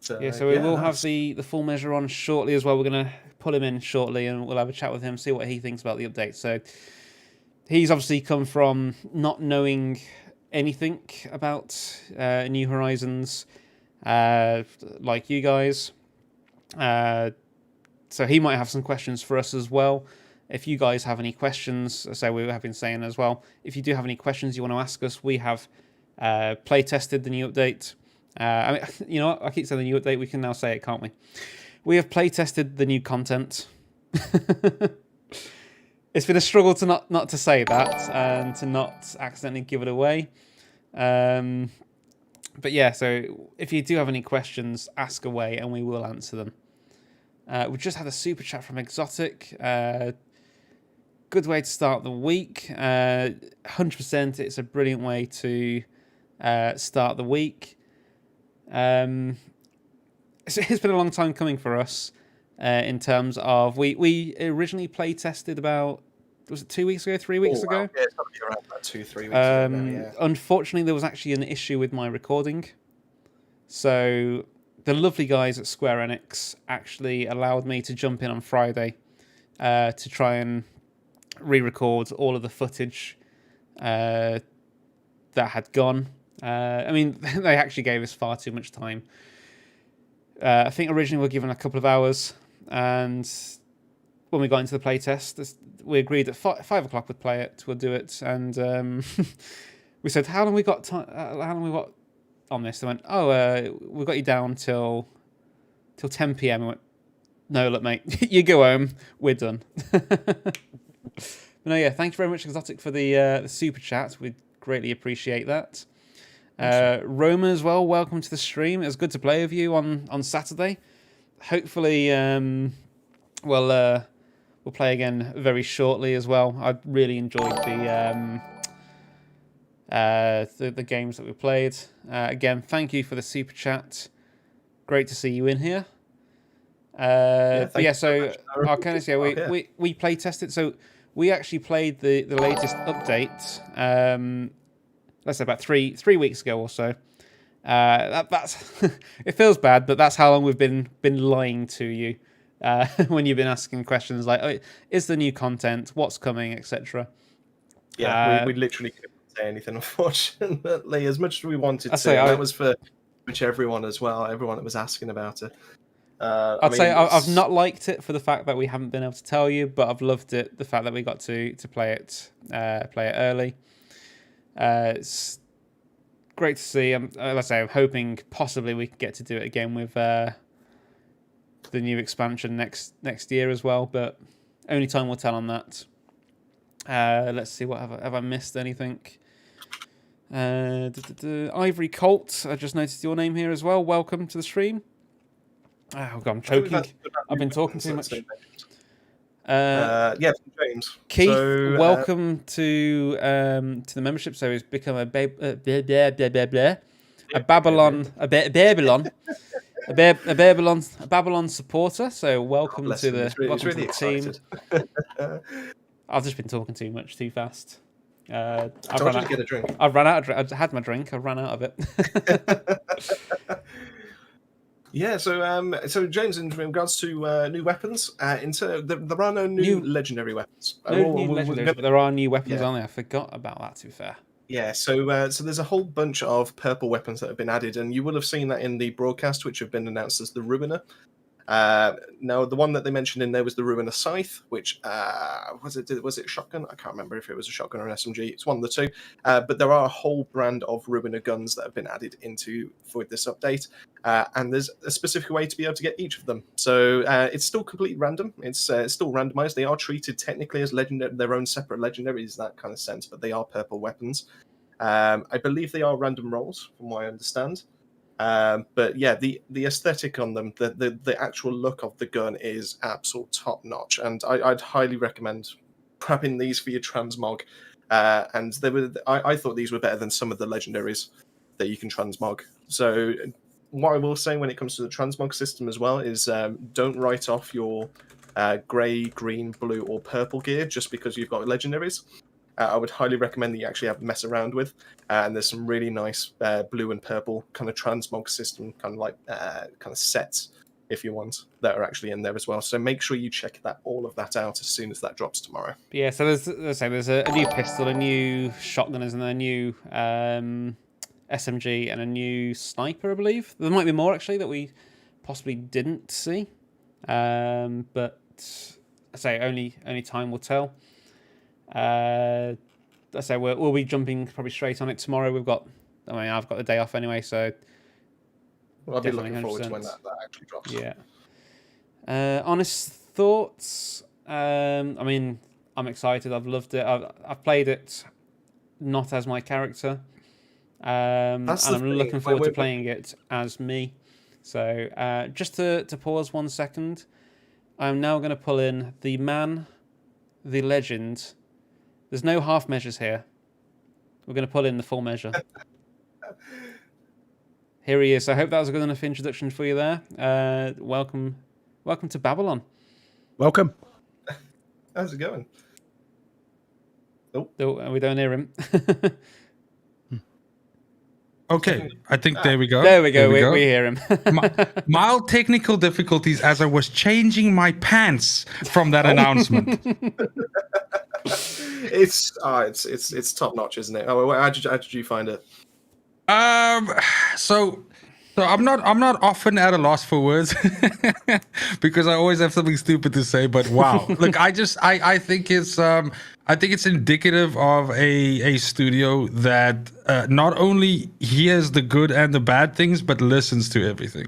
[SPEAKER 2] So we will have the full measure on shortly as well. We're going to pull him in shortly and we'll have a chat with him, see what he thinks about the update. So he's obviously come from not knowing anything about New Horizons like you guys. So he might have some questions for us as well. If you guys have any questions, so we have been saying as well, if you do have any questions you want to ask us, we have play tested the new update. I mean, you know what? I keep saying the new update. We can now say it, can't we? We have play tested the new content. It's been a struggle to not to say that and to not accidentally give it away. But yeah, so if you do have any questions, ask away and we will answer them. We just had a super chat from Exotic. Good way to start the week. 100%, it's a brilliant way to start the week. It's been a long time coming for us in terms of we originally play tested about, was it 2 weeks ago, 3 weeks ago?
[SPEAKER 1] Yeah, it's probably around about 2-3 weeks ago now, yeah.
[SPEAKER 2] Unfortunately, there was actually an issue with my recording. So the lovely guys at Square Enix actually allowed me to jump in on Friday to try and re-record all of the footage that had gone. I mean, they actually gave us far too much time. I think originally we were given a couple of hours, and when we got into the playtest, we agreed that 5 o'clock would play it, we'll do it, and we said, how long we got on this? They went, we got you down till 10 p.m. I went, no, look, mate, you go home, we're done. But no, yeah, thank you very much, Exotic, for the super chat. We greatly appreciate that. Roma as well, welcome to the stream. It was good to play with you on Saturday. hopefully we'll play again very shortly as well. I really enjoyed the games that we played. Again, thank you for the super chat. Great to see you in here. So Arcanus, we play tested. So we actually played the latest update. Let's say about three weeks ago or so. That's it feels bad, but that's how long we've been lying to you when you've been asking questions like, oh, is there new content? What's coming, etc.
[SPEAKER 1] Yeah, we literally couldn't say anything, unfortunately, as much as we wanted to. That was for pretty much everyone as well. Everyone that was asking about it.
[SPEAKER 2] I've not liked it for the fact that we haven't been able to tell you, but I've loved it the fact that we got to play it early. It's great to see. Let's say I'm hoping possibly we can get to do it again with the new expansion next year as well, but only time will tell on that. Let's see, what have I missed anything? Ivory Colt, I just noticed your name here as well. Welcome to the stream. Oh God, I'm choking. I've been talking too much.
[SPEAKER 1] James.
[SPEAKER 2] Keith, welcome to the membership. So he's become a BabbleOn supporter. So welcome to the team. I've just been talking too much, too fast.
[SPEAKER 1] I told you to get a drink.
[SPEAKER 2] I've run out. I had my drink. I've run out of it.
[SPEAKER 1] Yeah, so James, in regards to new weapons, there are no new legendary weapons.
[SPEAKER 2] No new legendaries, but there are new weapons on there. I forgot about that, to be fair.
[SPEAKER 1] Yeah, so there's a whole bunch of purple weapons that have been added, and you will have seen that in the broadcast, which have been announced as the Ruiner. Now, the one that they mentioned in there was the Ruiner Scythe, which was it a shotgun? I can't remember if it was a shotgun or an SMG. It's one of the two. But there are a whole brand of Ruiner guns that have been added for this update, and there's a specific way to be able to get each of them. So it's still completely random. It's still randomized. They are treated technically as their own separate legendaries, that kind of sense, but they are purple weapons. I believe they are random rolls, from what I understand. But yeah, the aesthetic on them, the actual look of the gun is absolute top notch, and I'd highly recommend grabbing these for your transmog. And I thought these were better than some of the legendaries that you can transmog. So what I will say when it comes to the transmog system as well is don't write off your grey, green, blue, or purple gear just because you've got legendaries. I would highly recommend that you actually have a mess around with, and there's some really nice blue and purple kind of transmog system, kind of sets, if you want, that are actually in there as well. So make sure you check all of that out as soon as that drops tomorrow.
[SPEAKER 2] Yeah, so there's a new pistol, a new shotgun, isn't there? A new SMG and a new sniper, I believe. There might be more actually that we possibly didn't see, but I say only time will tell. I say we'll be jumping probably straight on it tomorrow. I've got the day off anyway, so
[SPEAKER 1] I'll be looking forward to when that actually drops.
[SPEAKER 2] Yeah. Honest thoughts. I'm excited. I've loved it. I've played it not as my character, and I'm looking forward to playing it as me. So just to pause 1 second, I'm now going to pull in the man, the legend. There's no half measures here. We're going to pull in the full measure. Here he is. I hope that was a good enough introduction for you there. Welcome to BabbleOn.
[SPEAKER 3] Welcome.
[SPEAKER 1] How's it going?
[SPEAKER 2] Oh, we don't hear him.
[SPEAKER 13] Okay, I think there we go.
[SPEAKER 2] There we go. We hear him.
[SPEAKER 13] Mild technical difficulties as I was changing my pants from that announcement.
[SPEAKER 1] It's top notch, isn't it? Oh, how did you find it?
[SPEAKER 13] So I'm not often at a loss for words because I always have something stupid to say. But wow, look, I think it's indicative of a studio that not only hears the good and the bad things, but listens to everything.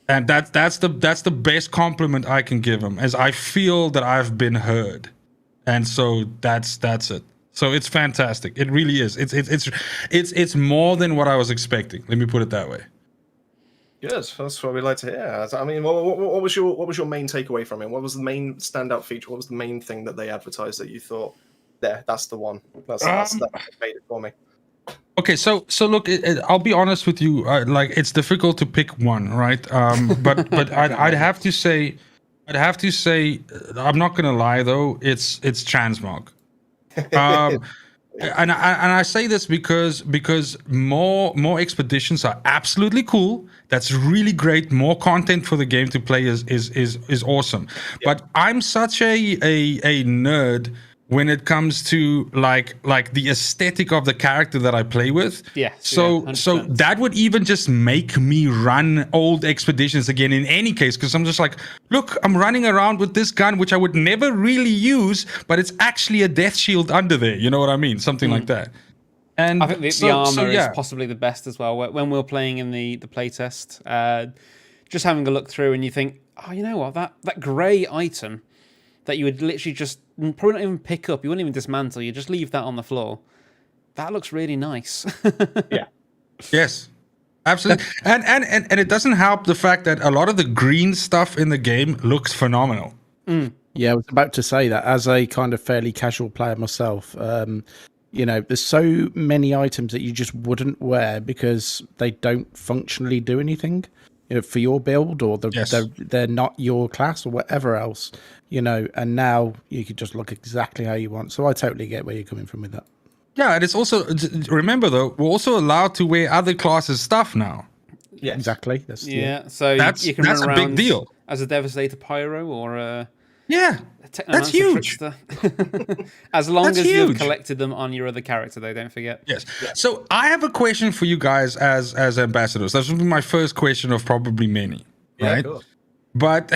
[SPEAKER 13] And that's the best compliment I can give them, as I feel that I've been heard. And so that's it. So it's fantastic. It really is. It's more than what I was expecting. Let me put it that way.
[SPEAKER 1] Good. That's what we like to hear. I mean, what was your main takeaway from it? What was the main standout feature? What was the main thing that they advertised that you thought, that's the one. That made it for me.
[SPEAKER 13] Okay, so look, I'll be honest with you. Like, it's difficult to pick one, right? But I'd have to say, I'm not gonna lie though. It's Transmog. And I say this because more expeditions are absolutely cool. That's really great. More content for the game to play is awesome. Yep. But I'm such a nerd when it comes to like the aesthetic of the character that I play with.
[SPEAKER 2] Yeah.
[SPEAKER 13] So that would even just make me run old expeditions again in any case, because I'm just like, look, I'm running around with this gun which I would never really use, but it's actually a death shield under there. You know what I mean? Something like that. And
[SPEAKER 2] I think the armor is possibly the best as well. When we were playing in the playtest, just having a look through, and you think, oh, you know what, that grey item that you would literally just probably not even pick up, you wouldn't even dismantle, you just leave that on the floor. That looks really nice.
[SPEAKER 1] Yeah.
[SPEAKER 13] Yes. Absolutely. And it doesn't help the fact that a lot of the green stuff in the game looks phenomenal.
[SPEAKER 3] Yeah, I was about to say that as a kind of fairly casual player myself. You know, there's so many items that you just wouldn't wear because they don't functionally do anything, you know, for your build, or they're not your class or whatever else, you know, and now you could just look exactly how you want. So I totally get where you're coming from with that.
[SPEAKER 13] Yeah, and it's also, remember though, we're also allowed to wear other classes' stuff now.
[SPEAKER 3] Yeah, exactly.
[SPEAKER 2] So you can run around
[SPEAKER 13] a big deal
[SPEAKER 2] as a Devastator Pyro or a
[SPEAKER 13] that's huge.
[SPEAKER 2] As long as you've collected them on your other character, though, don't forget.
[SPEAKER 13] Yes. Yeah. So I have a question for you guys as ambassadors. That's going to be my first question of probably many, right?
[SPEAKER 1] Cool.
[SPEAKER 13] But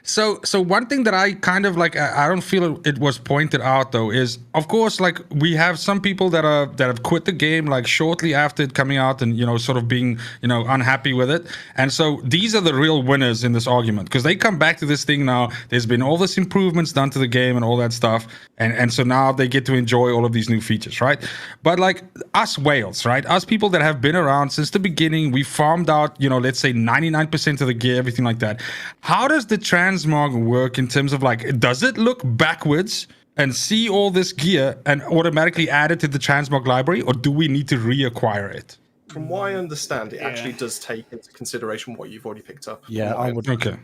[SPEAKER 13] so one thing that I kind of like, I don't feel it was pointed out though, is of course, like, we have some people that have quit the game like shortly after it coming out, and, you know, sort of being, you know, unhappy with it. And so these are the real winners in this argument, because they come back to this thing now. There's been all this improvements done to the game and all that stuff, and so now they get to enjoy all of these new features, right? But like us whales, right? Us people that have been around since the beginning, we farmed out, you know, let's say 99% of the gear, everything like that. How does the transmog work in terms of, like, does it look backwards and see all this gear and automatically add it to the transmog library, or do we need to reacquire it?
[SPEAKER 1] From what I understand, it actually does take into consideration what you've already picked up.
[SPEAKER 3] Yeah, I would.
[SPEAKER 13] Okay.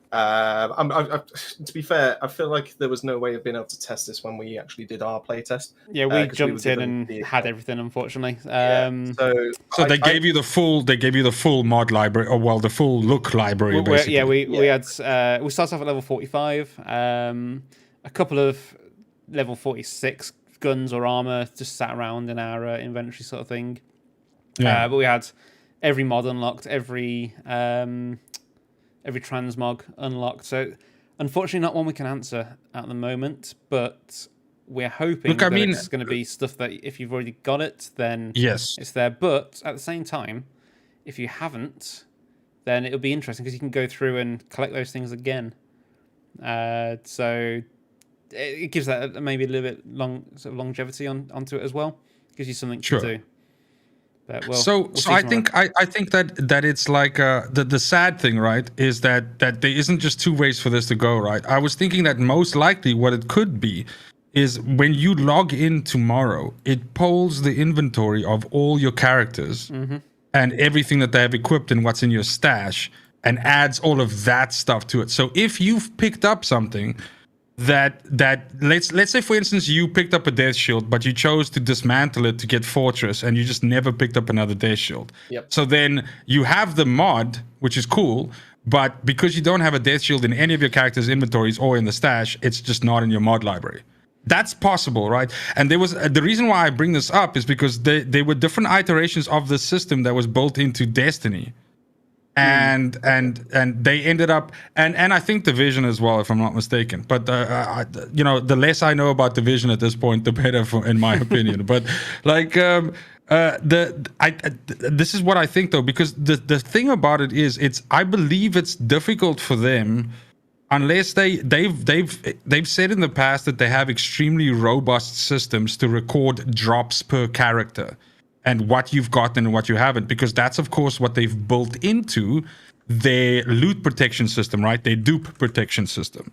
[SPEAKER 1] To be fair, I feel like there was no way of being able to test this when we actually did our playtest.
[SPEAKER 2] Yeah, we jumped in and had everything, unfortunately.
[SPEAKER 13] So they gave you the full mod library, or well, the full look library. Basically.
[SPEAKER 2] We had we started off at level 45. A couple of level 46 guns or armor just sat around in our inventory, sort of thing. But we had every mod unlocked, every transmog unlocked. So unfortunately not one we can answer at the moment, but we're hoping it's going to be stuff that if you've already got it, then it's there. But at the same time, if you haven't, then it'll be interesting because you can go through and collect those things again. So it gives that maybe a little bit longevity onto it as well. Gives you something to do. But we'll
[SPEAKER 13] I think that it's like the sad thing, right, is that there isn't just two ways for this to go, right? I was thinking that most likely what it could be is when you log in tomorrow, it polls the inventory of all your characters and everything that they have equipped and what's in your stash, and adds all of that stuff to it. So if you've picked up something that let's say, for instance, you picked up a death shield, but you chose to dismantle it to get Fortress, and you just never picked up another death shield. So then you have the mod, which is cool, but because you don't have a death shield in any of your characters' inventories or in the stash, it's just not in your mod library. That's possible, right? And there was the reason why I bring this up is because there were different iterations of the system that was built into Destiny. And they ended up, and I think Division as well, if I'm not mistaken. But you know, the less I know about Division at this point, the better, in my opinion. But like, this is what I think though, because the thing about it is, I believe it's difficult for them, unless they've said in the past that they have extremely robust systems to record drops per character. and what you've gotten and what you haven't, because that's of course what they've built into their loot protection system, right? Their dupe protection system.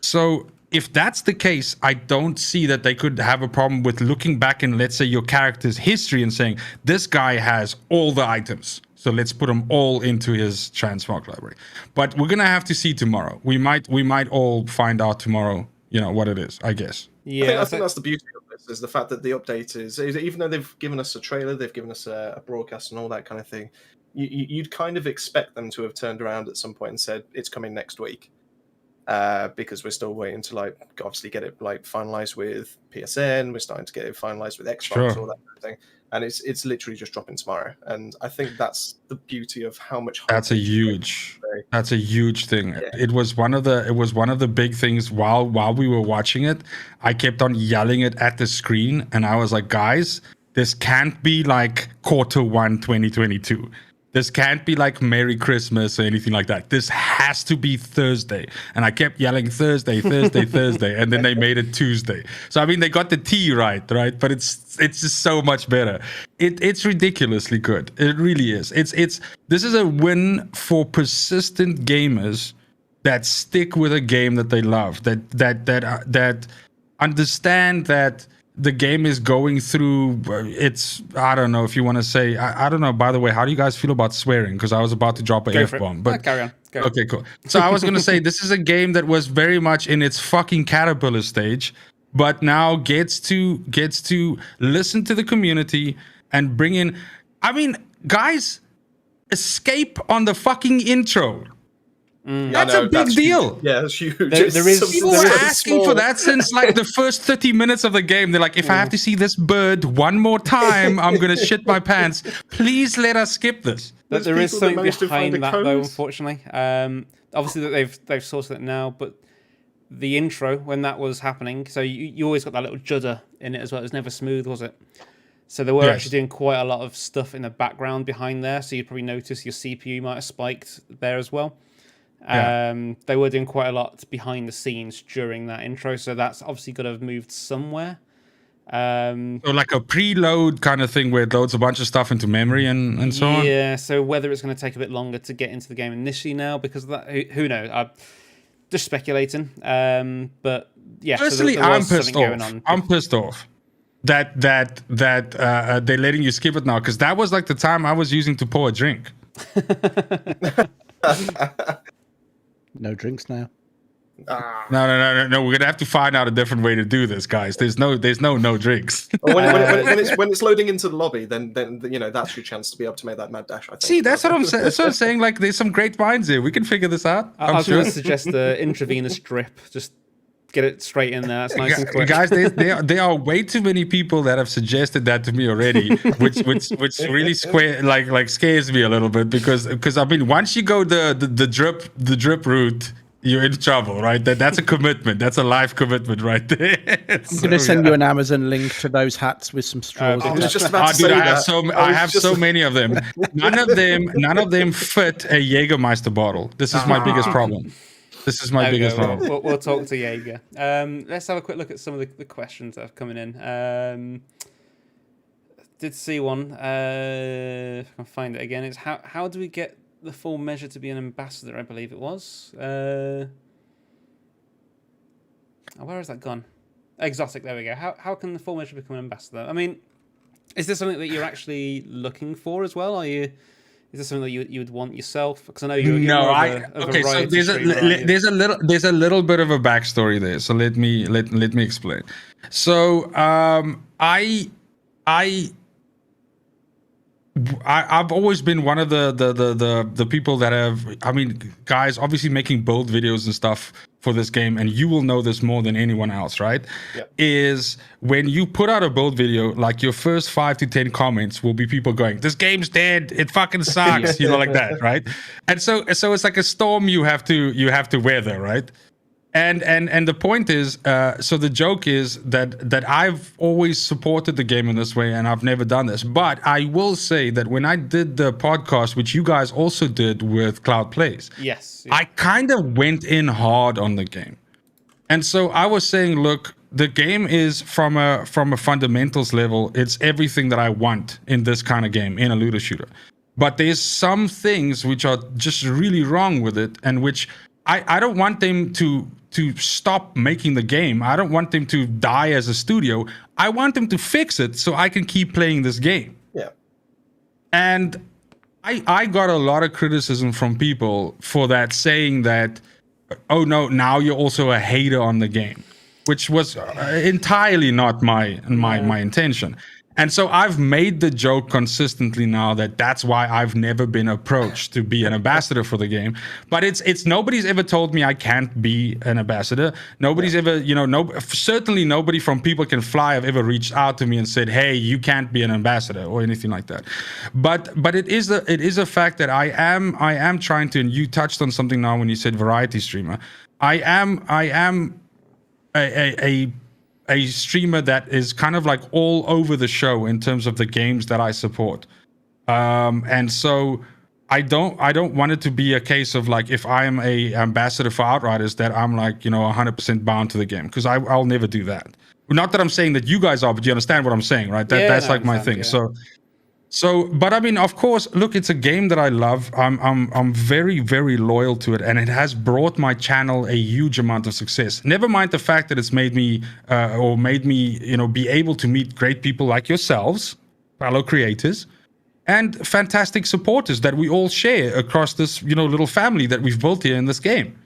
[SPEAKER 13] So if that's the case, I don't see that they could have a problem with looking back in, let's say, your character's history and saying, this guy has all the items, so let's put them all into his transmog library. But we're gonna have to see tomorrow. We might all find out tomorrow, you know, what it is, I guess.
[SPEAKER 1] Yeah, I think that's the beauty of this, is the fact that the update is, even though they've given us a trailer, they've given us a broadcast and all that kind of thing, you'd kind of expect them to have turned around at some point and said, it's coming next week. Because we're still waiting to obviously get it finalized with PSN. We're starting to get it finalized with Xbox, all that kind of thing, and it's literally just dropping tomorrow. And I think that's the beauty of how much.
[SPEAKER 13] That's a huge thing. Yeah. It was one of the big things while we were watching it. I kept on yelling it at the screen, and I was like, guys, this can't be like Q1 2022. This can't be like Merry Christmas or anything like that. This has to be Thursday. And I kept yelling Thursday, Thursday, and then they made it Tuesday. So I mean, they got the T right? But it's just so much better. It's ridiculously good. It really is. This is a win for persistent gamers that stick with a game that they love, that understand that the game is going through I don't know if you want to say, I don't know, by the way, how do you guys feel about swearing? Because I was about to drop an F-bomb. But
[SPEAKER 2] carry on. Go.
[SPEAKER 13] Okay, cool. So I was going to say, this is a game that was very much in its fucking caterpillar stage, but now gets to listen to the community and bring in, I mean, guys, escape on the fucking intro. That's a big deal.
[SPEAKER 1] Yeah, that's huge.
[SPEAKER 13] People were asking for that since like the first 30 minutes of the game. They're like, if I have to see this bird one more time, I'm gonna shit my pants. Please let us skip this.
[SPEAKER 2] There is something behind that, though, unfortunately. Obviously, that they've sorted it now, but the intro when that was happening, so you always got that little judder in it as well. It was never smooth, was it? So they were actually doing quite a lot of stuff in the background behind there. So you'd probably notice your CPU might have spiked there as well. They were doing quite a lot behind the scenes during that intro, so that's obviously got to have moved somewhere.
[SPEAKER 13] So like a preload kind of thing where it loads a bunch of stuff into memory and so on?
[SPEAKER 2] Yeah, so whether it's going to take a bit longer to get into the game initially now because of that, who knows? I'm just speculating. But yeah,
[SPEAKER 13] personally,
[SPEAKER 2] so
[SPEAKER 13] I'm pissed off. I'm pissed off that they're letting you skip it now, because that was like the time I was using to pour a drink.
[SPEAKER 3] No drinks now.
[SPEAKER 13] No. We're gonna have to find out a different way to do this, guys. There's no drinks.
[SPEAKER 1] when it's loading into the lobby, then you know that's your chance to be able to make that mad dash. I think.
[SPEAKER 13] See, that's what I'm saying. That's what I'm saying. Like, there's some great minds here. We can figure this out.
[SPEAKER 2] I was going to suggest the intravenous drip. Just get it straight in there. That's nice and quick.
[SPEAKER 13] Guys, there are way too many people that have suggested that to me already, which really scares me a little bit because I mean, once you go the drip route, you're in trouble, right? That's a commitment. That's a life commitment right there.
[SPEAKER 3] I'm going to send you an Amazon link to those hats with some straws.
[SPEAKER 1] I was just about to say that.
[SPEAKER 13] I have so many of them. None of them fit a Jägermeister bottle. This is my biggest problem. This is my biggest problem.
[SPEAKER 2] We'll talk to Jaeger. Let's have a quick look at some of the questions that have coming in. Did see one. I can find it again. It's how do we get the full measure to be an ambassador? I believe it was. Where has that gone? Exotic. There we go. How can the full measure become an ambassador? I mean, is this something that you're actually looking for as well? Is this something that you would want yourself? Because I know you're
[SPEAKER 13] okay. So there's a little bit of a backstory there. So let me explain. So I've always been one of the people that have, I mean, guys, obviously making build videos and stuff for this game, and you will know this more than anyone else, right? Yep. Is when you put out a build video, like your first 5 to 10 comments will be people going, "This game's dead. It fucking sucks," you know, like that, right? And so it's like a storm you have to weather, right? And the point is, so the joke is that I've always supported the game in this way, and I've never done this. But I will say that when I did the podcast, which you guys also did with Cloud Plays,
[SPEAKER 2] yes,
[SPEAKER 13] I kind of went in hard on the game. And so I was saying, look, the game is from a fundamentals level, it's everything that I want in this kind of game, in a looter shooter. But there's some things which are just really wrong with it, and which I don't want them to stop making the game. I don't want them to die as a studio. I want them to fix it so I can keep playing this game.
[SPEAKER 1] Yeah.
[SPEAKER 13] And I got a lot of criticism from people for that, saying that, oh no, now you're also a hater on the game, which was entirely not my intention. And so I've made the joke consistently now that that's why I've never been approached to be an ambassador for the game. But it's nobody's ever told me I can't be an ambassador. Nobody's ever, certainly nobody from People Can Fly have ever reached out to me and said, hey, you can't be an ambassador or anything like that. But it is a fact that I am trying to, and you touched on something now when you said variety streamer. I am a streamer that is kind of like all over the show in terms of the games that I support. And so I don't want it to be a case of like, if I am a ambassador for Outriders, that I'm like, 100% bound to the game, because I'll never do that. Not that I'm saying that you guys are, but you understand what I'm saying, right? That's like my thing. Yeah. So, but I mean, of course, look, it's a game that I love. I'm very, very loyal to it, and it has brought my channel a huge amount of success. Never mind the fact that it's made me, be able to meet great people like yourselves, fellow creators, and fantastic supporters that we all share across this, little family that we've built here in this game.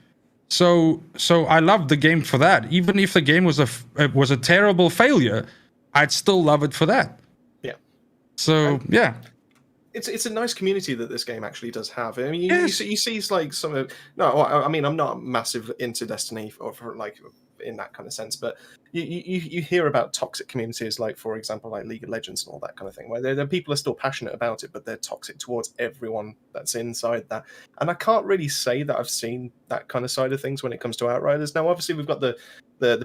[SPEAKER 13] So I love the game for that. Even if the game was a terrible failure, I'd still love it for that. So yeah,
[SPEAKER 1] it's a nice community that this game actually does have. I mean, you see like some of I mean, I'm not massive into Destiny or for like in that kind of sense, but you hear about toxic communities, like for example, like League of Legends and all that kind of thing, where the people are still passionate about it, but they're toxic towards everyone that's inside that. And I can't really say that I've seen that kind of side of things when it comes to Outriders. Now, obviously, we've got the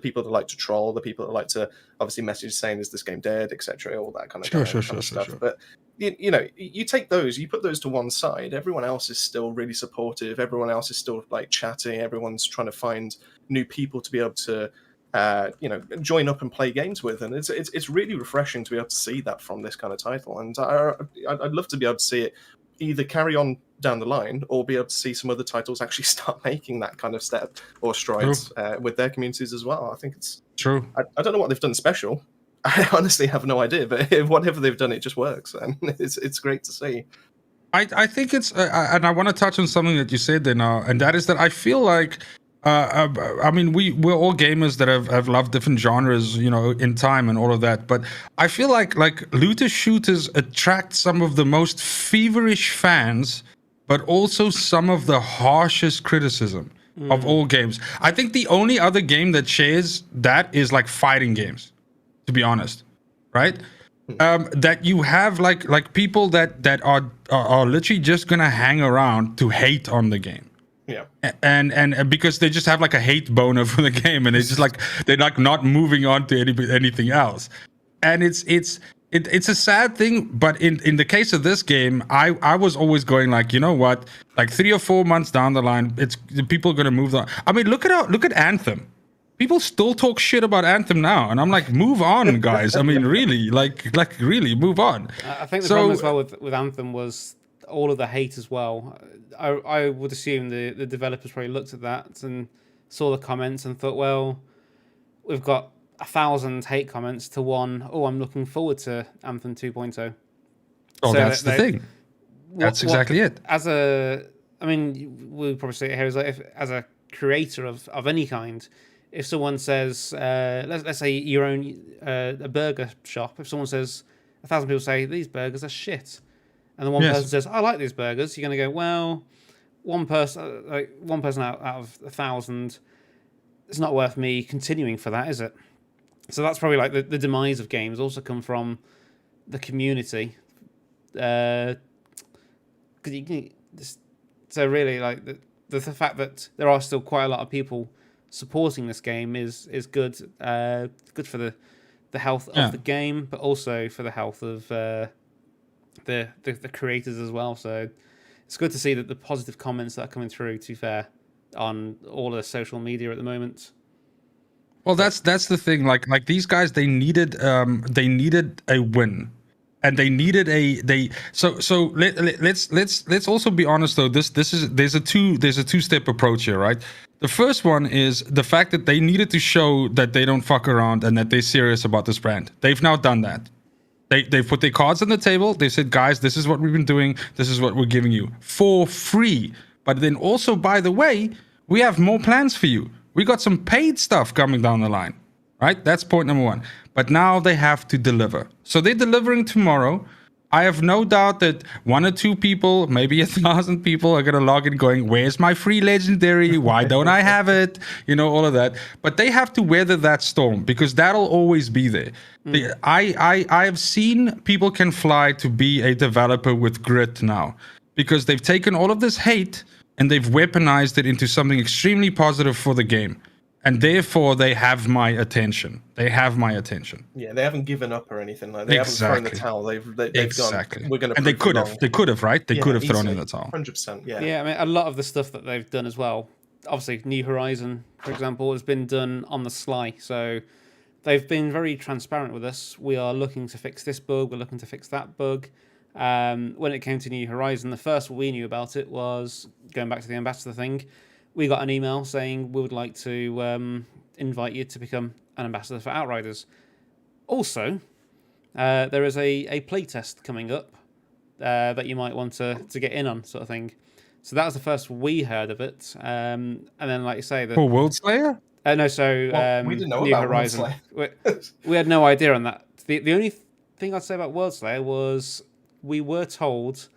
[SPEAKER 1] people that like to troll, the people that like to obviously message saying, "Is this game dead?" etc., all that kind of stuff. Sure. But you take those, you put those to one side. Everyone else is still really supportive. Everyone else is still like chatting. Everyone's trying to find new people to be able to join up and play games with, and it's really refreshing to be able to see that from this kind of title. And I'd love to be able to see it either carry on down the line, or be able to see some other titles actually start making that kind of step or strides with their communities as well. I think it's
[SPEAKER 13] true.
[SPEAKER 1] I don't know what they've done special. I honestly have no idea, but whatever they've done, it just works, and it's great to see.
[SPEAKER 13] I think it's, and I want to touch on something that you said there now, and that is that I feel like, I mean, we're all gamers that have loved different genres, in time and all of that. But I feel like looter shooters attract some of the most feverish fans, but also some of the harshest criticism of all games. I think the only other game that shares that is like fighting games, to be honest, right? That you have like people that are literally just gonna hang around to hate on the game.
[SPEAKER 1] Yeah,
[SPEAKER 13] and because they just have like a hate boner for the game, and it's just like they're like not moving on to anything else, and it's a sad thing. But in the case of this game, I was always going like, you know what, like 3 or 4 months down the line, people are gonna move on. I mean, look at Anthem. People still talk shit about Anthem now, and I'm like, move on, guys. I mean, really, like really, move on.
[SPEAKER 2] I think the problem as well with Anthem was all of the hate as well. I would assume the developers probably looked at that and saw the comments and thought, well, we've got 1,000 hate comments to one, oh, I'm looking forward to Anthem 2.0.
[SPEAKER 13] Oh, so that's the thing. That's exactly it.
[SPEAKER 2] I mean, we'll probably say it here, as a creator of any kind, if someone says, let's say you own a burger shop, if someone says, 1,000 people say, these burgers are shit, and the one person says, I like these burgers, you're going to go, well, one person out of 1,000, it's not worth me continuing for that, is it? So that's probably like the demise of games also come from the community. So really, like the fact that there are still quite a lot of people supporting this game is good. Good for the health of the game, but also for the health of the creators as well. So it's good to see that the positive comments that are coming through, to be fair, on all the social media at the moment.
[SPEAKER 13] Well, that's the thing. Like these guys, they needed a win, and they needed let's also be honest though. There's a two-step approach here, right? The first one is the fact that they needed to show that they don't fuck around and that they're serious about this brand. They've now done that. They put their cards on the table. They said, guys, this is what we've been doing. This is what we're giving you for free. But then also, by the way, we have more plans for you. We got some paid stuff coming down the line, right? That's point number one. But now they have to deliver. So they're delivering tomorrow. I have no doubt that 1 or 2 people, maybe 1,000 people are going to log in going, where's my free legendary? Why don't I have it? You know, all of that. But they have to weather that storm because that'll always be there. I have seen people can fly to be a developer with grit now because they've taken all of this hate and they've weaponized it into something extremely positive for the game. And therefore, they have my attention. They have my attention.
[SPEAKER 1] Yeah, they haven't given up or anything. Like they haven't thrown the towel. They've
[SPEAKER 13] exactly.
[SPEAKER 1] gone. We're going to.
[SPEAKER 13] And they could have, right? They could have thrown in the towel.
[SPEAKER 1] 100%. Yeah.
[SPEAKER 2] Yeah, I mean, a lot of the stuff that they've done as well. Obviously, New Horizon, for example, has been done on the sly. So they've been very transparent with us. We are looking to fix this bug. We're looking to fix that bug. When it came to New Horizon, the first we knew about it was going back to the ambassador thing. We got an email saying we would like to invite you to become an ambassador for Outriders. Also, there is a playtest coming up that you might want to get in on, sort of thing. So that was the first we heard of it. And then, like you say,
[SPEAKER 13] for World Slayer?
[SPEAKER 2] No, so
[SPEAKER 1] we didn't know
[SPEAKER 2] New
[SPEAKER 1] about
[SPEAKER 2] Horizon.
[SPEAKER 1] World Slayer.
[SPEAKER 2] We had no idea on that. The only thing I'd say about World Slayer was we were told.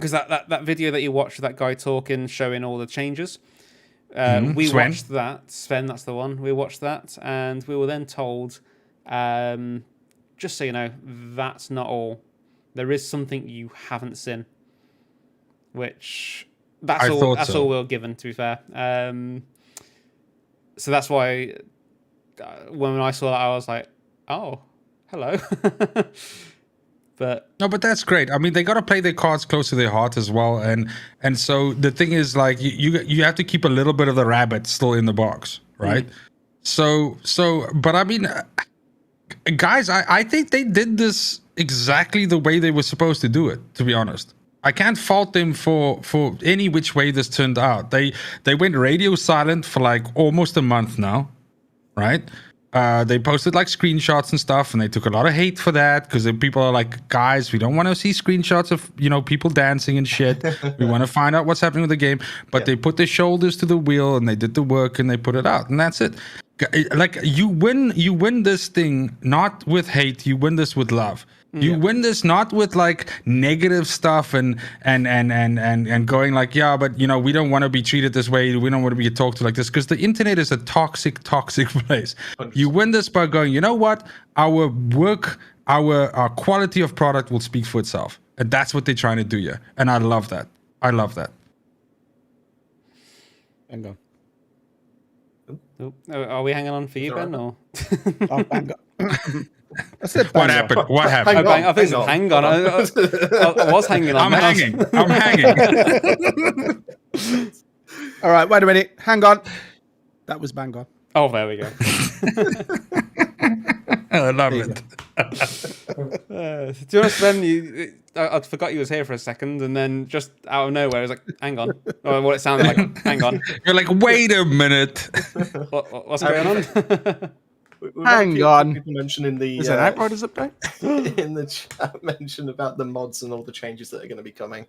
[SPEAKER 2] Because that video that you watched, that guy talking, showing all the changes, we
[SPEAKER 13] Sven.
[SPEAKER 2] watched that. Sven, that's the one. We watched that, and we were then told, just so you know, that's not all. There is something you haven't seen, which that's all we were given. To be fair, so that's why when I saw that, I was like, oh, hello. But
[SPEAKER 13] that's great. I mean, they got to play their cards close to their heart as well, and so the thing is, like, you have to keep a little bit of the rabbit still in the box, right? So, but I mean, guys, I think they did this exactly the way they were supposed to do it. To be honest, I can't fault them for any which way this turned out. They went radio silent for like almost a month now, right? They posted like screenshots and stuff, and they took a lot of hate for that because people are like, guys, we don't want to see screenshots of people dancing and shit. We want to find out what's happening with the game. But they put their shoulders to the wheel and they did the work and they put it out, and that's it. Like you win this thing not with hate, you win this with love. You win this not with like negative stuff and going like, yeah, but we don't want to be treated this way. We don't want to be talked to like this, because the internet is a toxic place. 100%. You win this by going, you know what? Our work, our quality of product will speak for itself. And that's what they're trying to do here. And I love that. Hang on.
[SPEAKER 2] Oh, are we hanging on for you, Ben? Or?
[SPEAKER 3] Oh, bang on. I said
[SPEAKER 13] what happened? What happened?
[SPEAKER 2] I think hang on. I was hanging on.
[SPEAKER 13] I'm hanging.
[SPEAKER 3] All right, wait a minute. Hang on. That was bang on.
[SPEAKER 2] Oh, there we go.
[SPEAKER 13] I love it.
[SPEAKER 2] Do you understand? I forgot you was here for a second, and then just out of nowhere, I was like, hang on. Or what it sounded like, hang on.
[SPEAKER 13] You're like, wait a minute.
[SPEAKER 2] What's going on?
[SPEAKER 3] Hang on.
[SPEAKER 1] People mentioning the
[SPEAKER 3] is an Outriders update
[SPEAKER 1] in the chat mentioned about the mods and all the changes that are going to be coming.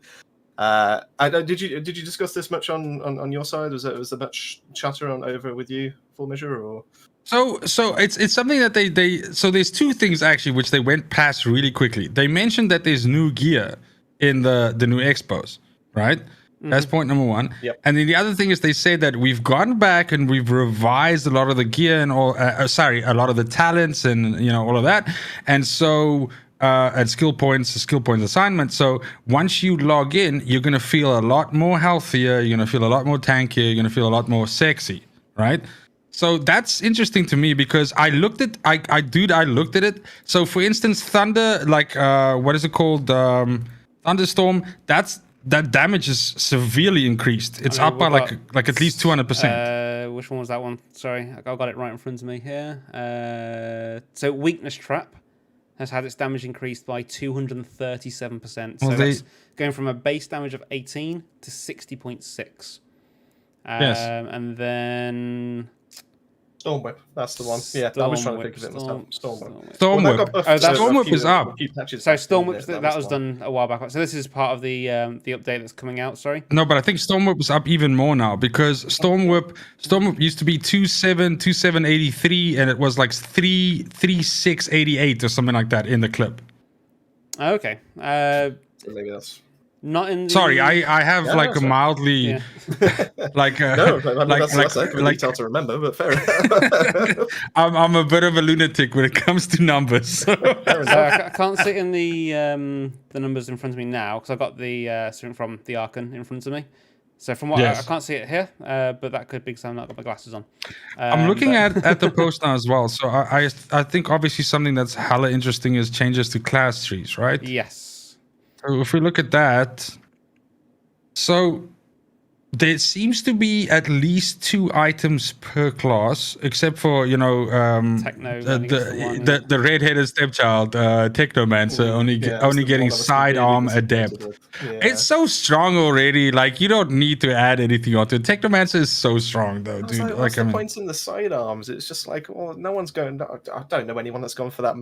[SPEAKER 1] Did you discuss this much on your side? Was there much chatter on over with you, Full Measure, or?
[SPEAKER 13] So it's something that they so there's two things actually which they went past really quickly. They mentioned that there's new gear in the new expos, right? That's point number one.
[SPEAKER 1] Yep.
[SPEAKER 13] And then the other thing is they say that we've gone back and we've revised a lot of the gear and all. A lot of the talents and all of that. And so and skill points assignment. So once you log in, you're gonna feel a lot more healthier. You're gonna feel a lot more tankier. You're gonna feel a lot more sexy, right? So that's interesting to me because I looked at it. So for instance, Thunder, like what is it called? Thunderstorm. That damage is severely increased. It's up by like at least 200%.
[SPEAKER 2] which one was that one? Sorry, I got it right in front of me here. So Weakness Trap has had its damage increased by 237%. So
[SPEAKER 13] Well,
[SPEAKER 2] that's going from a base damage of 18 to 60.6.
[SPEAKER 13] Yes.
[SPEAKER 2] And then
[SPEAKER 1] Storm Whip, that's the one. Yeah, I was trying to think of it myself. Storm Whip.
[SPEAKER 13] Storm
[SPEAKER 1] Well, that
[SPEAKER 13] Whip.
[SPEAKER 1] got buffed to
[SPEAKER 13] Storm
[SPEAKER 1] a
[SPEAKER 13] Whip
[SPEAKER 1] few-
[SPEAKER 13] is up.
[SPEAKER 1] a few patches
[SPEAKER 2] So
[SPEAKER 1] back,
[SPEAKER 2] Storm
[SPEAKER 1] didn't
[SPEAKER 2] Whip,
[SPEAKER 1] it?
[SPEAKER 2] that was done a while back. So this is part of the update that's coming out. Sorry.
[SPEAKER 13] No, but I think Storm Whip is up even more now because Storm Whip used to be 2783 and it was like 3688 or something like that in the clip.
[SPEAKER 2] Okay.
[SPEAKER 1] So maybe that's
[SPEAKER 2] Not in. The...
[SPEAKER 13] Sorry, I have
[SPEAKER 1] Yeah,
[SPEAKER 13] like
[SPEAKER 1] that's
[SPEAKER 13] a
[SPEAKER 1] right.
[SPEAKER 13] mildly like
[SPEAKER 1] no, I mean,
[SPEAKER 13] like
[SPEAKER 1] that's a heck of a detail to remember, but fair enough.
[SPEAKER 13] I'm a bit of a lunatic when it comes to numbers.
[SPEAKER 2] I can't see it in the numbers in front of me now because I got the something from the Archon in front of me. So from what
[SPEAKER 13] Yes.
[SPEAKER 2] I can't see it here, but that could be because I've not got my glasses on.
[SPEAKER 13] I'm looking
[SPEAKER 2] but-
[SPEAKER 13] at the post now as well. So I think obviously something that's hella interesting is changes to class trees, right?
[SPEAKER 2] Yes.
[SPEAKER 13] So if we look at that, so there seems to be at least 2 items per class, except for
[SPEAKER 2] Techno,
[SPEAKER 13] the red-headed stepchild, Technomancer, only getting sidearm adept. It's so strong already. Like you don't need to add anything onto it. Technomancer is so strong though, dude.
[SPEAKER 1] Like,
[SPEAKER 13] Like
[SPEAKER 1] what's
[SPEAKER 13] I
[SPEAKER 1] the
[SPEAKER 13] mean,
[SPEAKER 1] point in the sidearms? It's just like, well, no one's going. I don't know anyone that's gone for that.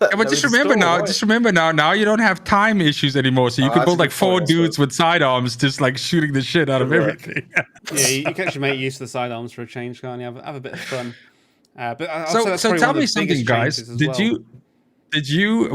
[SPEAKER 13] yeah, but just remember now. Just remember now. Now you don't have time issues anymore, so you can
[SPEAKER 1] that's
[SPEAKER 13] build
[SPEAKER 1] a
[SPEAKER 13] like
[SPEAKER 1] good
[SPEAKER 13] 4
[SPEAKER 1] point,
[SPEAKER 13] dudes with sidearms, just like shooting the shit out of everything.
[SPEAKER 2] Yeah, you can actually make use of the sidearms for a change, can't you? Have a bit of fun. But I'd say
[SPEAKER 13] So
[SPEAKER 2] that's probably
[SPEAKER 13] tell
[SPEAKER 2] one of
[SPEAKER 13] me
[SPEAKER 2] the
[SPEAKER 13] something,
[SPEAKER 2] biggest
[SPEAKER 13] guys.
[SPEAKER 2] changes as
[SPEAKER 13] Did
[SPEAKER 2] well.
[SPEAKER 13] you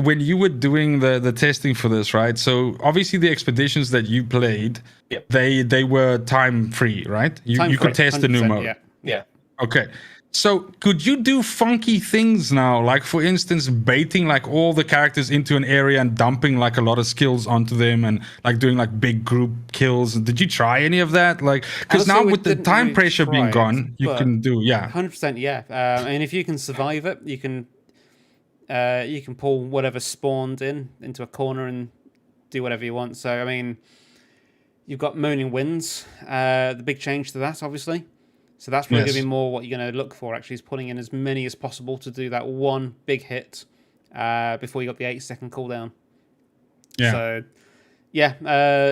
[SPEAKER 13] when you were doing the testing for this, right? So obviously the expeditions that you played,
[SPEAKER 1] Yep.
[SPEAKER 13] they were time free, right? You
[SPEAKER 2] Time
[SPEAKER 13] you could
[SPEAKER 2] free,
[SPEAKER 13] test the new
[SPEAKER 2] 100%,
[SPEAKER 13] mode.
[SPEAKER 2] Yeah.
[SPEAKER 1] Yeah.
[SPEAKER 13] Okay. So could you do funky things now? Like for instance, baiting like all the characters into an area and dumping like a lot of skills onto them and like doing like big group kills. Did you try any of that? Like because
[SPEAKER 2] Honestly,
[SPEAKER 13] now
[SPEAKER 2] we
[SPEAKER 13] with the
[SPEAKER 2] didn't
[SPEAKER 13] time
[SPEAKER 2] really
[SPEAKER 13] pressure being
[SPEAKER 2] try it,
[SPEAKER 13] gone, you
[SPEAKER 2] but
[SPEAKER 13] can do
[SPEAKER 2] 100%. Yeah. And if you can survive it, you can pull whatever spawned into a corner and do whatever you want. So I mean, you've got Moaning Winds. The big change to that, obviously. So that's probably going to be more what you're going to look for, actually, is pulling in as many as possible to do that one big hit before you got the 8-second cooldown.
[SPEAKER 13] Yeah.
[SPEAKER 2] So, yeah,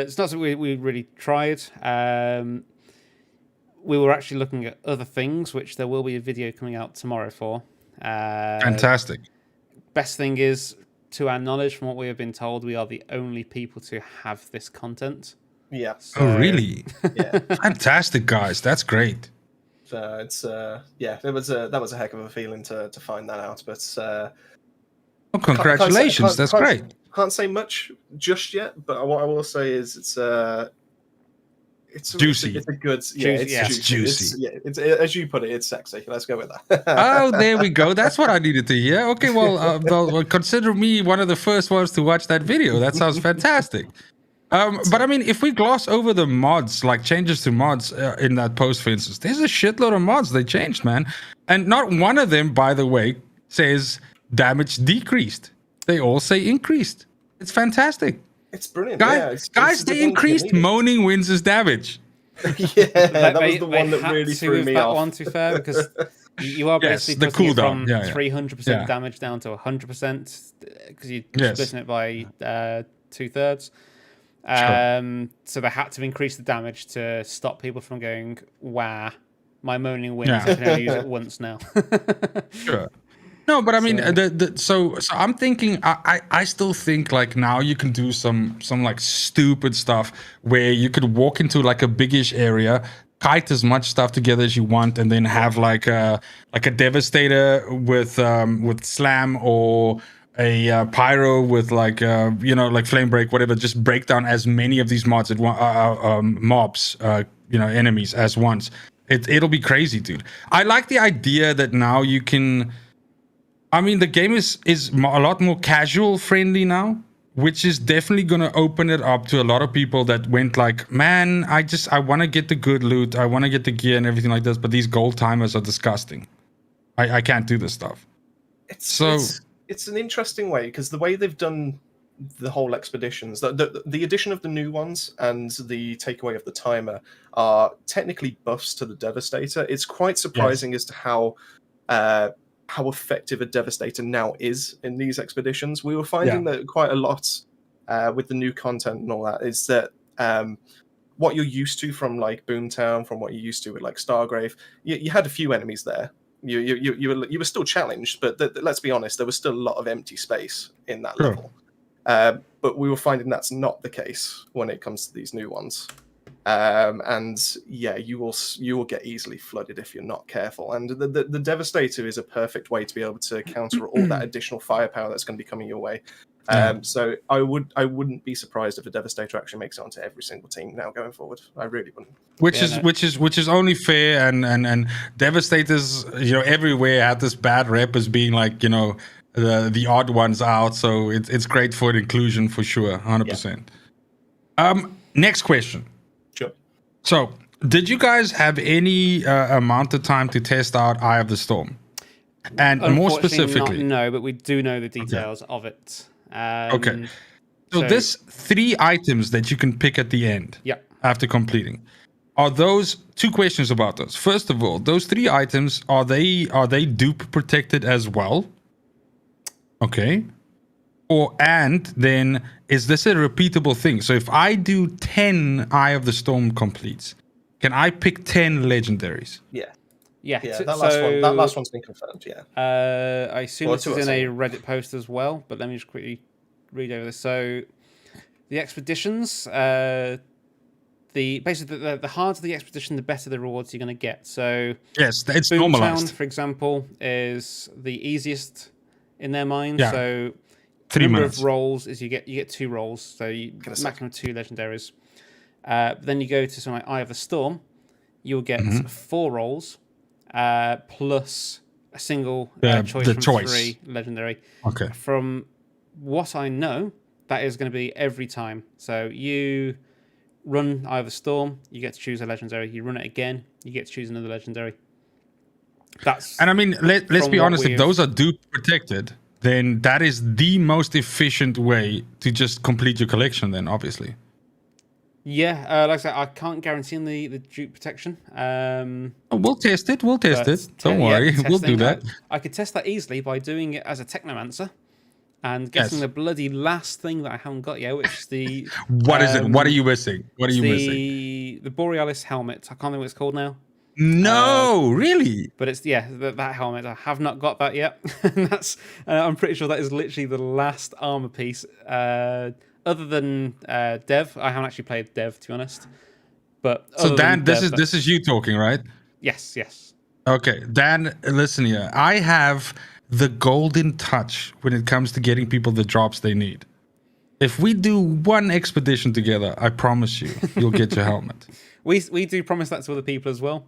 [SPEAKER 2] it's not something we really tried. We were actually looking at other things, which there will be a video coming out tomorrow for.
[SPEAKER 13] Fantastic.
[SPEAKER 2] Best thing is, to our knowledge, from what we have been told, we are the only people to have this content.
[SPEAKER 1] Yeah.
[SPEAKER 13] Oh really?
[SPEAKER 1] Yeah.
[SPEAKER 13] Fantastic, guys. That's great.
[SPEAKER 1] It's that was a heck of a feeling to find that out, but
[SPEAKER 13] Oh, congratulations. That's great.
[SPEAKER 1] Can't say much just yet, but what I will say is it's
[SPEAKER 13] juicy.
[SPEAKER 1] It's a good,
[SPEAKER 13] It's juicy.
[SPEAKER 1] It's as you put it, it's sexy. Let's go with that.
[SPEAKER 13] Oh, there we go. That's what I needed to hear. Okay, well, consider me one of the first ones to watch that video. That sounds fantastic. But I mean, if we gloss over the mods, like changes to mods in that post, for instance, there's a shitload of mods they changed, man. And not one of them, by the way, says damage decreased. They all say increased. It's fantastic.
[SPEAKER 1] It's brilliant.
[SPEAKER 13] Guys, they increased Moaning Winds' damage.
[SPEAKER 1] That was the one that really threw me off.
[SPEAKER 2] One, to be fair, because you are
[SPEAKER 13] Yes,
[SPEAKER 2] basically
[SPEAKER 13] the
[SPEAKER 2] putting it
[SPEAKER 13] cooldown.
[SPEAKER 2] from 300% damage down to 100% because you're splitting it by 2/3. So they had to increase the damage to stop people from going, wow, my Moaning Winds, I can only use it once now.
[SPEAKER 13] Sure. No, but I mean, so I'm thinking, I still think like now you can do some like stupid stuff where you could walk into like a biggish area, kite as much stuff together as you want, and then have like a Devastator with slam or a pyro with like like flame break, whatever. Just break down as many of these mobs enemies as once. It'll be crazy, dude. I like the idea that now you can. I mean, the game is a lot more casual friendly now, which is definitely going to open it up to a lot of people that went like, man, I want to get the good loot. I want to get the gear and everything like this, but these gold timers are disgusting. I can't do this stuff.
[SPEAKER 1] It's an interesting way because the way they've done the whole expeditions, the addition of the new ones and the takeaway of the timer are technically buffs to the Devastator. It's quite surprising as to how effective a Devastator now is in these expeditions. We were finding that quite a lot with the new content and all that is that what you're used to from like Boomtown, from what you're used to with like Stargrave, you had a few enemies there. You were still challenged, but let's be honest, there was still a lot of empty space in that level. But we were finding that's not the case when it comes to these new ones. And yeah, you will get easily flooded if you're not careful. And the Devastator is a perfect way to be able to counter all that additional firepower that's going to be coming your way. So I wouldn't be surprised if a Devastator actually makes it onto every single team now going forward. I really wouldn't.
[SPEAKER 13] Which is only fair, and Devastators, everywhere had this bad rep as being like, the odd ones out. So it's great for inclusion for sure, 100%. Next question.
[SPEAKER 1] Sure.
[SPEAKER 13] So, did you guys have any amount of time to test out Eye of the Storm? And more specifically,
[SPEAKER 2] no, but we do know the details of it.
[SPEAKER 13] Okay. So there's 3 items that you can pick at the end. After completing. Are those 2 questions about those? First of all, those 3 items, are they dupe protected as well? Okay. And then is this a repeatable thing? So if I do 10 Eye of the Storm completes, can I pick 10 legendaries?
[SPEAKER 1] Yeah.
[SPEAKER 2] That
[SPEAKER 1] last one's been confirmed. Yeah.
[SPEAKER 2] I assume this is in a Reddit post as well, but let me just quickly read over this. So, the expeditions, the harder the expedition, the better the rewards you're going to get. So,
[SPEAKER 13] yes, it's
[SPEAKER 2] Boomtown,
[SPEAKER 13] normalized.
[SPEAKER 2] for example, is the easiest in their mind.
[SPEAKER 13] Yeah.
[SPEAKER 2] So,
[SPEAKER 13] 3
[SPEAKER 2] number
[SPEAKER 13] minutes.
[SPEAKER 2] of rolls is you get 2 rolls, so you maximum 2 legendaries. Then you go to something like Eye of the Storm, you'll get 4 rolls. Plus a single choice from 3 legendary.
[SPEAKER 13] Okay.
[SPEAKER 2] From what I know, that is going to be every time. So you run Eye of the Storm, you get to choose a legendary. You run it again, you get to choose another legendary.
[SPEAKER 13] And I mean, let's be honest, if those are dupe protected, then that is the most efficient way to just complete your collection then, obviously.
[SPEAKER 2] Yeah, like I said, I can't guarantee the dupe protection.
[SPEAKER 13] We'll test it. Don't worry, we'll do that.
[SPEAKER 2] I could test that easily by doing it as a Technomancer and getting the bloody last thing that I haven't got yet, which is the...
[SPEAKER 13] What is it? What are you missing?
[SPEAKER 2] The Borealis helmet. I can't think what it's called now.
[SPEAKER 13] No, really?
[SPEAKER 2] But it's, that helmet. I have not got that yet. And that's, I'm pretty sure that is literally the last armor piece. Other than Dev, I haven't actually played Dev, to be honest. But
[SPEAKER 13] so Dan, this is you talking, right?
[SPEAKER 2] Yes.
[SPEAKER 13] Okay, Dan, listen here. I have the golden touch when it comes to getting people the drops they need. If we do one expedition together, I promise you'll get your helmet.
[SPEAKER 2] We do promise that to other people as well.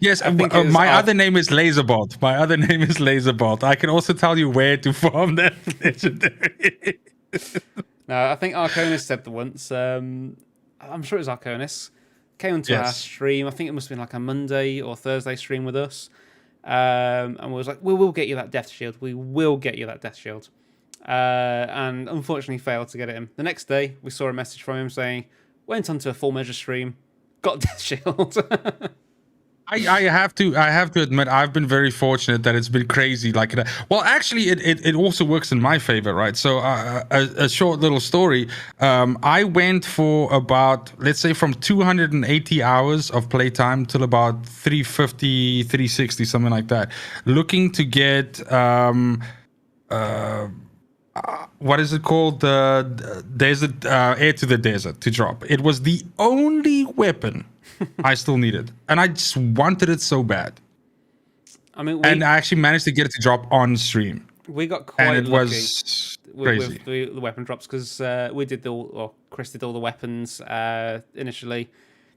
[SPEAKER 13] Yes, my other name is Laserbolt. I can also tell you where to farm that legendary.
[SPEAKER 2] No, I think Arconis said the once. I'm sure it was Arconis. Came onto our stream. I think it must have been like a Monday or Thursday stream with us. And we was like, we will get you that death shield. We will get you that death shield. And unfortunately failed to get it in. The next day, we saw a message from him saying, went onto a full measure stream, got death shield.
[SPEAKER 13] I have to admit, I've been very fortunate that it's been crazy like that. Well, actually, it also works in my favor, right? So a short little story. I went for about, let's say, from 280 hours of playtime till about 350, 360, something like that, looking to get what is it called? The desert, Air to the Desert to drop. It was the only weapon I still needed, and I just wanted it so bad. I mean, and I actually managed to get it to drop on stream.
[SPEAKER 2] We got quite lucky
[SPEAKER 13] was crazy
[SPEAKER 2] with the weapon drops because we did Chris did all the weapons initially,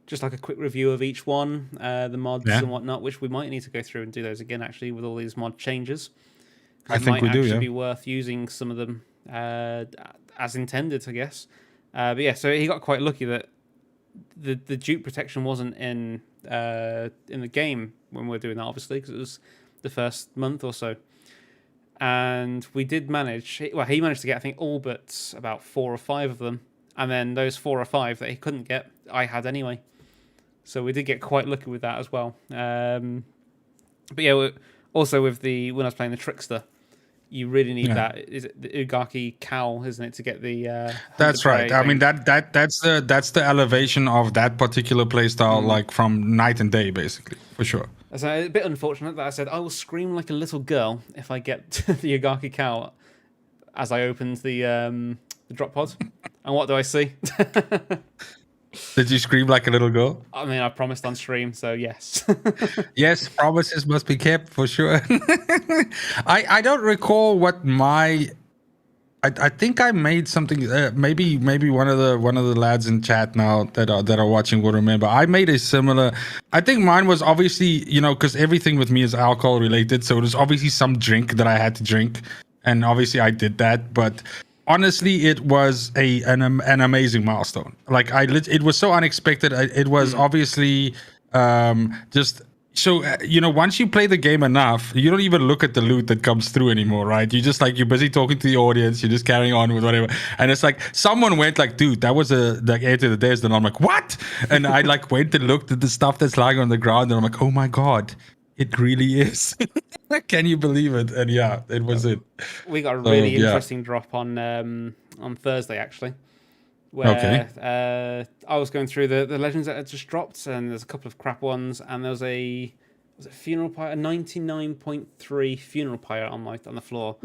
[SPEAKER 2] just like a quick review of each one, the mods and whatnot, which we might need to go through and do those again actually with all these mod changes.
[SPEAKER 13] I think we do. It might
[SPEAKER 2] actually be worth using some of them as intended, I guess. But yeah, so he got quite lucky that the dupe protection wasn't in the game when we were doing that, obviously, because it was the first month or so. and we did manage. Well, he managed to get I think all but about 4 or 5 of them, and then those 4 or 5 that he couldn't get, I had anyway. So we did get quite lucky with that as well. But yeah, also with when I was playing the Trickster, you really need that. Is it the Ugaki cowl, isn't it, to get the?
[SPEAKER 13] That's right. I mean that's the elevation of that particular playstyle, like from night and day, basically, for sure.
[SPEAKER 2] So a bit unfortunate that I said I will scream like a little girl if I get the Ugaki cowl as I opened the drop pod. And what do I see?
[SPEAKER 13] Did you scream like a little girl?
[SPEAKER 2] I mean, I promised on stream, so yes.
[SPEAKER 13] Yes, promises must be kept for sure. I don't recall what my. I think I made something. Maybe one of the lads in chat now that are watching will remember. I made a similar. I think mine was obviously because everything with me is alcohol related, so it was obviously some drink that I had to drink, and obviously I did that, but. Honestly, it was an amazing milestone. Like it was so unexpected. It was obviously just so once you play the game enough, you don't even look at the loot that comes through anymore, right? You just you're busy talking to the audience. You're just carrying on with whatever. And it's like someone went like, "Dude, that was like Enter the Days." And I'm like, "What?" And I went and looked at the stuff that's lying on the ground, and I'm like, "Oh my god." It really is. Can you believe it? And yeah, it was it.
[SPEAKER 2] We got a really interesting drop on Thursday, actually. Where I was going through the legends that had just dropped, and there's a couple of crap ones, and there was a funeral pyre, a 99.3 funeral pyre on the floor.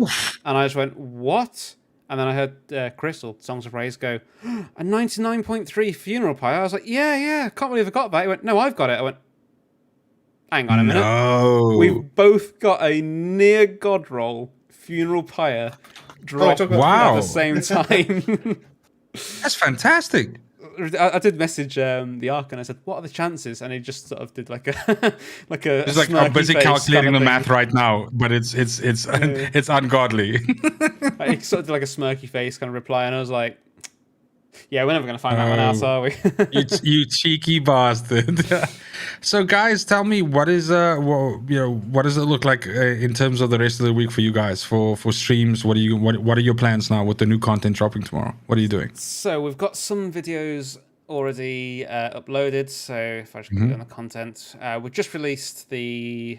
[SPEAKER 2] And I just went, what? And then I heard Crystal, Songs of Praise, go, a 99.3 funeral pyre? I was like, yeah, can't believe I got that. He went, no, I've got it. I went, hang on a minute.
[SPEAKER 13] No.
[SPEAKER 2] We've both got a near God roll funeral pyre drop at the same time.
[SPEAKER 13] That's fantastic.
[SPEAKER 2] I did message the Ark and I said, "What are the chances?" And he just sort of did like a
[SPEAKER 13] It's like I'm busy calculating the math right now, but it's ungodly.
[SPEAKER 2] He sort of did like a smirky face kind of reply, and I was like, "Yeah, we're never going to find that one out, are we?"
[SPEAKER 13] you cheeky bastard. So, guys, tell me what does it look like in terms of the rest of the week for you guys for streams? What are your plans now with the new content dropping tomorrow? What are you doing?
[SPEAKER 2] So we've got some videos already uploaded. So if I just click on the content, we've just released the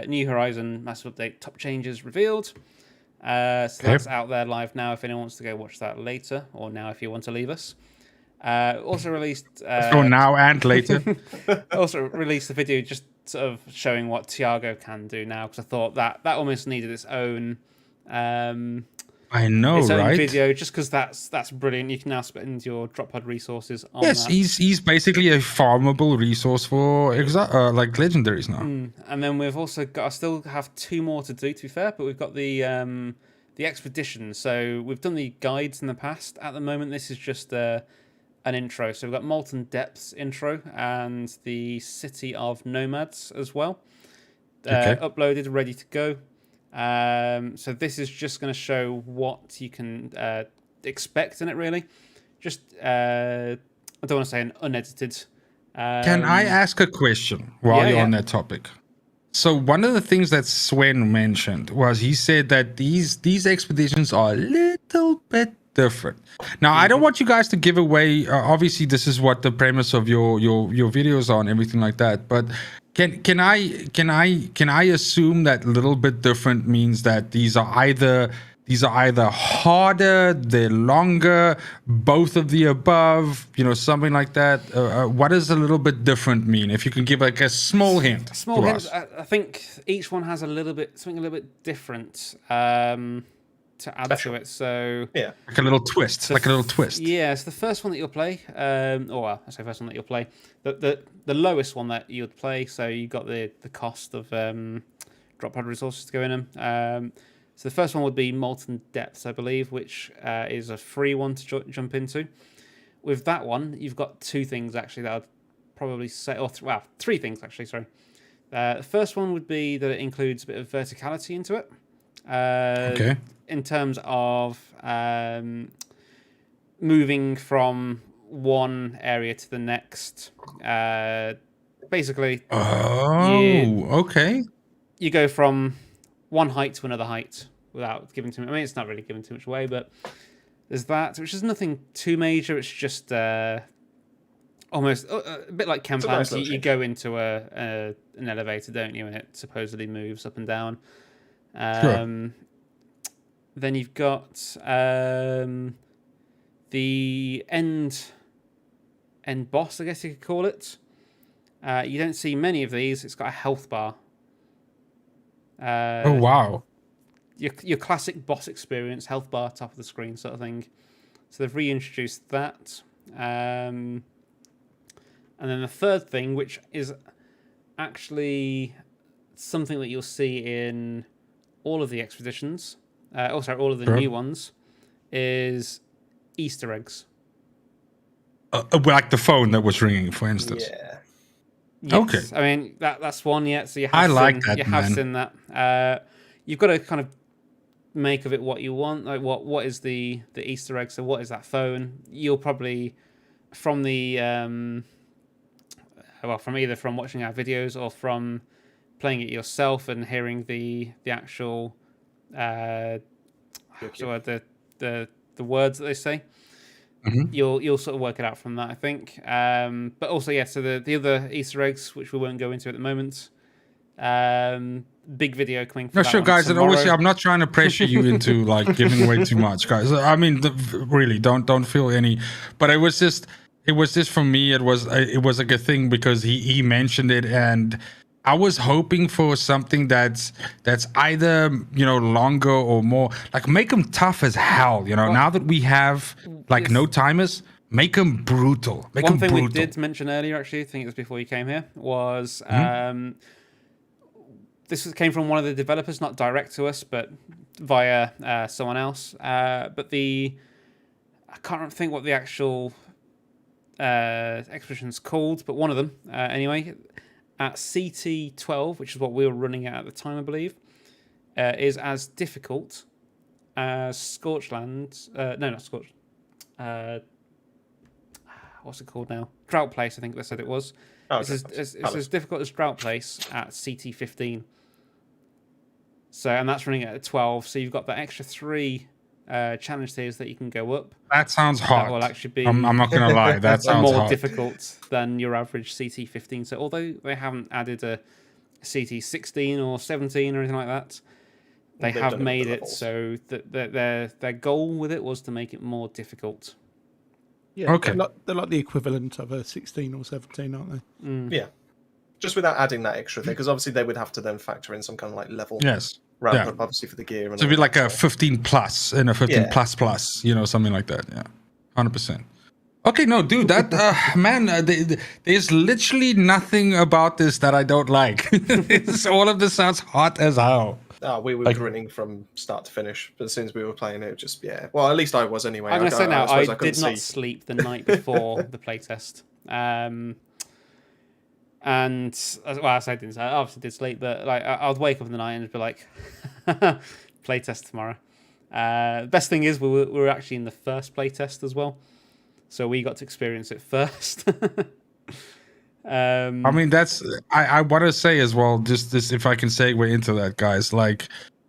[SPEAKER 2] New Horizon massive update top changes revealed. So that's out there live now if anyone wants to go watch that later, or now if you want to leave us. Also released
[SPEAKER 13] so now and later.
[SPEAKER 2] Also released a video just sort of showing what Tiago can do now, because I thought that almost needed its own
[SPEAKER 13] I know,
[SPEAKER 2] its own
[SPEAKER 13] right?
[SPEAKER 2] video, just because that's brilliant. You can now spend your drop pod resources on
[SPEAKER 13] that. He's basically a farmable resource for like legendaries now.
[SPEAKER 2] And then we've also got, I still have 2 more to do, to be fair, but we've got the expedition. So we've done the guides in the past. At the moment, this is just an intro. So we've got Molten Depths intro and the City of Nomads as well. Uploaded, ready to go. So this is just going to show what you can expect in it, really. Just, I don't want to say an unedited.
[SPEAKER 13] Can I ask a question while you're on that topic? So one of the things that Sven mentioned was he said that these expeditions are a little bit different. Now, I don't want you guys to give away. Obviously, this is what the premise of your videos are and everything like that. But can I assume that little bit different means that these are either harder, they're longer, both of the above, something like that? What does a little bit different mean? If you can give like a small hint.
[SPEAKER 2] I think each one has something a little bit different to add to it. So
[SPEAKER 1] yeah,
[SPEAKER 13] like a little twist.
[SPEAKER 2] Yeah, so the first one that you'll play, I say first one that you'll play, the lowest one that you'd play. So you got the cost of drop pod resources to go in them. So the first one would be Molten Depths, I believe, which is a free one to jump into. With that one, you've got 2 things actually that I'd probably say, or 3 things actually. Sorry. The first one would be that it includes a bit of verticality into it. In terms of moving from one area to the next, basically.
[SPEAKER 13] Okay.
[SPEAKER 2] You go from one height to another height, without giving too much. I mean, it's not really giving too much away, but there's that, which is nothing too major. It's just almost a bit like Camp
[SPEAKER 1] nice
[SPEAKER 2] you go into an elevator, don't you, and it supposedly moves up and down. Then you've got the end boss, I guess you could call it. You don't see many of these. It's got a health bar.
[SPEAKER 13] Oh wow!
[SPEAKER 2] Your classic boss experience, health bar, top of the screen sort of thing. So they've reintroduced that. And then the third thing, which is actually something that you'll see in all of the expeditions, also all of the new ones, is Easter eggs.
[SPEAKER 13] Like the phone that was ringing, for instance.
[SPEAKER 1] Yeah.
[SPEAKER 2] Yes.
[SPEAKER 13] Okay.
[SPEAKER 2] I mean that's one yet. So you have
[SPEAKER 13] I like
[SPEAKER 2] seen,
[SPEAKER 13] that,
[SPEAKER 2] you have
[SPEAKER 13] man.
[SPEAKER 2] seen that. You've got to kind of make of it what you want. Like what is the Easter egg? So what is that phone? You'll probably from the from either from watching our videos or from playing it yourself and hearing the actual the words that they say.
[SPEAKER 13] Mm-hmm.
[SPEAKER 2] You'll sort of work it out from that, I think. But also, yeah. So the other Easter eggs, which we won't go into at the moment. Big video coming. For
[SPEAKER 13] No,
[SPEAKER 2] that
[SPEAKER 13] sure,
[SPEAKER 2] one
[SPEAKER 13] guys. And
[SPEAKER 2] tomorrow.
[SPEAKER 13] obviously, I'm not trying to pressure you into like giving away too much, guys. I mean, really, don't feel any. But it was just for me. It was like a thing because he mentioned it, and I was hoping for something that's either longer or more like make them tough as hell. Now that we have like no timers, make them brutal.
[SPEAKER 2] One thing we did mention earlier, actually, I think it was before you came here, was this came from one of the developers, not direct to us, but via someone else. But I can't think what the actual expedition's called, but one of them anyway. At CT12, which is what we were running at the time, I believe, is as difficult as Scorchland. No, not Scorch. What's it called now? Drought Place, I think they said it was.
[SPEAKER 1] Oh,
[SPEAKER 2] it's as difficult as Drought Place at CT15. So, and that's running at 12. So you've got that extra 3 challenge tiers that you can go up.
[SPEAKER 13] That sounds hot.
[SPEAKER 2] That will actually be.
[SPEAKER 13] I'm not gonna lie. That sounds
[SPEAKER 2] more
[SPEAKER 13] hot.
[SPEAKER 2] difficult than your average CT15. So although they haven't added a CT16 or 17 or anything like that, they have made it so that their goal with it was to make it more difficult.
[SPEAKER 3] Yeah.
[SPEAKER 13] Okay.
[SPEAKER 3] They're like the equivalent of a 16 or 17, aren't they?
[SPEAKER 2] Mm.
[SPEAKER 1] Yeah. Just without adding that extra thing, because obviously they would have to then factor in some kind of like level.
[SPEAKER 13] Yes.
[SPEAKER 1] Ramp up, obviously, for the gear. And
[SPEAKER 13] So it'd be like a 15 plus and a 15
[SPEAKER 1] Yeah.
[SPEAKER 13] plus, something like that. Yeah, 100%. Okay, no, dude, that man, there's literally nothing about this that I don't like. All of this sounds hot as hell.
[SPEAKER 1] We were grinning from start to finish, but as soon as we were playing it, just well, at least I was anyway.
[SPEAKER 2] I'm going to say now, I
[SPEAKER 1] couldn't
[SPEAKER 2] did not
[SPEAKER 1] see.
[SPEAKER 2] sleep the night before the playtest. And well, I say I didn't. I obviously did sleep, but like I'd wake up in the night and be like, playtest tomorrow. Best thing is we were actually in the first playtest as well, so we got to experience it first.
[SPEAKER 13] I mean, that's I want to say as well. Just this, if I can segue into that, guys. Like,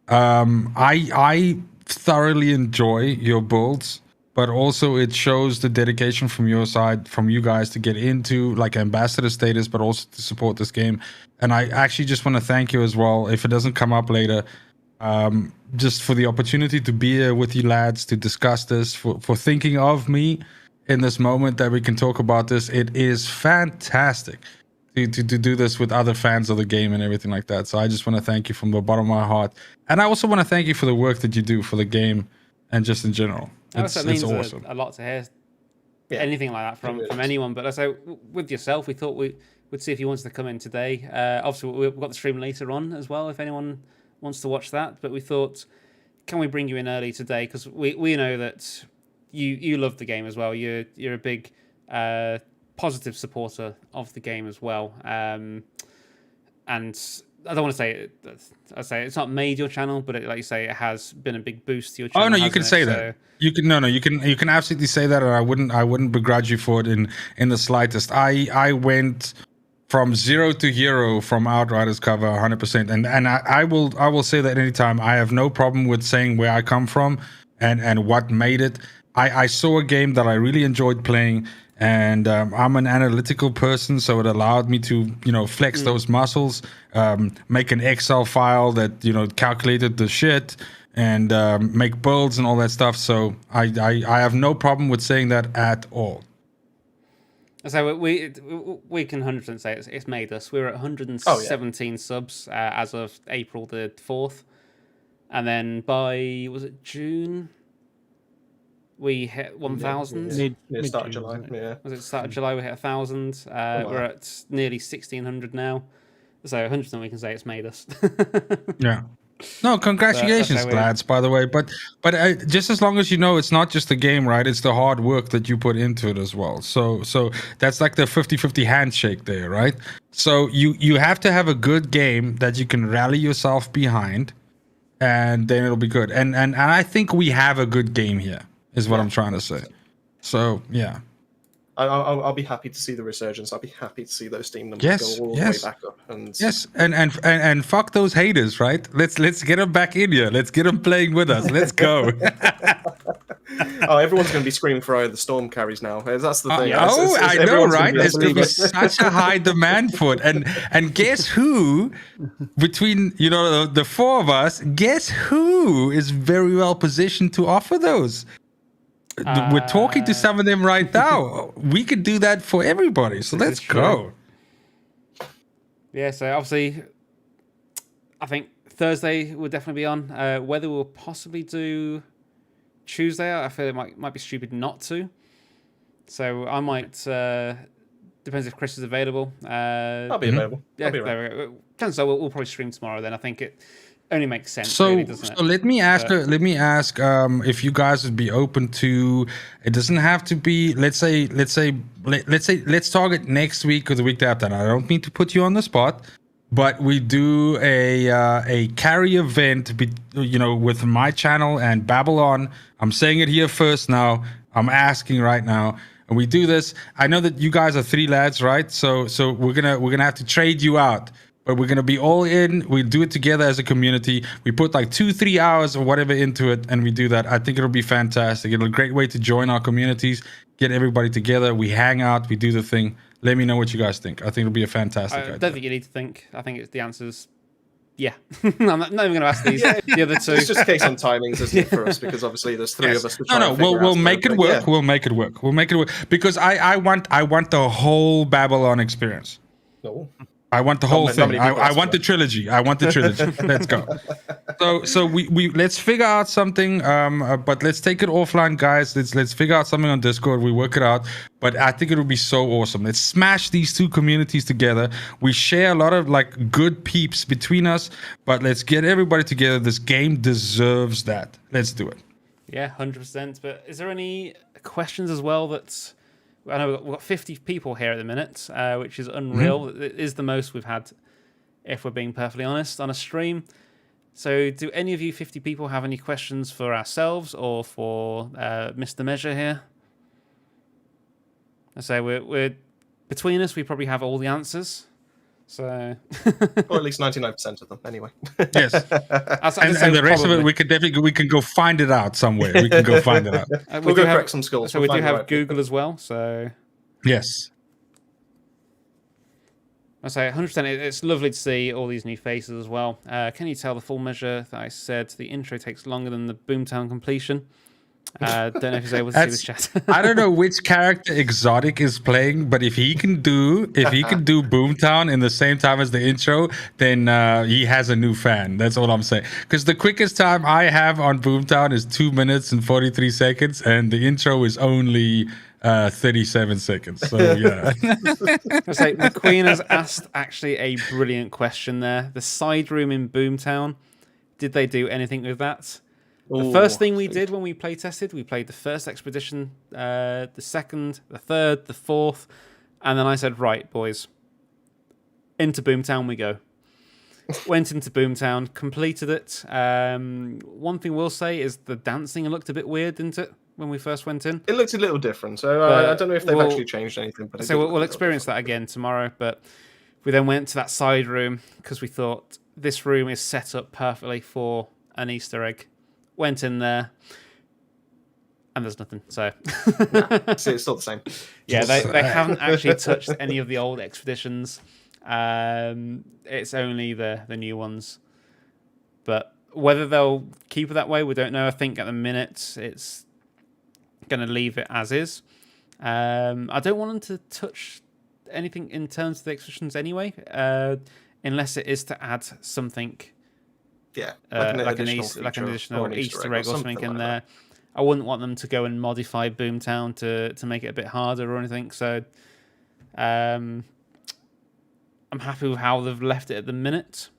[SPEAKER 13] I thoroughly enjoy your builds. But also it shows the dedication from your side, from you guys to get into like ambassador status, but also to support this game. And I actually just want to thank you as well, if it doesn't come up later, just for the opportunity to be here with you lads, to discuss this, for thinking of me in this moment that we can talk about this. It is fantastic to do this with other fans of the game and everything like that. So I just want to thank you from the bottom of my heart. And I also want to thank you for the work that you do for the game and just in general.
[SPEAKER 2] It means
[SPEAKER 13] awesome.
[SPEAKER 2] a lot to hear anything like that from anyone. But so with yourself, we thought we'd see if you wanted to come in today. Obviously, we've got the stream later on as well, if anyone wants to watch that. But we thought, can we bring you in early today? Because we know that you love the game as well. You're a big positive supporter of the game as well. And I don't want to say it. I say it's not made your channel, but like you say, it has been a big boost to your channel.
[SPEAKER 13] Oh no, you can say that. You can you can absolutely say that, and I wouldn't begrudge you for it in the slightest. I went from zero to hero from Outriders cover 100%. And I will say that anytime. I have no problem with saying where I come from and what made it. I saw a game that I really enjoyed playing, and I'm an analytical person, so it allowed me to, flex those muscles, make an Excel file that, calculated the shit, and make builds and all that stuff. So I have no problem with saying that at all.
[SPEAKER 2] So we can 100% say it's made us. We're at 117 subs as of April the 4th. And then by, was it June? We hit 1,000.
[SPEAKER 1] Yeah, start of July. Yeah.
[SPEAKER 2] Was it start of July? We hit 1,000. We're at nearly 1,600 now. So 100% we can say it's made us.
[SPEAKER 13] Yeah. No, congratulations, lads, by the way. But just as long as you know it's not just the game, right? It's the hard work that you put into it as well. So that's like the 50-50 handshake there, right? So you have to have a good game that you can rally yourself behind, and then it'll be good. And I think we have a good game here, is what I'm trying to say. So, yeah.
[SPEAKER 1] I'll be happy to see the resurgence. I'll be happy to see those Steam numbers go all the way back up. And
[SPEAKER 13] and fuck those haters, right? Let's get them back in here. Let's get them playing with us. Let's go.
[SPEAKER 1] Everyone's going to be screaming for the storm carries now. That's the thing.
[SPEAKER 13] I know, right? There's going to be such a high demand for it. And guess who, between the four of us, guess who is very well positioned to offer those? We're talking to some of them right now. We could do that for everybody. So let's go.
[SPEAKER 2] Yeah, so obviously, I think Thursday will definitely be on. Whether we'll possibly do Tuesday, I feel it might be stupid not to. So I might. Depends if Chris is available.
[SPEAKER 1] I'll be available.
[SPEAKER 2] Yeah, so we'll probably stream tomorrow. Then I think it only makes sense. Really, doesn't it?
[SPEAKER 13] So let me ask if you guys would be open to. It doesn't have to be. Let's target next week or the week after. And I don't mean to put you on the spot, but we do a carry event, with my channel and BabbleOn. I'm saying it here first now. I'm asking right now. And we do this. I know that you guys are 3 lads, right? So we're gonna have to trade you out. But we're going to be all in. We do it together as a community. We put like 2-3 hours or whatever into it, and we do that. I think it'll be fantastic. It'll be a great way to join our communities, get everybody together. We hang out. We do the thing. Let me know what you guys think. I think it'll be a fantastic idea.
[SPEAKER 2] I don't think you need to think. I think the answer's yeah. I'm not even going to ask these. The other two.
[SPEAKER 1] It's just a case on timings, isn't it, for us? Because obviously there's 3 of us.
[SPEAKER 13] We'll make it work. We'll make it work. We'll make it work. Because I want the whole BabbleOn experience.
[SPEAKER 1] No.
[SPEAKER 13] I want the whole thing. I want the trilogy. Let's go. So we let's figure out something. But let's take it offline, guys. Let's figure out something on Discord. We work it out. But I think it would be so awesome. Let's smash these 2 communities together. We share a lot of like good peeps between us. But let's get everybody together. This game deserves that. Let's do it.
[SPEAKER 2] Yeah, 100%. But is there any questions as well that's? I know we've got 50 people here at the minute, which is unreal. It is the most we've had, if we're being perfectly honest, on a stream. So do any of you 50 people have any questions for ourselves or for Mr. Measure here? I say we're between us, we probably have all the answers. So,
[SPEAKER 1] or at least 99% of them, anyway.
[SPEAKER 13] Yes, and the rest of it, we can go find it out somewhere. We can go find it out.
[SPEAKER 1] We'll go correct some skills.
[SPEAKER 2] So we do have Google as well. So
[SPEAKER 13] yes,
[SPEAKER 2] I say 100%. It's lovely to see all these new faces as well. Can you tell the full measure that I said the intro takes longer than the Boomtown completion? Don't know if he's able to see this chat.
[SPEAKER 13] I don't know which character Exotic is playing, but if he can do Boomtown in the same time as the intro, then he has a new fan. That's all I'm saying. Because the quickest time I have on Boomtown is 2 minutes and 43 seconds, and the intro is only 37 seconds. So yeah.
[SPEAKER 2] I say the Queen has asked actually a brilliant question there. The side room in Boomtown, did they do anything with that? The first thing we did when we play tested, we played the first expedition, the second, the third, the fourth, and then I said, right, boys, into Boomtown we go. Went into Boomtown, completed it. One thing we'll say is the dancing looked a bit weird, didn't it, when we first went in?
[SPEAKER 1] It looked a little different, so I don't know if they've actually changed anything. But
[SPEAKER 2] so we'll experience that again tomorrow, but We then went to that side room because we thought this room is set up perfectly for an Easter egg. Went in there, and there's nothing. So,
[SPEAKER 1] See, it's still the same.
[SPEAKER 2] Yeah, they haven't actually touched any of the old expeditions. It's only the new ones. But whether they'll keep it that way, we don't know. I think at the minute it's going to leave it as is. I don't want them to touch anything in terms of the expeditions anyway, unless it is to add something.
[SPEAKER 1] Yeah,
[SPEAKER 2] like an additional Easter egg or something in there. That. I wouldn't want them to go and modify Boomtown to make it a bit harder or anything. So I'm happy with how they've left it at the minute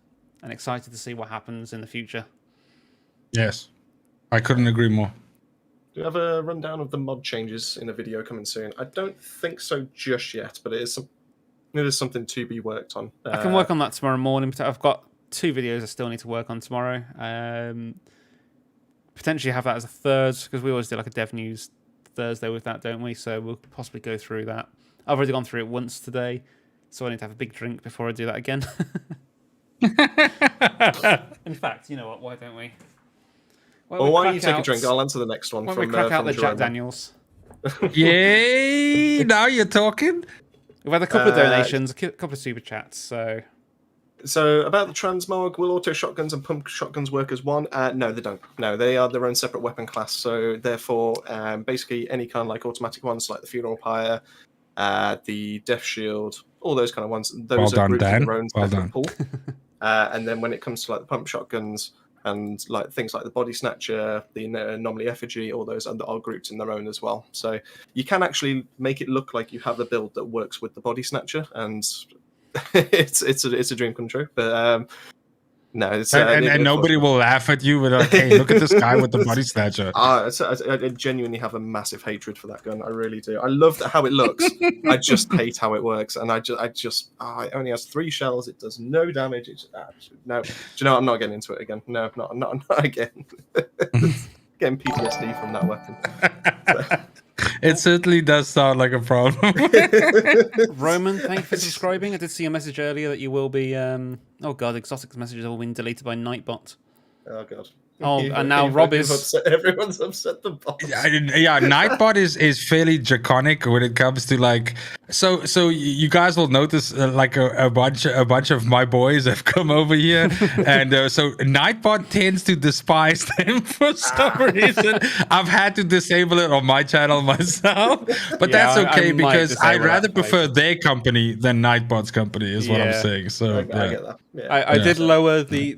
[SPEAKER 2] and excited to see what happens in the future.
[SPEAKER 13] Yes, I couldn't agree more.
[SPEAKER 1] Do you have a rundown of the mod changes in a video coming soon? I don't think so just yet, but it is something to be worked on.
[SPEAKER 2] I can work on that tomorrow morning. I've got 2 videos I still need to work on tomorrow. Potentially have that as a third, because we always do like a Dev News Thursday with that, don't we? So we'll possibly go through that. I've already gone through it once today, so I need to have a big drink before I do that again. In fact, you know what? Why don't we?
[SPEAKER 1] Why don't you take a drink? I'll answer the next one.
[SPEAKER 2] Why don't we crack out the Jack Daniels?
[SPEAKER 13] Yay! Now you're talking.
[SPEAKER 2] We've had a couple of donations, a couple of super chats,
[SPEAKER 1] So about the transmog, will auto shotguns and pump shotguns work as one? No, they don't. No, they are their own separate weapon class. So therefore, basically any kind of like automatic ones, like the funeral pyre, the death shield, all those kind of ones. Those are grouped in their own separate pool. And then when it comes to like the pump shotguns and like things like the body snatcher, the anomaly effigy, all those are grouped in their own as well. So you can actually make it look like you have a build that works with the body snatcher, and it's a dream come true. But no, it's
[SPEAKER 13] and nobody will laugh at you with like, hey, look at this guy with the body snatcher.
[SPEAKER 1] I genuinely have a massive hatred for that gun. I really do. I love how it looks. I just hate how it works, and it only has 3 shells. It does no damage. It's no. Do you know? I'm not getting into it again. No, not again. Getting PTSD from that weapon. So.
[SPEAKER 13] It certainly does sound like a problem.
[SPEAKER 2] Roman, thank you for subscribing. I did see a message earlier that you will be... oh god, Exotic's messages have all been deleted by Nightbot.
[SPEAKER 1] Oh god.
[SPEAKER 2] Oh, and now Rob is...
[SPEAKER 1] Everyone's upset the bot.
[SPEAKER 13] Yeah, Nightbot is fairly draconic when it comes to like... So you guys will notice like a bunch of my boys have come over here, and so Nightbot tends to despise them for some reason. I've had to disable it on my channel myself, but that's okay because I'd rather prefer their company than Nightbot's company. Is what I'm saying. So
[SPEAKER 1] I get that. Yeah.
[SPEAKER 2] I did lower the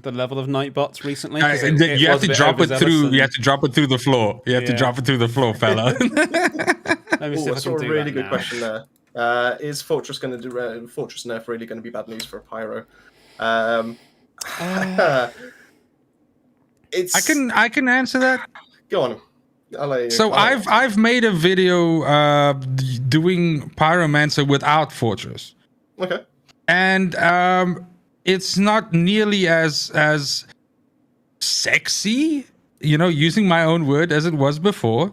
[SPEAKER 2] level of Nightbots recently.
[SPEAKER 13] You have to drop it through. You have to drop it through the floor. You have to drop it through the floor, fella.
[SPEAKER 1] I saw a really good question there. Is Fortress going to do Fortress nerf really going to be bad news for a pyro? It's.
[SPEAKER 13] I can answer that.
[SPEAKER 1] Go on. I'll let you.
[SPEAKER 13] So I've made a video doing Pyromancer without Fortress.
[SPEAKER 1] Okay.
[SPEAKER 13] And it's not nearly as sexy, using my own word, as it was before.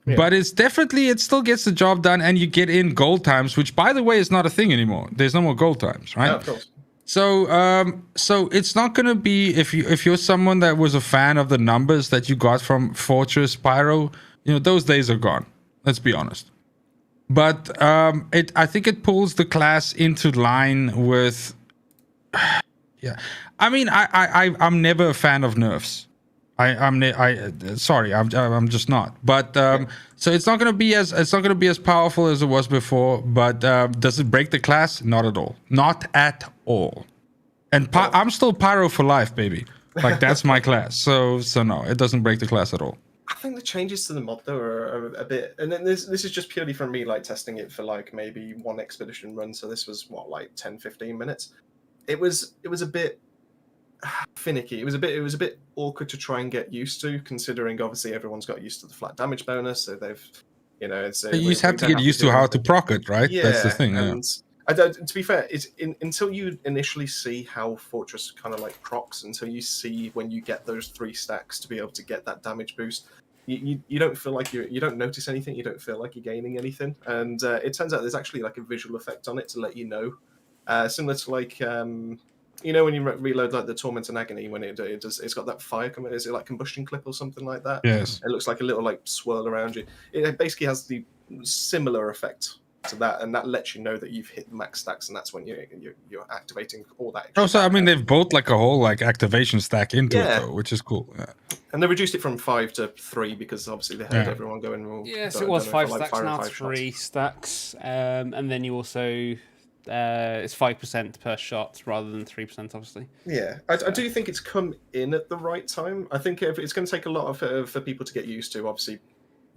[SPEAKER 13] Yeah. But it still gets the job done, and you get in gold times, which, by the way, is not a thing anymore. There's no more gold times, right?
[SPEAKER 1] Yeah, of course.
[SPEAKER 13] So it's not going to be, if you're someone that was a fan of the numbers that you got from Fortress Pyro, those days are gone. Let's be honest. But I think it pulls the class into line with. Yeah, I mean, I'm never a fan of nerfs. Sorry, I'm just not. But so it's not going to be as powerful as it was before. But does it break the class? Not at all. Not at all. And I'm still Pyro for life, baby. Like that's my class. So no, it doesn't break the class at all.
[SPEAKER 1] I think the changes to the mod though are a bit, and then this is just purely from me like testing it for like maybe one expedition run. So this was like 10-15 minutes. It was a bit finicky. It was a bit awkward to try and get used to, considering obviously everyone's got used to the flat damage bonus, so they've you just
[SPEAKER 13] have to get used to how to proc it, right?
[SPEAKER 1] Yeah,
[SPEAKER 13] that's the thing.
[SPEAKER 1] And to be fair, it's until you initially see how Fortress kind of like procs, until you see when you get those 3 stacks to be able to get that damage boost, you don't feel like you don't notice anything. You don't feel like you're gaining anything, and it turns out there's actually like a visual effect on it to let you know Similar to like you know when you reload like the Torment and Agony when it's got that fire coming. Is it like combustion clip or something like that?
[SPEAKER 13] Yes.
[SPEAKER 1] It looks like a little like swirl around you. It basically has the similar effect to that, and that lets you know that you've hit the max stacks, and that's when you're activating all that.
[SPEAKER 13] Oh, so I mean, they've built like a whole like activation stack into it
[SPEAKER 1] Yeah.
[SPEAKER 13] though, which is cool. Yeah.
[SPEAKER 1] And they reduced it from 5 to 3 because obviously they had
[SPEAKER 13] Yeah.
[SPEAKER 1] everyone going. Well,
[SPEAKER 2] Yes,
[SPEAKER 1] don't-
[SPEAKER 2] it was
[SPEAKER 1] don't know if
[SPEAKER 2] 5
[SPEAKER 1] I like
[SPEAKER 2] stacks,
[SPEAKER 1] firing
[SPEAKER 2] now
[SPEAKER 1] 5 shots.
[SPEAKER 2] 3 stacks. And then you also, it's 5% per shot rather than 3%, obviously.
[SPEAKER 1] Yeah, I do think it's come in at the right time. I think it's going to take a lot for people to get used to, obviously,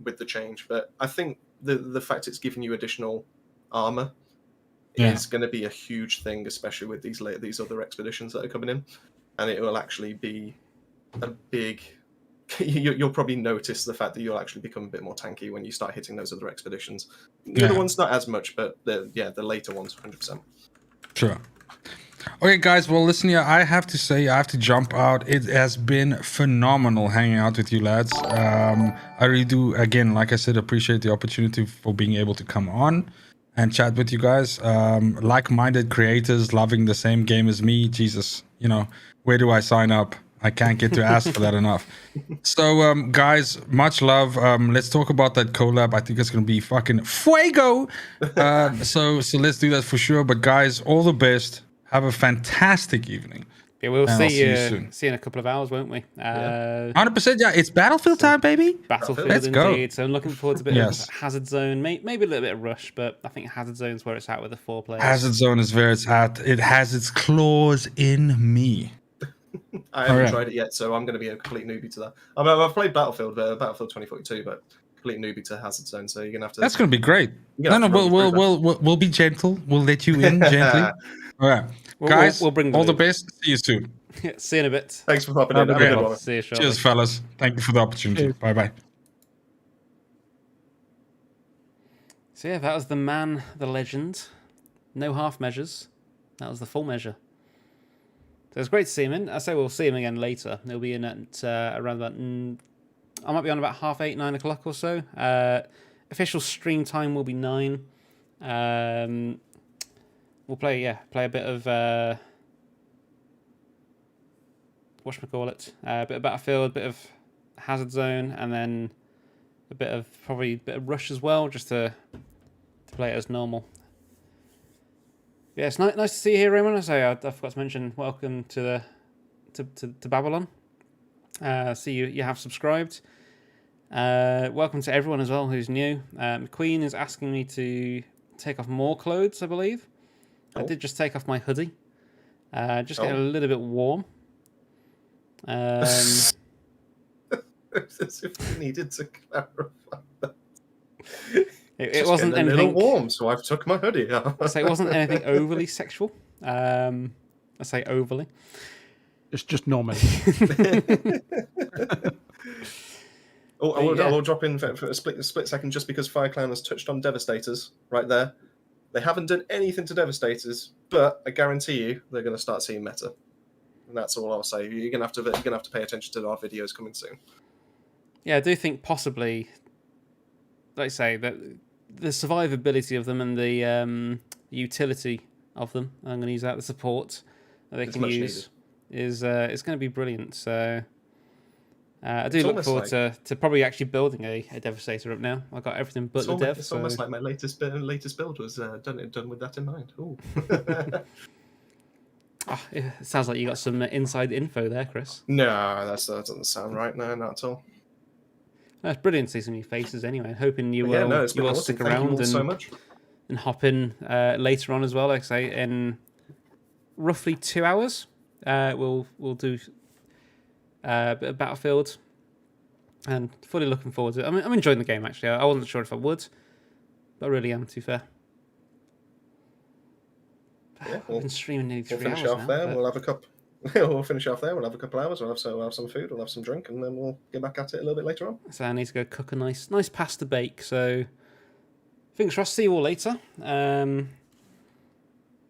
[SPEAKER 1] with the change. But I think the fact it's giving you additional armor is going to be a huge thing, especially with these other expeditions that are coming in, and it will actually be a big. You'll probably notice the fact that you'll actually become a bit more tanky when you start hitting those other expeditions. The other ones not as much, but the later ones 100%.
[SPEAKER 13] Sure. Okay, guys. Well, listen here. I have to say, I have to jump out. It has been phenomenal hanging out with you lads. I really do, again, like I said, appreciate the opportunity for being able to come on and chat with you guys. Like-minded creators loving the same game as me. Jesus, where do I sign up? I can't get to ask for that enough. So, guys, much love. Let's talk about that collab. I think it's going to be fucking fuego. So let's do that for sure. But guys, all the best. Have a fantastic evening.
[SPEAKER 2] Yeah, we'll
[SPEAKER 13] And I'll
[SPEAKER 2] see you
[SPEAKER 13] soon.
[SPEAKER 2] in a couple of hours, won't we?
[SPEAKER 13] 100%. Yeah, it's Battlefield time, baby.
[SPEAKER 2] Battlefield,
[SPEAKER 13] Let's go.
[SPEAKER 2] indeed. So I'm looking forward to a bit
[SPEAKER 13] Yes.
[SPEAKER 2] of Hazard Zone, maybe a little bit of Rush, but I think Hazard Zone's where it's at with the 4 players.
[SPEAKER 13] Hazard Zone is where it's at. It has its claws in me.
[SPEAKER 1] I haven't
[SPEAKER 13] Alright.
[SPEAKER 1] tried it yet, so I'm going to be a complete newbie to that. I mean, I've played Battlefield 2042, but complete newbie to Hazard Zone, so you're going to have to...
[SPEAKER 13] That's going to be great.
[SPEAKER 1] You're
[SPEAKER 13] No,
[SPEAKER 1] gonna
[SPEAKER 13] no,
[SPEAKER 1] have to run me through
[SPEAKER 13] we'll be gentle. We'll let you in gently. All right, guys.
[SPEAKER 2] we'll bring the
[SPEAKER 13] all the
[SPEAKER 2] loot.
[SPEAKER 13] best. See you soon.
[SPEAKER 2] See you in a bit.
[SPEAKER 1] Thanks for popping in. Have a good one.
[SPEAKER 2] See you shortly.
[SPEAKER 13] Cheers, fellas. Thank you for the opportunity. Bye bye.
[SPEAKER 2] So yeah, that was the man, the legend. No half measures. That was the full measure. So it's great to see him in. I say we'll see him again later. He'll be in at around about... I might be on about 8:30, 9 o'clock or so. Official stream time will be 9. We'll play a bit of... whatchamacallit? A bit of Battlefield, a bit of Hazard Zone, and then probably a bit of Rush as well, just to play it as normal. Yeah, it's nice to see you here, Raymond. I forgot to mention, welcome to BabbleOn. See you have subscribed. Welcome to everyone as well who's new. McQueen is asking me to take off more clothes, I believe. I did just take off my hoodie. Just getting a little bit warm.
[SPEAKER 1] As if we needed to clarify that.
[SPEAKER 2] It wasn't
[SPEAKER 1] getting a
[SPEAKER 2] anything
[SPEAKER 1] little warm, so I've took my hoodie off.
[SPEAKER 2] So it wasn't anything overly sexual. I say overly.
[SPEAKER 3] It's just normal.
[SPEAKER 1] I will drop in for a split second just because FireClan has touched on Devastators right there. They haven't done anything to Devastators, but I guarantee you they're going to start seeing meta. And that's all I'll say. You're gonna have to pay attention to our videos coming soon.
[SPEAKER 2] Yeah, I do think possibly, like I say, that the survivability of them and the utility of them, I'm going to use that, the support that they
[SPEAKER 1] It's
[SPEAKER 2] can
[SPEAKER 1] much
[SPEAKER 2] use, is going to be brilliant. So I do
[SPEAKER 1] It's
[SPEAKER 2] look
[SPEAKER 1] almost
[SPEAKER 2] forward to probably actually building a Devastator up now. I've got everything but the Dev.
[SPEAKER 1] It's almost like my latest build was done with that in mind. Ooh.
[SPEAKER 2] It sounds like you got some inside info there, Chris.
[SPEAKER 1] No, that doesn't sound right. No, not at all.
[SPEAKER 2] It's brilliant to see some new faces anyway. Hoping you
[SPEAKER 1] Yeah,
[SPEAKER 2] will,
[SPEAKER 1] no, it's
[SPEAKER 2] you
[SPEAKER 1] been
[SPEAKER 2] will
[SPEAKER 1] awesome.
[SPEAKER 2] stick
[SPEAKER 1] Thank you
[SPEAKER 2] around
[SPEAKER 1] all
[SPEAKER 2] and,
[SPEAKER 1] so much.
[SPEAKER 2] and hop in later on as well. Like I say, in roughly 2 hours, we'll do a bit of Battlefield, and fully looking forward to it. I'm enjoying the game actually. I wasn't sure if I would, but I really am. To be fair.
[SPEAKER 1] Yeah,
[SPEAKER 2] I've been streaming nearly 3
[SPEAKER 1] We'll finish
[SPEAKER 2] hours
[SPEAKER 1] off
[SPEAKER 2] now,
[SPEAKER 1] there.
[SPEAKER 2] but-
[SPEAKER 1] We'll have a cup. We'll finish off there. We'll have a couple hours. We'll have some food. We'll have some drink, and then we'll get back at it a little bit later on.
[SPEAKER 2] So I need to go cook a nice pasta bake. So fingers crossed. See you all later.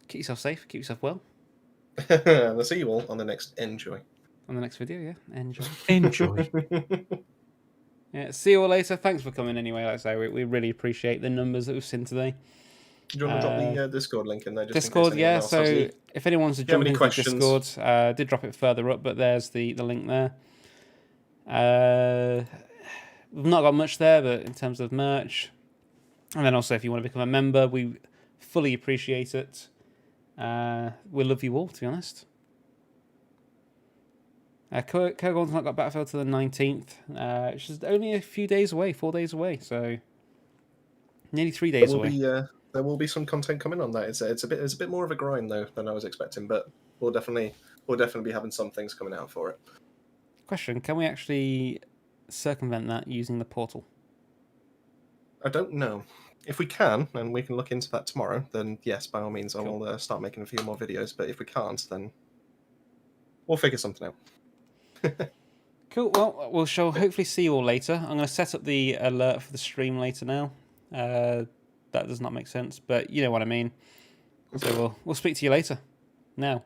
[SPEAKER 2] Keep yourself safe. Keep yourself well.
[SPEAKER 1] And I'll see you all on the next Enjoy.
[SPEAKER 2] On the next video, yeah. Enjoy.
[SPEAKER 3] Enjoy.
[SPEAKER 2] Yeah. See you all later. Thanks for coming anyway. Like I say, we really appreciate the numbers that we've seen today.
[SPEAKER 1] Do you want to drop the Discord link in there? Just
[SPEAKER 2] Discord,
[SPEAKER 1] in case anyone
[SPEAKER 2] yeah.
[SPEAKER 1] else has
[SPEAKER 2] So
[SPEAKER 1] any-
[SPEAKER 2] if anyone wants to
[SPEAKER 1] if you have
[SPEAKER 2] jump
[SPEAKER 1] any
[SPEAKER 2] into
[SPEAKER 1] questions-
[SPEAKER 2] Discord, I did drop it further up, but there's the link there. We've not got much there, but in terms of merch, and then also if you want to become a member, we fully appreciate it. We love you all, to be honest. Kergorn's not got Battlefield till the 19th, which is only a few days away, 4 days away, so nearly 3 days away.
[SPEAKER 1] There will be some content coming on that. It's a bit more of a grind though than I was expecting, but we'll definitely be having some things coming out for it.
[SPEAKER 2] Question: can we actually circumvent that using the portal?
[SPEAKER 1] I don't know. If we can, and we can look into that tomorrow, then yes, by all means, I will start making a few more videos. But if we can't, then we'll figure something out.
[SPEAKER 2] Cool. Well, we'll hopefully see you all later. I'm going to set up the alert for the stream later now. That does not make sense, but you know what I mean. So we'll speak to you later. Now.